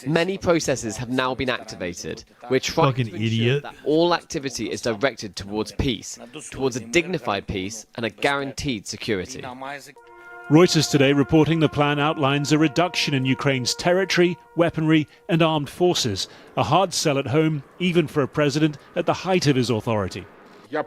Many processes have now been activated. We're trying to ensure that all activity is directed towards peace, towards a dignified peace and a guaranteed security. Reuters today reporting the plan outlines a reduction in Ukraine's territory, weaponry and armed forces, a hard sell at home, even for a president at the height of his authority. And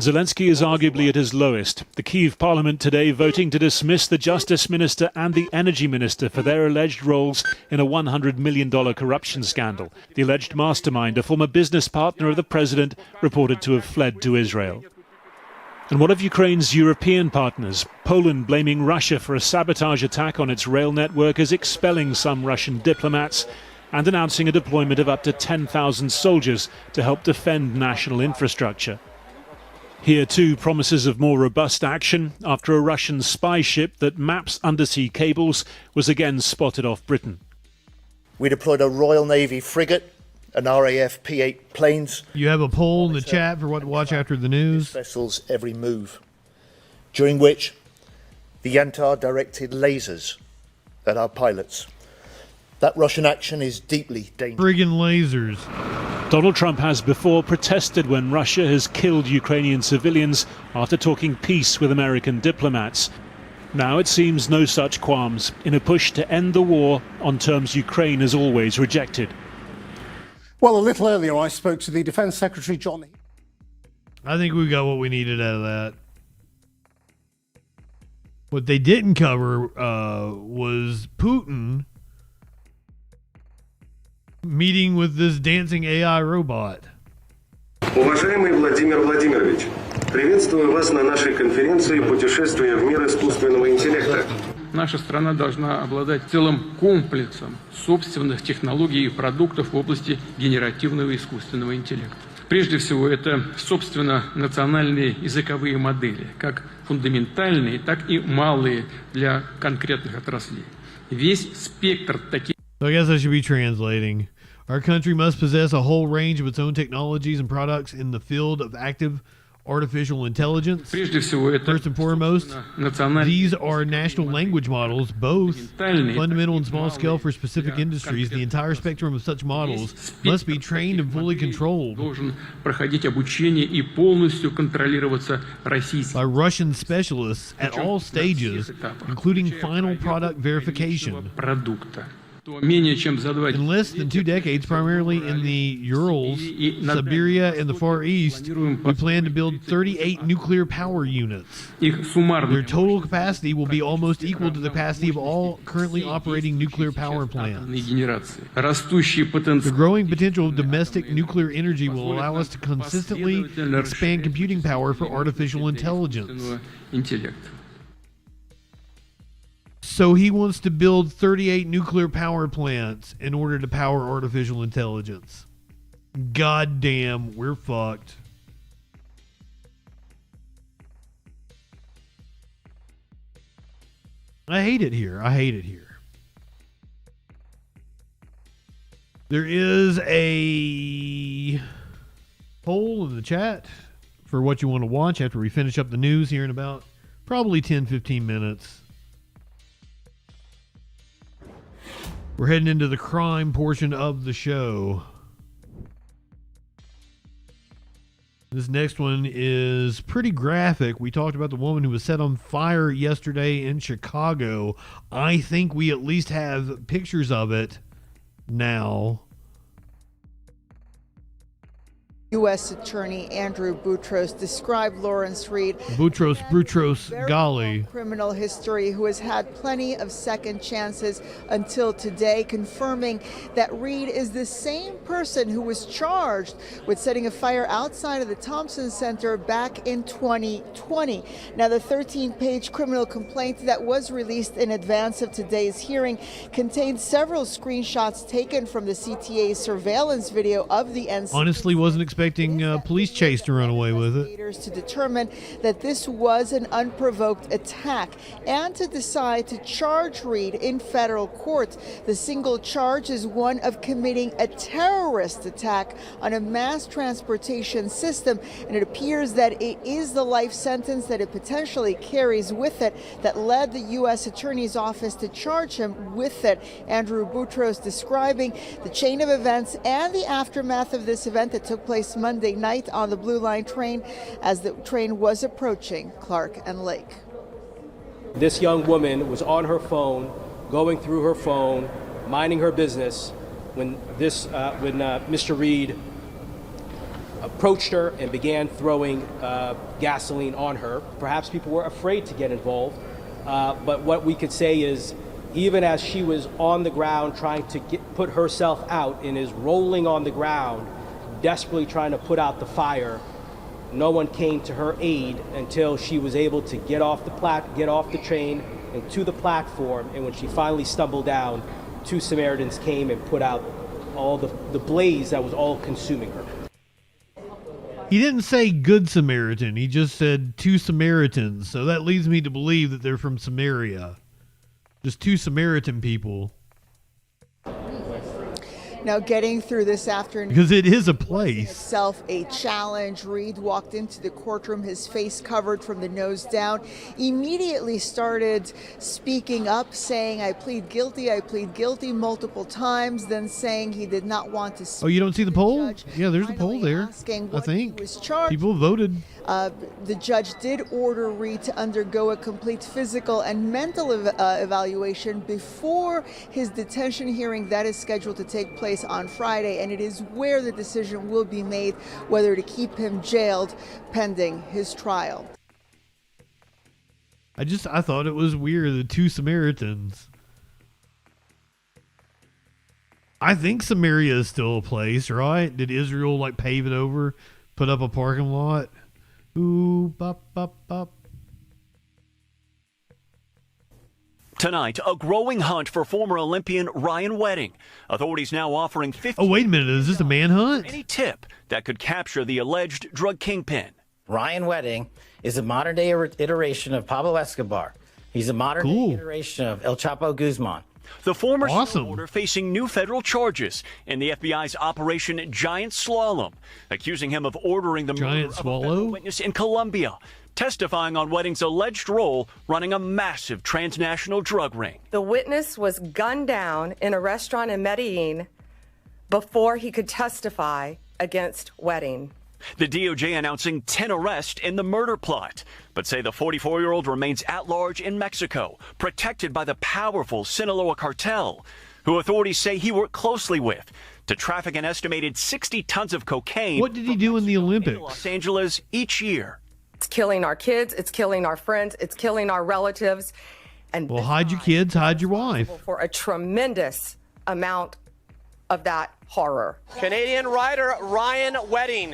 Zelensky is arguably at his lowest. The Kyiv parliament today voting to dismiss the justice minister and the energy minister for their alleged roles in a $100 million corruption scandal. The alleged mastermind, a former business partner of the president, reported to have fled to Israel. And what of Ukraine's European partners? Poland blaming Russia for a sabotage attack on its rail network as expelling some Russian diplomats and announcing a deployment of up to 10,000 soldiers to help defend national infrastructure. Here too, promises of more robust action after a Russian spy ship that maps undersea cables was again spotted off Britain. We deployed a Royal Navy frigate, an RAF P-8 planes. You have a poll in the chat for what to watch after the news. Vessels every move, during which the Yantar directed lasers at our pilots. That Russian action is deeply dangerous. Friggin' lasers. Donald Trump has before protested when Russia has killed Ukrainian civilians after talking peace with American diplomats. Now it seems no such qualms in a push to end the war on terms Ukraine has always rejected. Well, a little earlier I spoke to the Defense Secretary John. I think we got what we needed out of that. What they didn't cover was Putin meeting with this dancing AI robot. Уважаемый Владимир Владимирович, приветствую вас на нашей конференции «Путешествие в мир искусственного интеллекта». Наша страна должна обладать целым комплексом собственных технологий и продуктов в области генеративного искусственного интеллекта. Прежде всего, это, собственно, национальные языковые модели, как фундаментальные, так и малые для конкретных отраслей. Весь спектр таких... So I guess I should be translating. Our country must possess a whole range of its own technologies and products in the field of active artificial intelligence. First and foremost, these are national language models, both fundamental and small scale for specific industries. The entire spectrum of such models must be trained and fully controlled by Russian specialists at all stages, including final product verification. In less than 2 decades, primarily in the Urals, Siberia, and the Far East, we plan to build 38 nuclear power units. Their total capacity will be almost equal to the capacity of all currently operating nuclear power plants. The growing potential of domestic nuclear energy will allow us to consistently expand computing power for artificial intelligence. So he wants to build 38 nuclear power plants in order to power artificial intelligence. God damn, we're fucked. I hate it here. I hate it here. There is a poll in the chat for what you want to watch after we finish up the news here in about probably 10-15 minutes. We're heading into the crime portion of the show. This next one is pretty graphic. We talked about the woman who was set on fire yesterday in Chicago. I think we at least have pictures of it now. U.S. Attorney Andrew Boutros described Lawrence Reed, Boutros, golly. Criminal history who has had plenty of second chances until today, confirming that Reed is the same person who was charged with setting a fire outside of the Thompson Center back in 2020. Now, the 13-page criminal complaint that was released in advance of today's hearing contained several screenshots taken from the CTA surveillance video of the NC. Honestly, wasn't expecting police chase to run away with it. To determine that this was an unprovoked attack and to decide to charge Reed in federal court. The single charge is one of committing a terrorist attack on a mass transportation system, and it appears that it is the life sentence that it potentially carries with it that led the U.S. Attorney's Office to charge him with it. Andrew Boutros describing the chain of events and the aftermath of this event that took place Monday night on the Blue Line train as the train was approaching Clark and Lake. This young woman was on her phone, going through her phone, minding her business, when Mr. Reed approached her and began throwing gasoline on her. Perhaps people were afraid to get involved, but what we could say is, even as she was on the ground trying to put herself out and is rolling on the ground, desperately trying to put out the fire, no one came to her aid until she was able to get off the train and to the platform. And when she finally stumbled down, 2 Samaritans came and put out all the blaze that was all consuming her. He didn't say good Samaritan. He just said 2 Samaritans. So that leads me to believe that they're from Samaria. Just 2 Samaritan people. Now, getting through this afternoon, because it is a place, itself a challenge. Reed walked into the courtroom, his face covered from the nose down, immediately started speaking up, saying, I plead guilty multiple times, then saying he did not want to speak. Oh, you don't see the poll? Yeah, there's a poll there, I think. People voted. The judge did order Reed to undergo a complete physical and mental evaluation before his detention hearing that is scheduled to take place on Friday, and it is where the decision will be made whether to keep him jailed pending his trial. I thought it was weird, the 2 Samaritans. I think Samaria is still a place, right? Did Israel pave it over, put up a parking lot? Ooh, bop, bop, bop. Tonight, a growing hunt for former Olympian Ryan Wedding. Authorities now offering 50. Oh, wait a minute. Is this a manhunt? Any tip that could capture the alleged drug kingpin. Ryan Wedding is a modern-day iteration of Pablo Escobar. He's a modern-day iteration of El Chapo Guzman. The former snowboarder facing new federal charges in the FBI's Operation Giant Slalom, accusing him of ordering the murder of a federal witness in Colombia, testifying on Wedding's alleged role running a massive transnational drug ring. The witness was gunned down in a restaurant in Medellin before he could testify against Wedding. The DOJ announcing 10 arrests in the murder plot, but say the 44-year-old remains at large in Mexico, protected by the powerful Sinaloa cartel. who authorities say he worked closely with to traffic an estimated 60 tons of cocaine. What did he do in the Olympics? Los Angeles each year. It's killing our kids. It's killing our friends. It's killing our relatives. And well, hide your kids, hide your wife. For a tremendous amount of that horror. Canadian rider Ryan Wedding,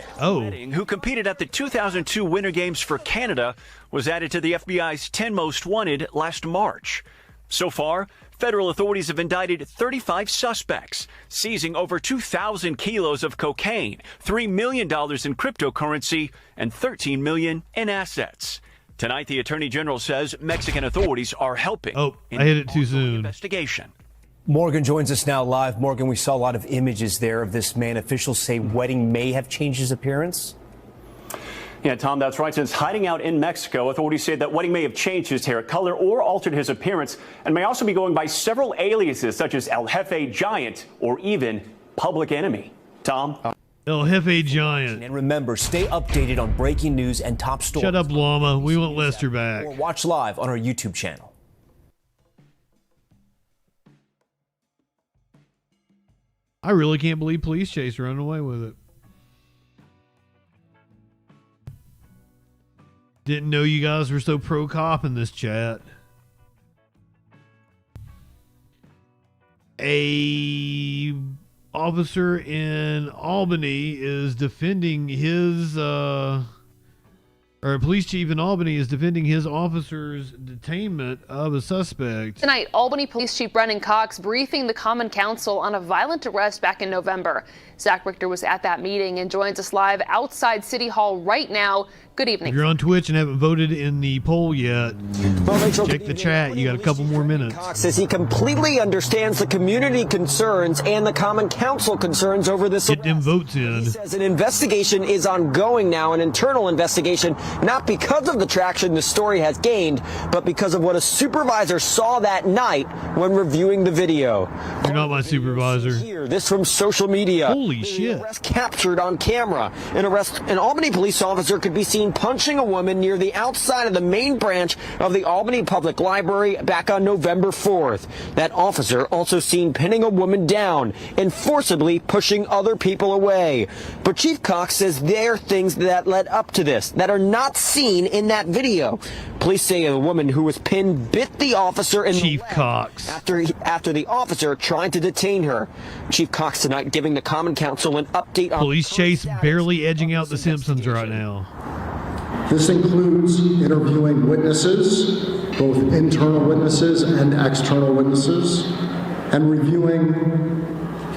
who competed at the 2002 Winter Games for Canada, was added to the FBI's 10 most wanted last March. So far, federal authorities have indicted 35 suspects, seizing over 2,000 kilos of cocaine, $3 million in cryptocurrency, and $13 million in assets. Tonight, the Attorney General says Mexican authorities are helping. I hit it too soon. Investigation. Morgan joins us now live. Morgan, we saw a lot of images there of this man. Officials say Wedding may have changed his appearance. Yeah, Tom, that's right. Since hiding out in Mexico, authorities say that Wedding may have changed his hair color or altered his appearance and may also be going by several aliases such as El Jefe Giant or even Public Enemy. Tom? El Jefe Giant. And remember, stay updated on breaking news and top stories. Shut up, llama. We want Lester back. Or watch live on our YouTube channel. I really can't believe Police Chase running away with it. Didn't know you guys were so pro-cop in this chat. A officer in Albany is defending his, or a police chief in Albany is defending his officer's detainment of a suspect. Tonight, Albany Police Chief Brennan Cox briefing the Common Council on a violent arrest back in November. Zach Richter was at that meeting and joins us live outside City Hall right now. Good evening. If you're on Twitch and haven't voted in the poll yet, check the chat. You got a couple more minutes. Cox says he completely understands the community concerns and the Common Council concerns over this. Get them votes in. He says an investigation is ongoing now, an internal investigation, not because of the traction the story has gained, but because of what a supervisor saw that night when reviewing the video. You're not my supervisor. Here, this from social media. Holy shit. Arrest captured on camera. An Albany police officer could be seen punching a woman near the outside of the main branch of the Albany Public Library back on November 4th. That officer also seen pinning a woman down and forcibly pushing other people away. But Chief Cox says there are things that led up to this that are not seen in that video. Police say the woman who was pinned bit the officer in Chief Cox after the officer tried to detain her. Chief Cox tonight giving the Common Council an update on Police Chase barely edging out the Simpsons right now. This includes interviewing witnesses, both internal witnesses and external witnesses, and reviewing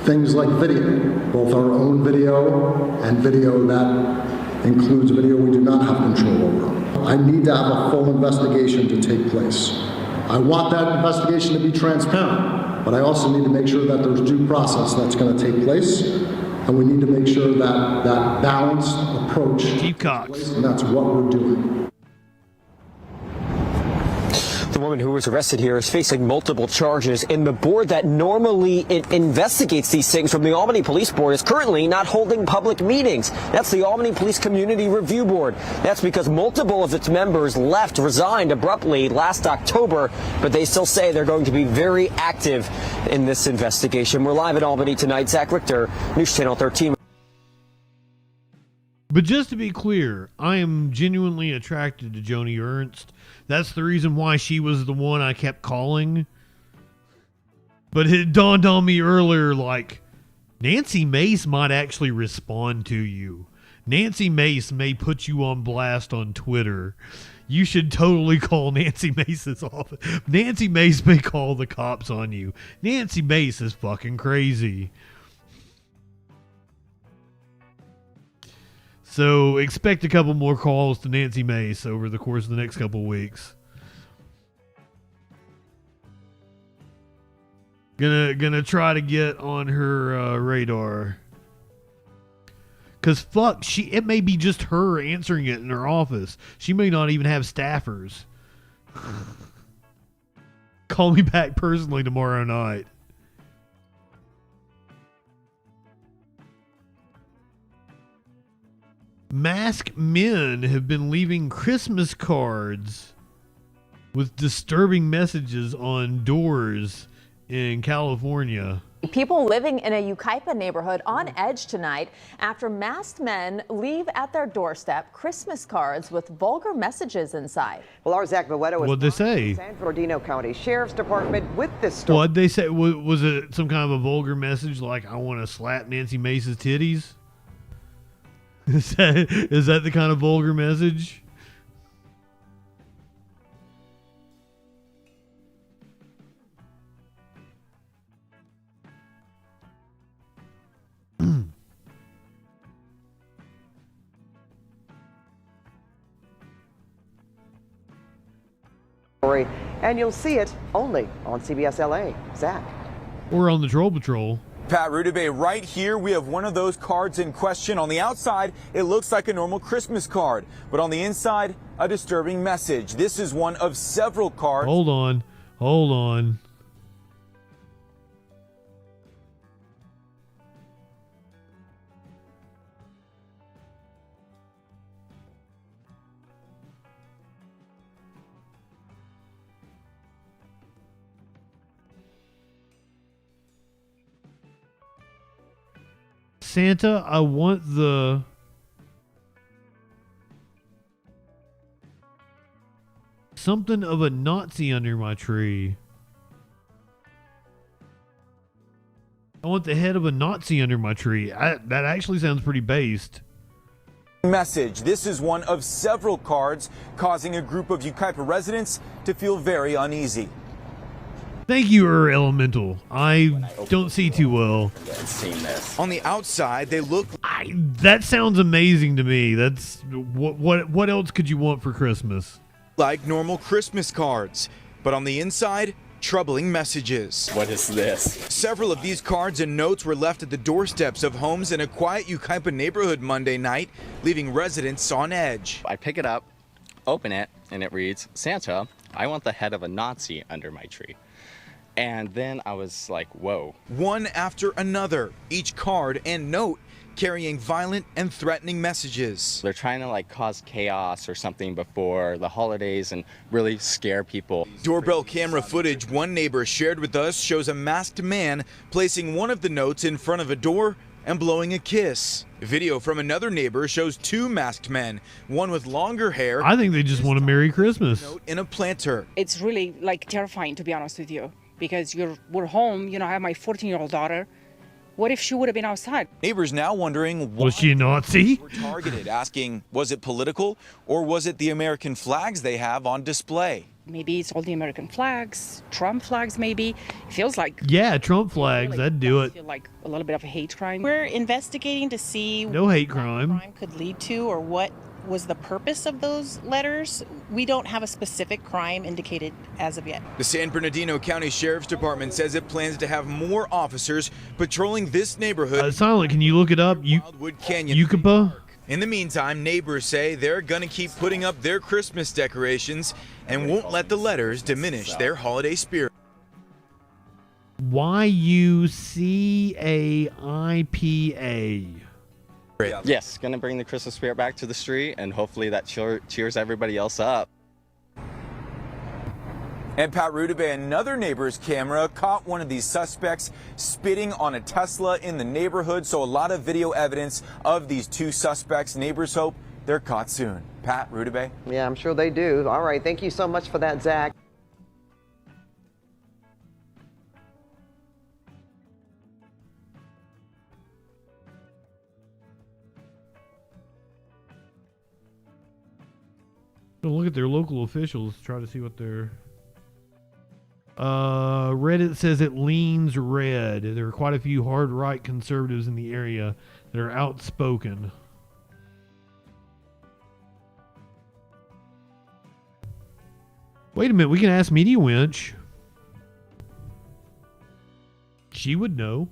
things like video, both our own video and video that includes video we do not have control over. I need to have a full investigation to take place. I want that investigation to be transparent, but I also need to make sure that there's due process that's going to take place. And we need to make sure that that balanced approach, Chief Cox, and that's what we're doing. The woman who was arrested here is facing multiple charges, and the board that normally investigates these things from the Albany Police Board is currently not holding public meetings. That's the Albany Police Community Review Board. That's because multiple of its members resigned abruptly last October, but they still say they're going to be very active in this investigation. We're live in Albany tonight. Zach Richter, News Channel 13. But just to be clear, I am genuinely attracted to Joni Ernst. That's the reason why she was the one I kept calling. But it dawned on me earlier, like, Nancy Mace might actually respond to you. Nancy Mace may put you on blast on Twitter. You should totally call Nancy Mace's office. Nancy Mace may call the cops on you. Nancy Mace is fucking crazy. So expect a couple more calls to Nancy Mace over the course of the next couple of weeks. Gonna try to get on her radar. Cause fuck, it may be just her answering it in her office. She may not even have staffers. Call me back personally tomorrow night. Masked men have been leaving Christmas cards with disturbing messages on doors in California. People living in a Yucaipa neighborhood on edge tonight after masked men leave at their doorstep Christmas cards with vulgar messages inside. Well, our Zach Boetta was What'd they say? San Bernardino County Sheriff's Department with this story. What'd they say? Was it some kind of a vulgar message like, I want to slap Nancy Mace's titties? Is that the kind of vulgar message? And you'll see it only on CBS LA. Zach. Or on the Troll Patrol. Pat Rudabay, right here we have one of those cards in question. On the outside, it looks like a normal Christmas card, but on the inside, a disturbing message. This is one of several cards. Hold on. Santa, I want the something of a Nazi under my tree. I want the head of a Nazi under my tree. That actually sounds pretty based. Message. This is one of several cards causing a group of Yucaipa residents to feel very uneasy. Thank you, Elemental. I don't see too well. On the outside, they look. That sounds amazing to me. That's what else could you want for Christmas? Like normal Christmas cards, but on the inside, troubling messages. What is this? Several of these cards and notes were left at the doorsteps of homes in a quiet Yucaipa neighborhood Monday night, leaving residents on edge. I pick it up, open it, and it reads, Santa, I want the head of a Nazi under my tree. And then I was like, whoa. One after another, each card and note carrying violent and threatening messages. They're trying to like cause chaos or something before the holidays and really scare people. Doorbell camera footage one neighbor shared with us shows a masked man placing one of the notes in front of a door and blowing a kiss. Video from another neighbor shows two masked men, one with longer hair. I think they just want a Merry Christmas. Note in a planter. It's really like terrifying, to be honest with you, because we're home. You know, I have my 14-year-old daughter. What if she would have been outside? Neighbors now wondering why was she a Nazi? Were targeted, asking, was it political or was it the American flags they have on display? Maybe it's all the American flags, Trump flags maybe. It feels like... Yeah, Trump flags, like, that'd do it. Feel like a little bit of a hate crime. We're investigating to see no hate what crime could lead to or what was the purpose of those letters. We don't have a specific crime indicated as of yet. The San Bernardino County Sheriff's Department says it plans to have more officers patrolling this neighborhood. Silent, can you look it up? Wildwood Canyon. Yucaipa? In the meantime, neighbors say they're gonna keep putting up their Christmas decorations and won't let the letters diminish their holiday spirit. YUCAIPA. Yes, gonna bring the Christmas spirit back to the street, and hopefully that cheers everybody else up. And Pat Rudabay, another neighbor's camera, caught one of these suspects spitting on a Tesla in the neighborhood. So a lot of video evidence of these two suspects. Neighbors hope they're caught soon. Pat Rudabay. Yeah, I'm sure they do. All right, thank you so much for that, Zach. Look at their local officials, try to see what they're... Reddit says it leans red. There are quite a few hard right conservatives in the area that are outspoken. Wait a minute, we can ask Media Winch. She would know.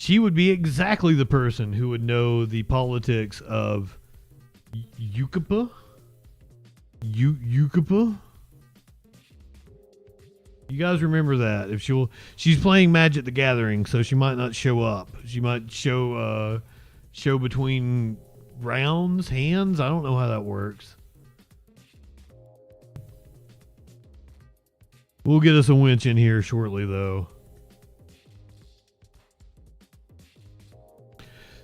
She would be exactly the person who would know the politics of Yucapa? Yucapa? You guys remember that? If she's playing Magic the Gathering, so she might not show up. She might show between rounds, hands. I don't know how that works. We'll get us a winch in here shortly, though.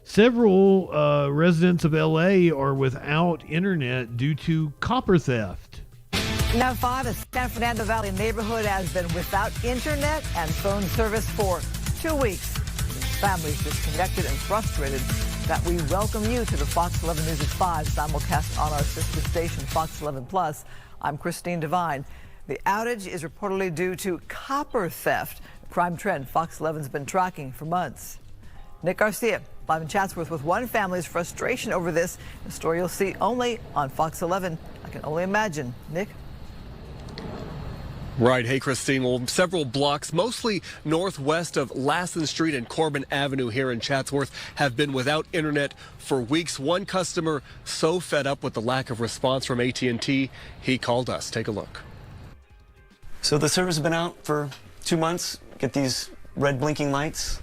Several residents of LA are without internet due to copper theft. Now 5, a San Fernando Valley neighborhood has been without internet and phone service for 2 weeks. Families disconnected and frustrated. That we welcome you to the Fox 11 News at 5 simulcast on our sister station, Fox 11 Plus. I'm Christine Devine. The outage is reportedly due to copper theft, a crime trend Fox 11's been tracking for months. Nick Garcia, live in Chatsworth with one family's frustration over this. A story you'll see only on Fox 11. I can only imagine. Nick? Right. Hey, Christine. Well, several blocks, mostly northwest of Lassen Street and Corbin Avenue here in Chatsworth, have been without internet for weeks. One customer so fed up with the lack of response from AT&T, he called us. Take a look. So the server's been out for 2 months. Get these red blinking lights.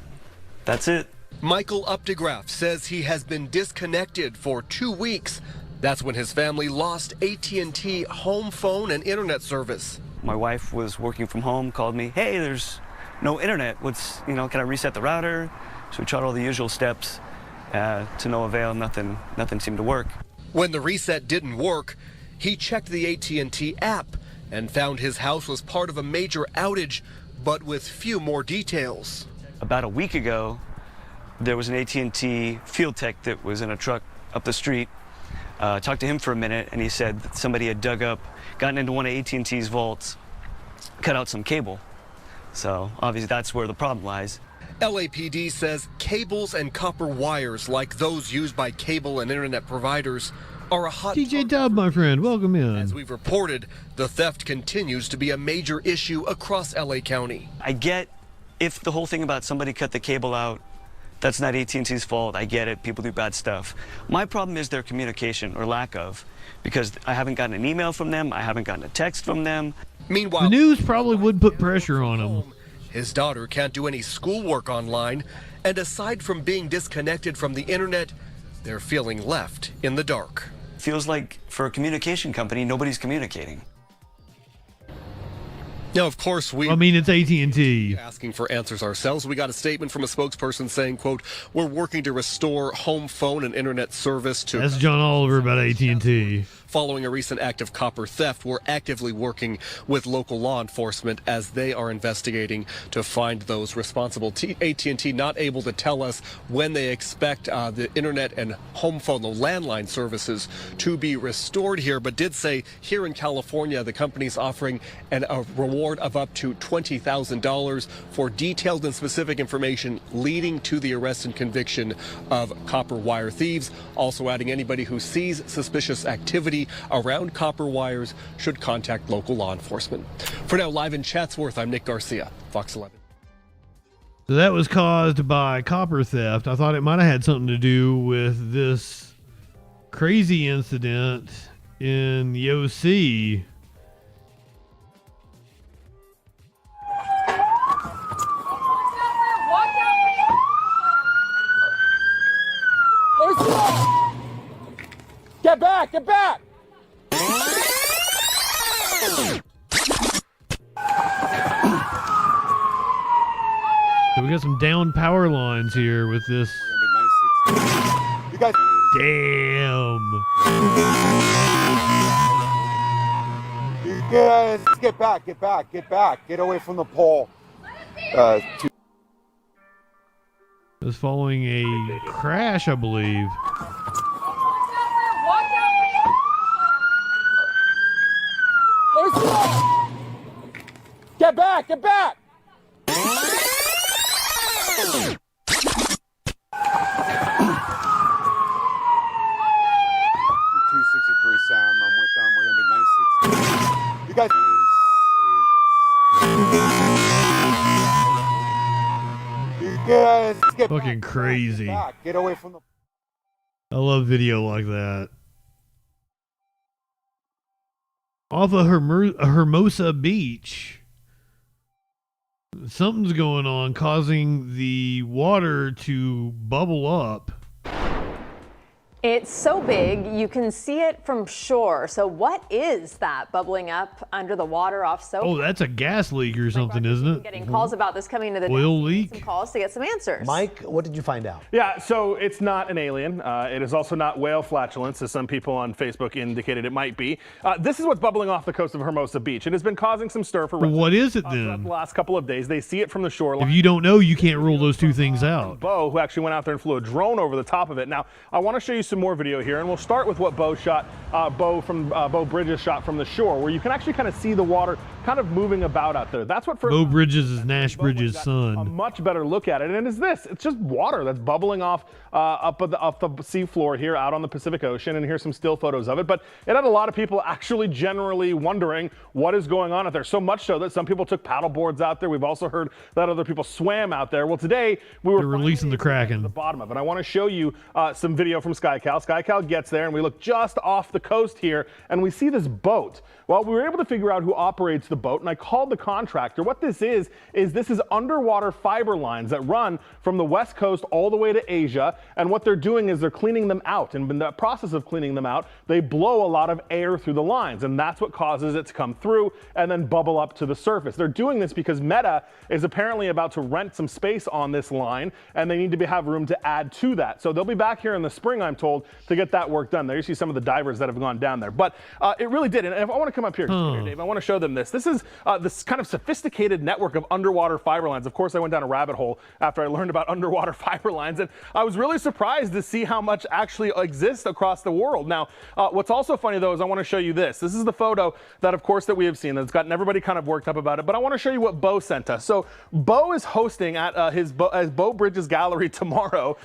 That's it. Michael Updegraff says he has been disconnected for 2 weeks. That's when his family lost AT&T home phone and internet service. My wife was working from home, called me, hey, there's no internet. Can I reset the router? So we tried all the usual steps to no avail. Nothing seemed to work. When the reset didn't work, he checked the AT&T app and found his house was part of a major outage, but with few more details. About a week ago, there was an AT&T field tech that was in a truck up the street. Talked to him for a minute, and he said that somebody had gotten into one of AT&T's vaults, cut out some cable. So obviously that's where the problem lies. LAPD says cables and copper wires like those used by cable and internet providers are a hot TJ Dub, my friend, welcome in. As we've reported, the theft continues to be a major issue across LA County. I get if the whole thing about somebody cut the cable out, that's not AT&T's fault. I get it. People do bad stuff. My problem is their communication or lack of, because I haven't gotten an email from them. I haven't gotten a text from them. Meanwhile, the news probably would put pressure on him. His daughter can't do any schoolwork online, and aside from being disconnected from the internet, they're feeling left in the dark. Feels like for a communication company, nobody's communicating. Now, of course, it's AT&T. Asking for answers ourselves. We got a statement from a spokesperson saying, quote, we're working to restore home phone and internet service to... That's John Oliver about AT&T. Following a recent act of copper theft, we're actively working with local law enforcement as they are investigating to find those responsible. AT&T not able to tell us when they expect the internet and home phone, the landline services, to be restored here, but did say here in California, the company's offering a reward of up to $20,000 for detailed and specific information leading to the arrest and conviction of copper wire thieves. Also adding anybody who sees suspicious activity around copper wires should contact local law enforcement. For now, live in Chatsworth, I'm Nick Garcia, Fox 11. So that was caused by copper theft. I thought it might have had something to do with this crazy incident in the OC. Get back! Get back! So we got some down power lines here with this. You guys. Damn. You guys, get back! Get back! Get back! Get away from the pole. It was following a crash, I believe. Get back! Get back! 263 Sam, I'm with them. We're gonna be 960. You guys. You guys get fucking back. crazy. Get away from the. I love video like that. Off of Hermosa Beach. Something's going on causing the water to bubble up. It's so big, you can see it from shore. So what is that bubbling up under the water off so? Oh, that's a gas leak or something, isn't it? Getting calls about this coming to the oil desk. leak. Some calls to get some answers. Mike, what did you find out? Yeah, so it's not an alien. It is also not whale flatulence, as some people on Facebook indicated it might be. This is what's bubbling off the coast of Hermosa Beach. It has been causing some stir for residents. What is it throughout then? the last couple of days. They see it from the shoreline. If you don't know, you can't rule those two things out. Bo, who actually went out there and flew a drone over the top of it. Now, I want to show you some more video here, and we'll start with what Bo shot. Bo Bridges shot from the shore, where you can actually kind of see the water kind of moving about out there. That's what Bo Bridges is Nash Bridges' son. A much better look at it, and it's this. It's just water that's bubbling off off the sea floor here out on the Pacific Ocean, and here's some still photos of it. But it had a lot of people actually generally wondering what is going on out there. So much so that some people took paddle boards out there. We've also heard that other people swam out there. Well, today we were releasing the Kraken at the bottom of it. I want to show you some video from SkyCal. SkyCal gets there, and we look just off the coast here, and we see this boat. Well, we were able to figure out who operates the boat, and I called the contractor. What this is this is underwater fiber lines that run from the West Coast all the way to Asia, and what they're doing is they're cleaning them out, and in the process of cleaning them out, they blow a lot of air through the lines, and that's what causes it to come through and then bubble up to the surface. They're doing this because Meta is apparently about to rent some space on this line, and they need to have room to add to that. So they'll be back here in the spring, I'm told, to get that work done. There you see some of the divers that have gone down there, but it really did. And if I want to come up here, Dave, I want to show them this. This is this kind of sophisticated network of underwater fiber lines. Of course, I went down a rabbit hole after I learned about underwater fiber lines, and I was really surprised to see how much actually exists across the world. Now, what's also funny though is I want to show you this. This is the photo that, of course, that we have seen that's gotten everybody kind of worked up about it. But I want to show you what Bo sent us. So Bo is hosting at his Bo Bridges Gallery tomorrow.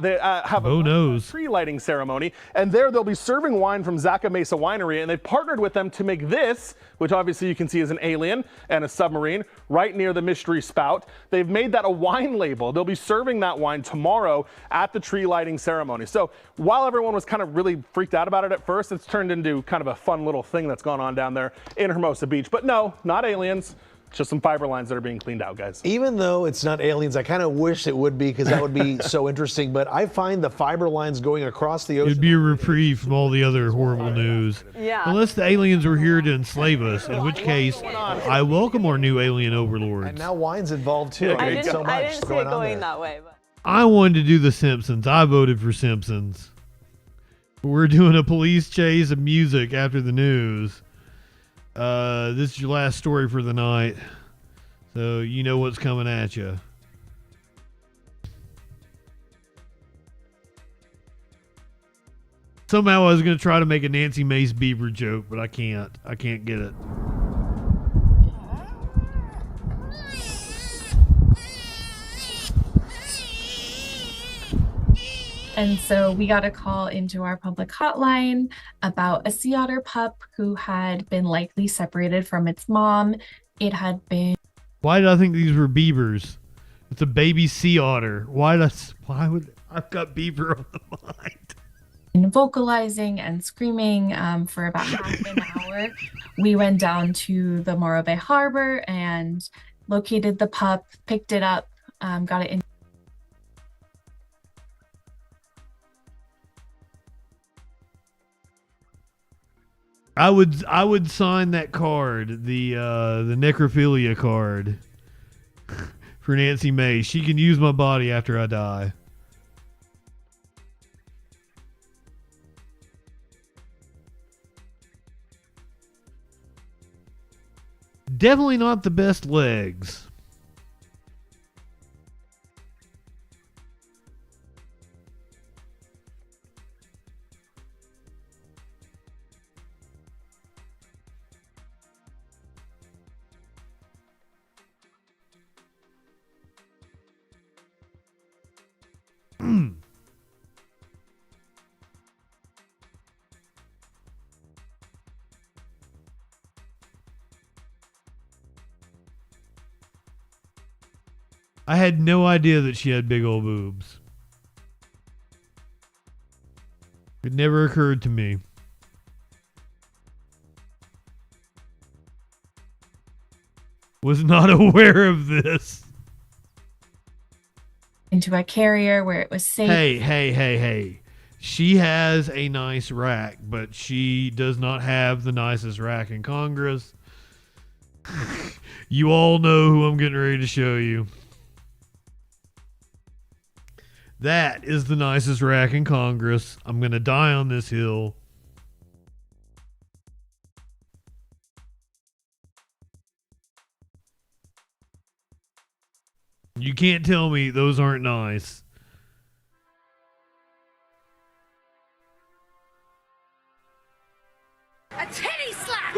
They have a tree lighting ceremony, and there they'll be serving wine from Zaca Mesa Winery, and they've partnered with them to make this, which obviously you can see is an alien and a submarine right near the mystery spout. They've made that a wine label. They'll be serving that wine tomorrow at the tree lighting ceremony. So while everyone was kind of really freaked out about it at first, it's turned into kind of a fun little thing that's gone on down there in Hermosa Beach. But no, not aliens. Just some fiber lines that are being cleaned out, guys. Even though it's not aliens, I kind of wish it would be, because that would be so interesting. But I find the fiber lines going across the ocean. It'd be a reprieve from all the other horrible news. Yeah. Unless the aliens were here to enslave us, in which case I welcome our new alien overlords. And now wine's involved too. I didn't see it going that way. But. I wanted to do The Simpsons. I voted for Simpsons. We're doing a police chase of music after the news. This is your last story for the night, so you know what's coming at you. Somehow I was going to try to make a Nancy Mace Bieber joke, but I can't. I can't get it. And so we got a call into our public hotline about a sea otter pup who had been likely separated from its mom. It had been... Why did I think these were beavers? It's a baby sea otter. Why would I've got beaver on the mind? Vocalizing and screaming for about half an hour. We went down to the Morro Bay Harbor and located the pup, picked it up, got it in. I would sign that card, the necrophilia card for Nancy Mace. She can use my body after I die. Definitely not the best legs. I had no idea that she had big old boobs. It never occurred to me. Was not aware of this. Into a carrier where it was safe. Hey. She has a nice rack, but she does not have the nicest rack in Congress. You all know who I'm getting ready to show you. That is the nicest rack in Congress. I'm going to die on this hill. You can't tell me those aren't nice. A titty slap!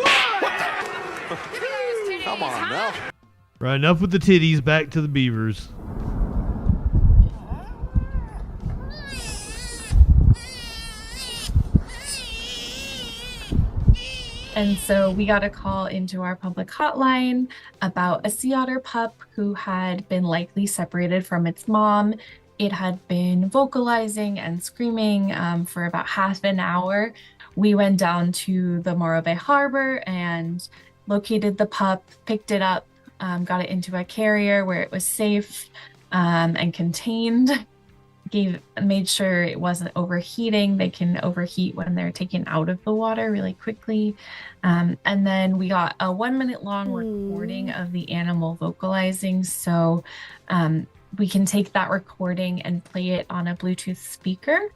Come on now. Right, enough with the titties, back to the beavers. And so we got a call into our public hotline about a sea otter pup who had been likely separated from its mom. It had been vocalizing and screaming for about half an hour. We went down to the Morro Bay Harbor and located the pup, picked it up, got it into a carrier where it was safe and contained. Made sure it wasn't overheating. They can overheat when they're taken out of the water really quickly. And then we got a 1 minute long recording of the animal vocalizing. So we can take that recording and play it on a Bluetooth speaker.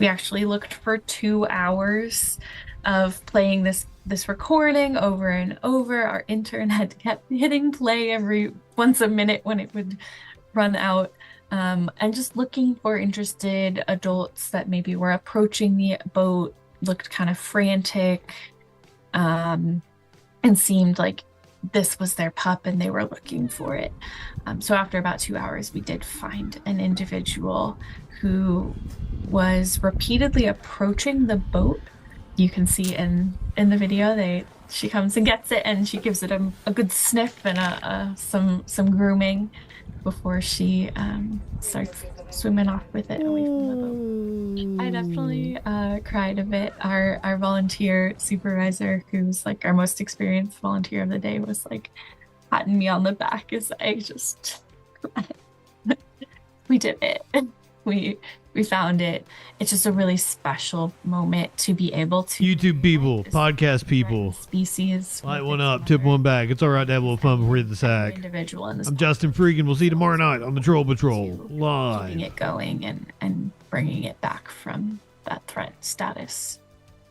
We actually looked for 2 hours of playing this recording over and over. Our intern had kept hitting play every once a minute when it would run out, and just looking for interested adults that maybe were approaching the boat, looked kind of frantic, and seemed like this was their pup and they were looking for it. So after about 2 hours, we did find an individual who was repeatedly approaching the boat. You can see in the video, she comes and gets it, and she gives it a good sniff and some grooming before she starts swimming off with it away from the boat. I definitely cried a bit. Our volunteer supervisor, who's like our most experienced volunteer of the day, was like patting me on the back as I just cried. We did it. We found it. It's just a really special moment to be able to. YouTube people, podcast people, species. Light one up, tip one back. It's all right to have a little fun before you hit the sack. Individual in this. I'm JustinFREAKIN. We'll see you tomorrow night on the Troll Patrol live. Keeping it going and bringing it back from that threat status.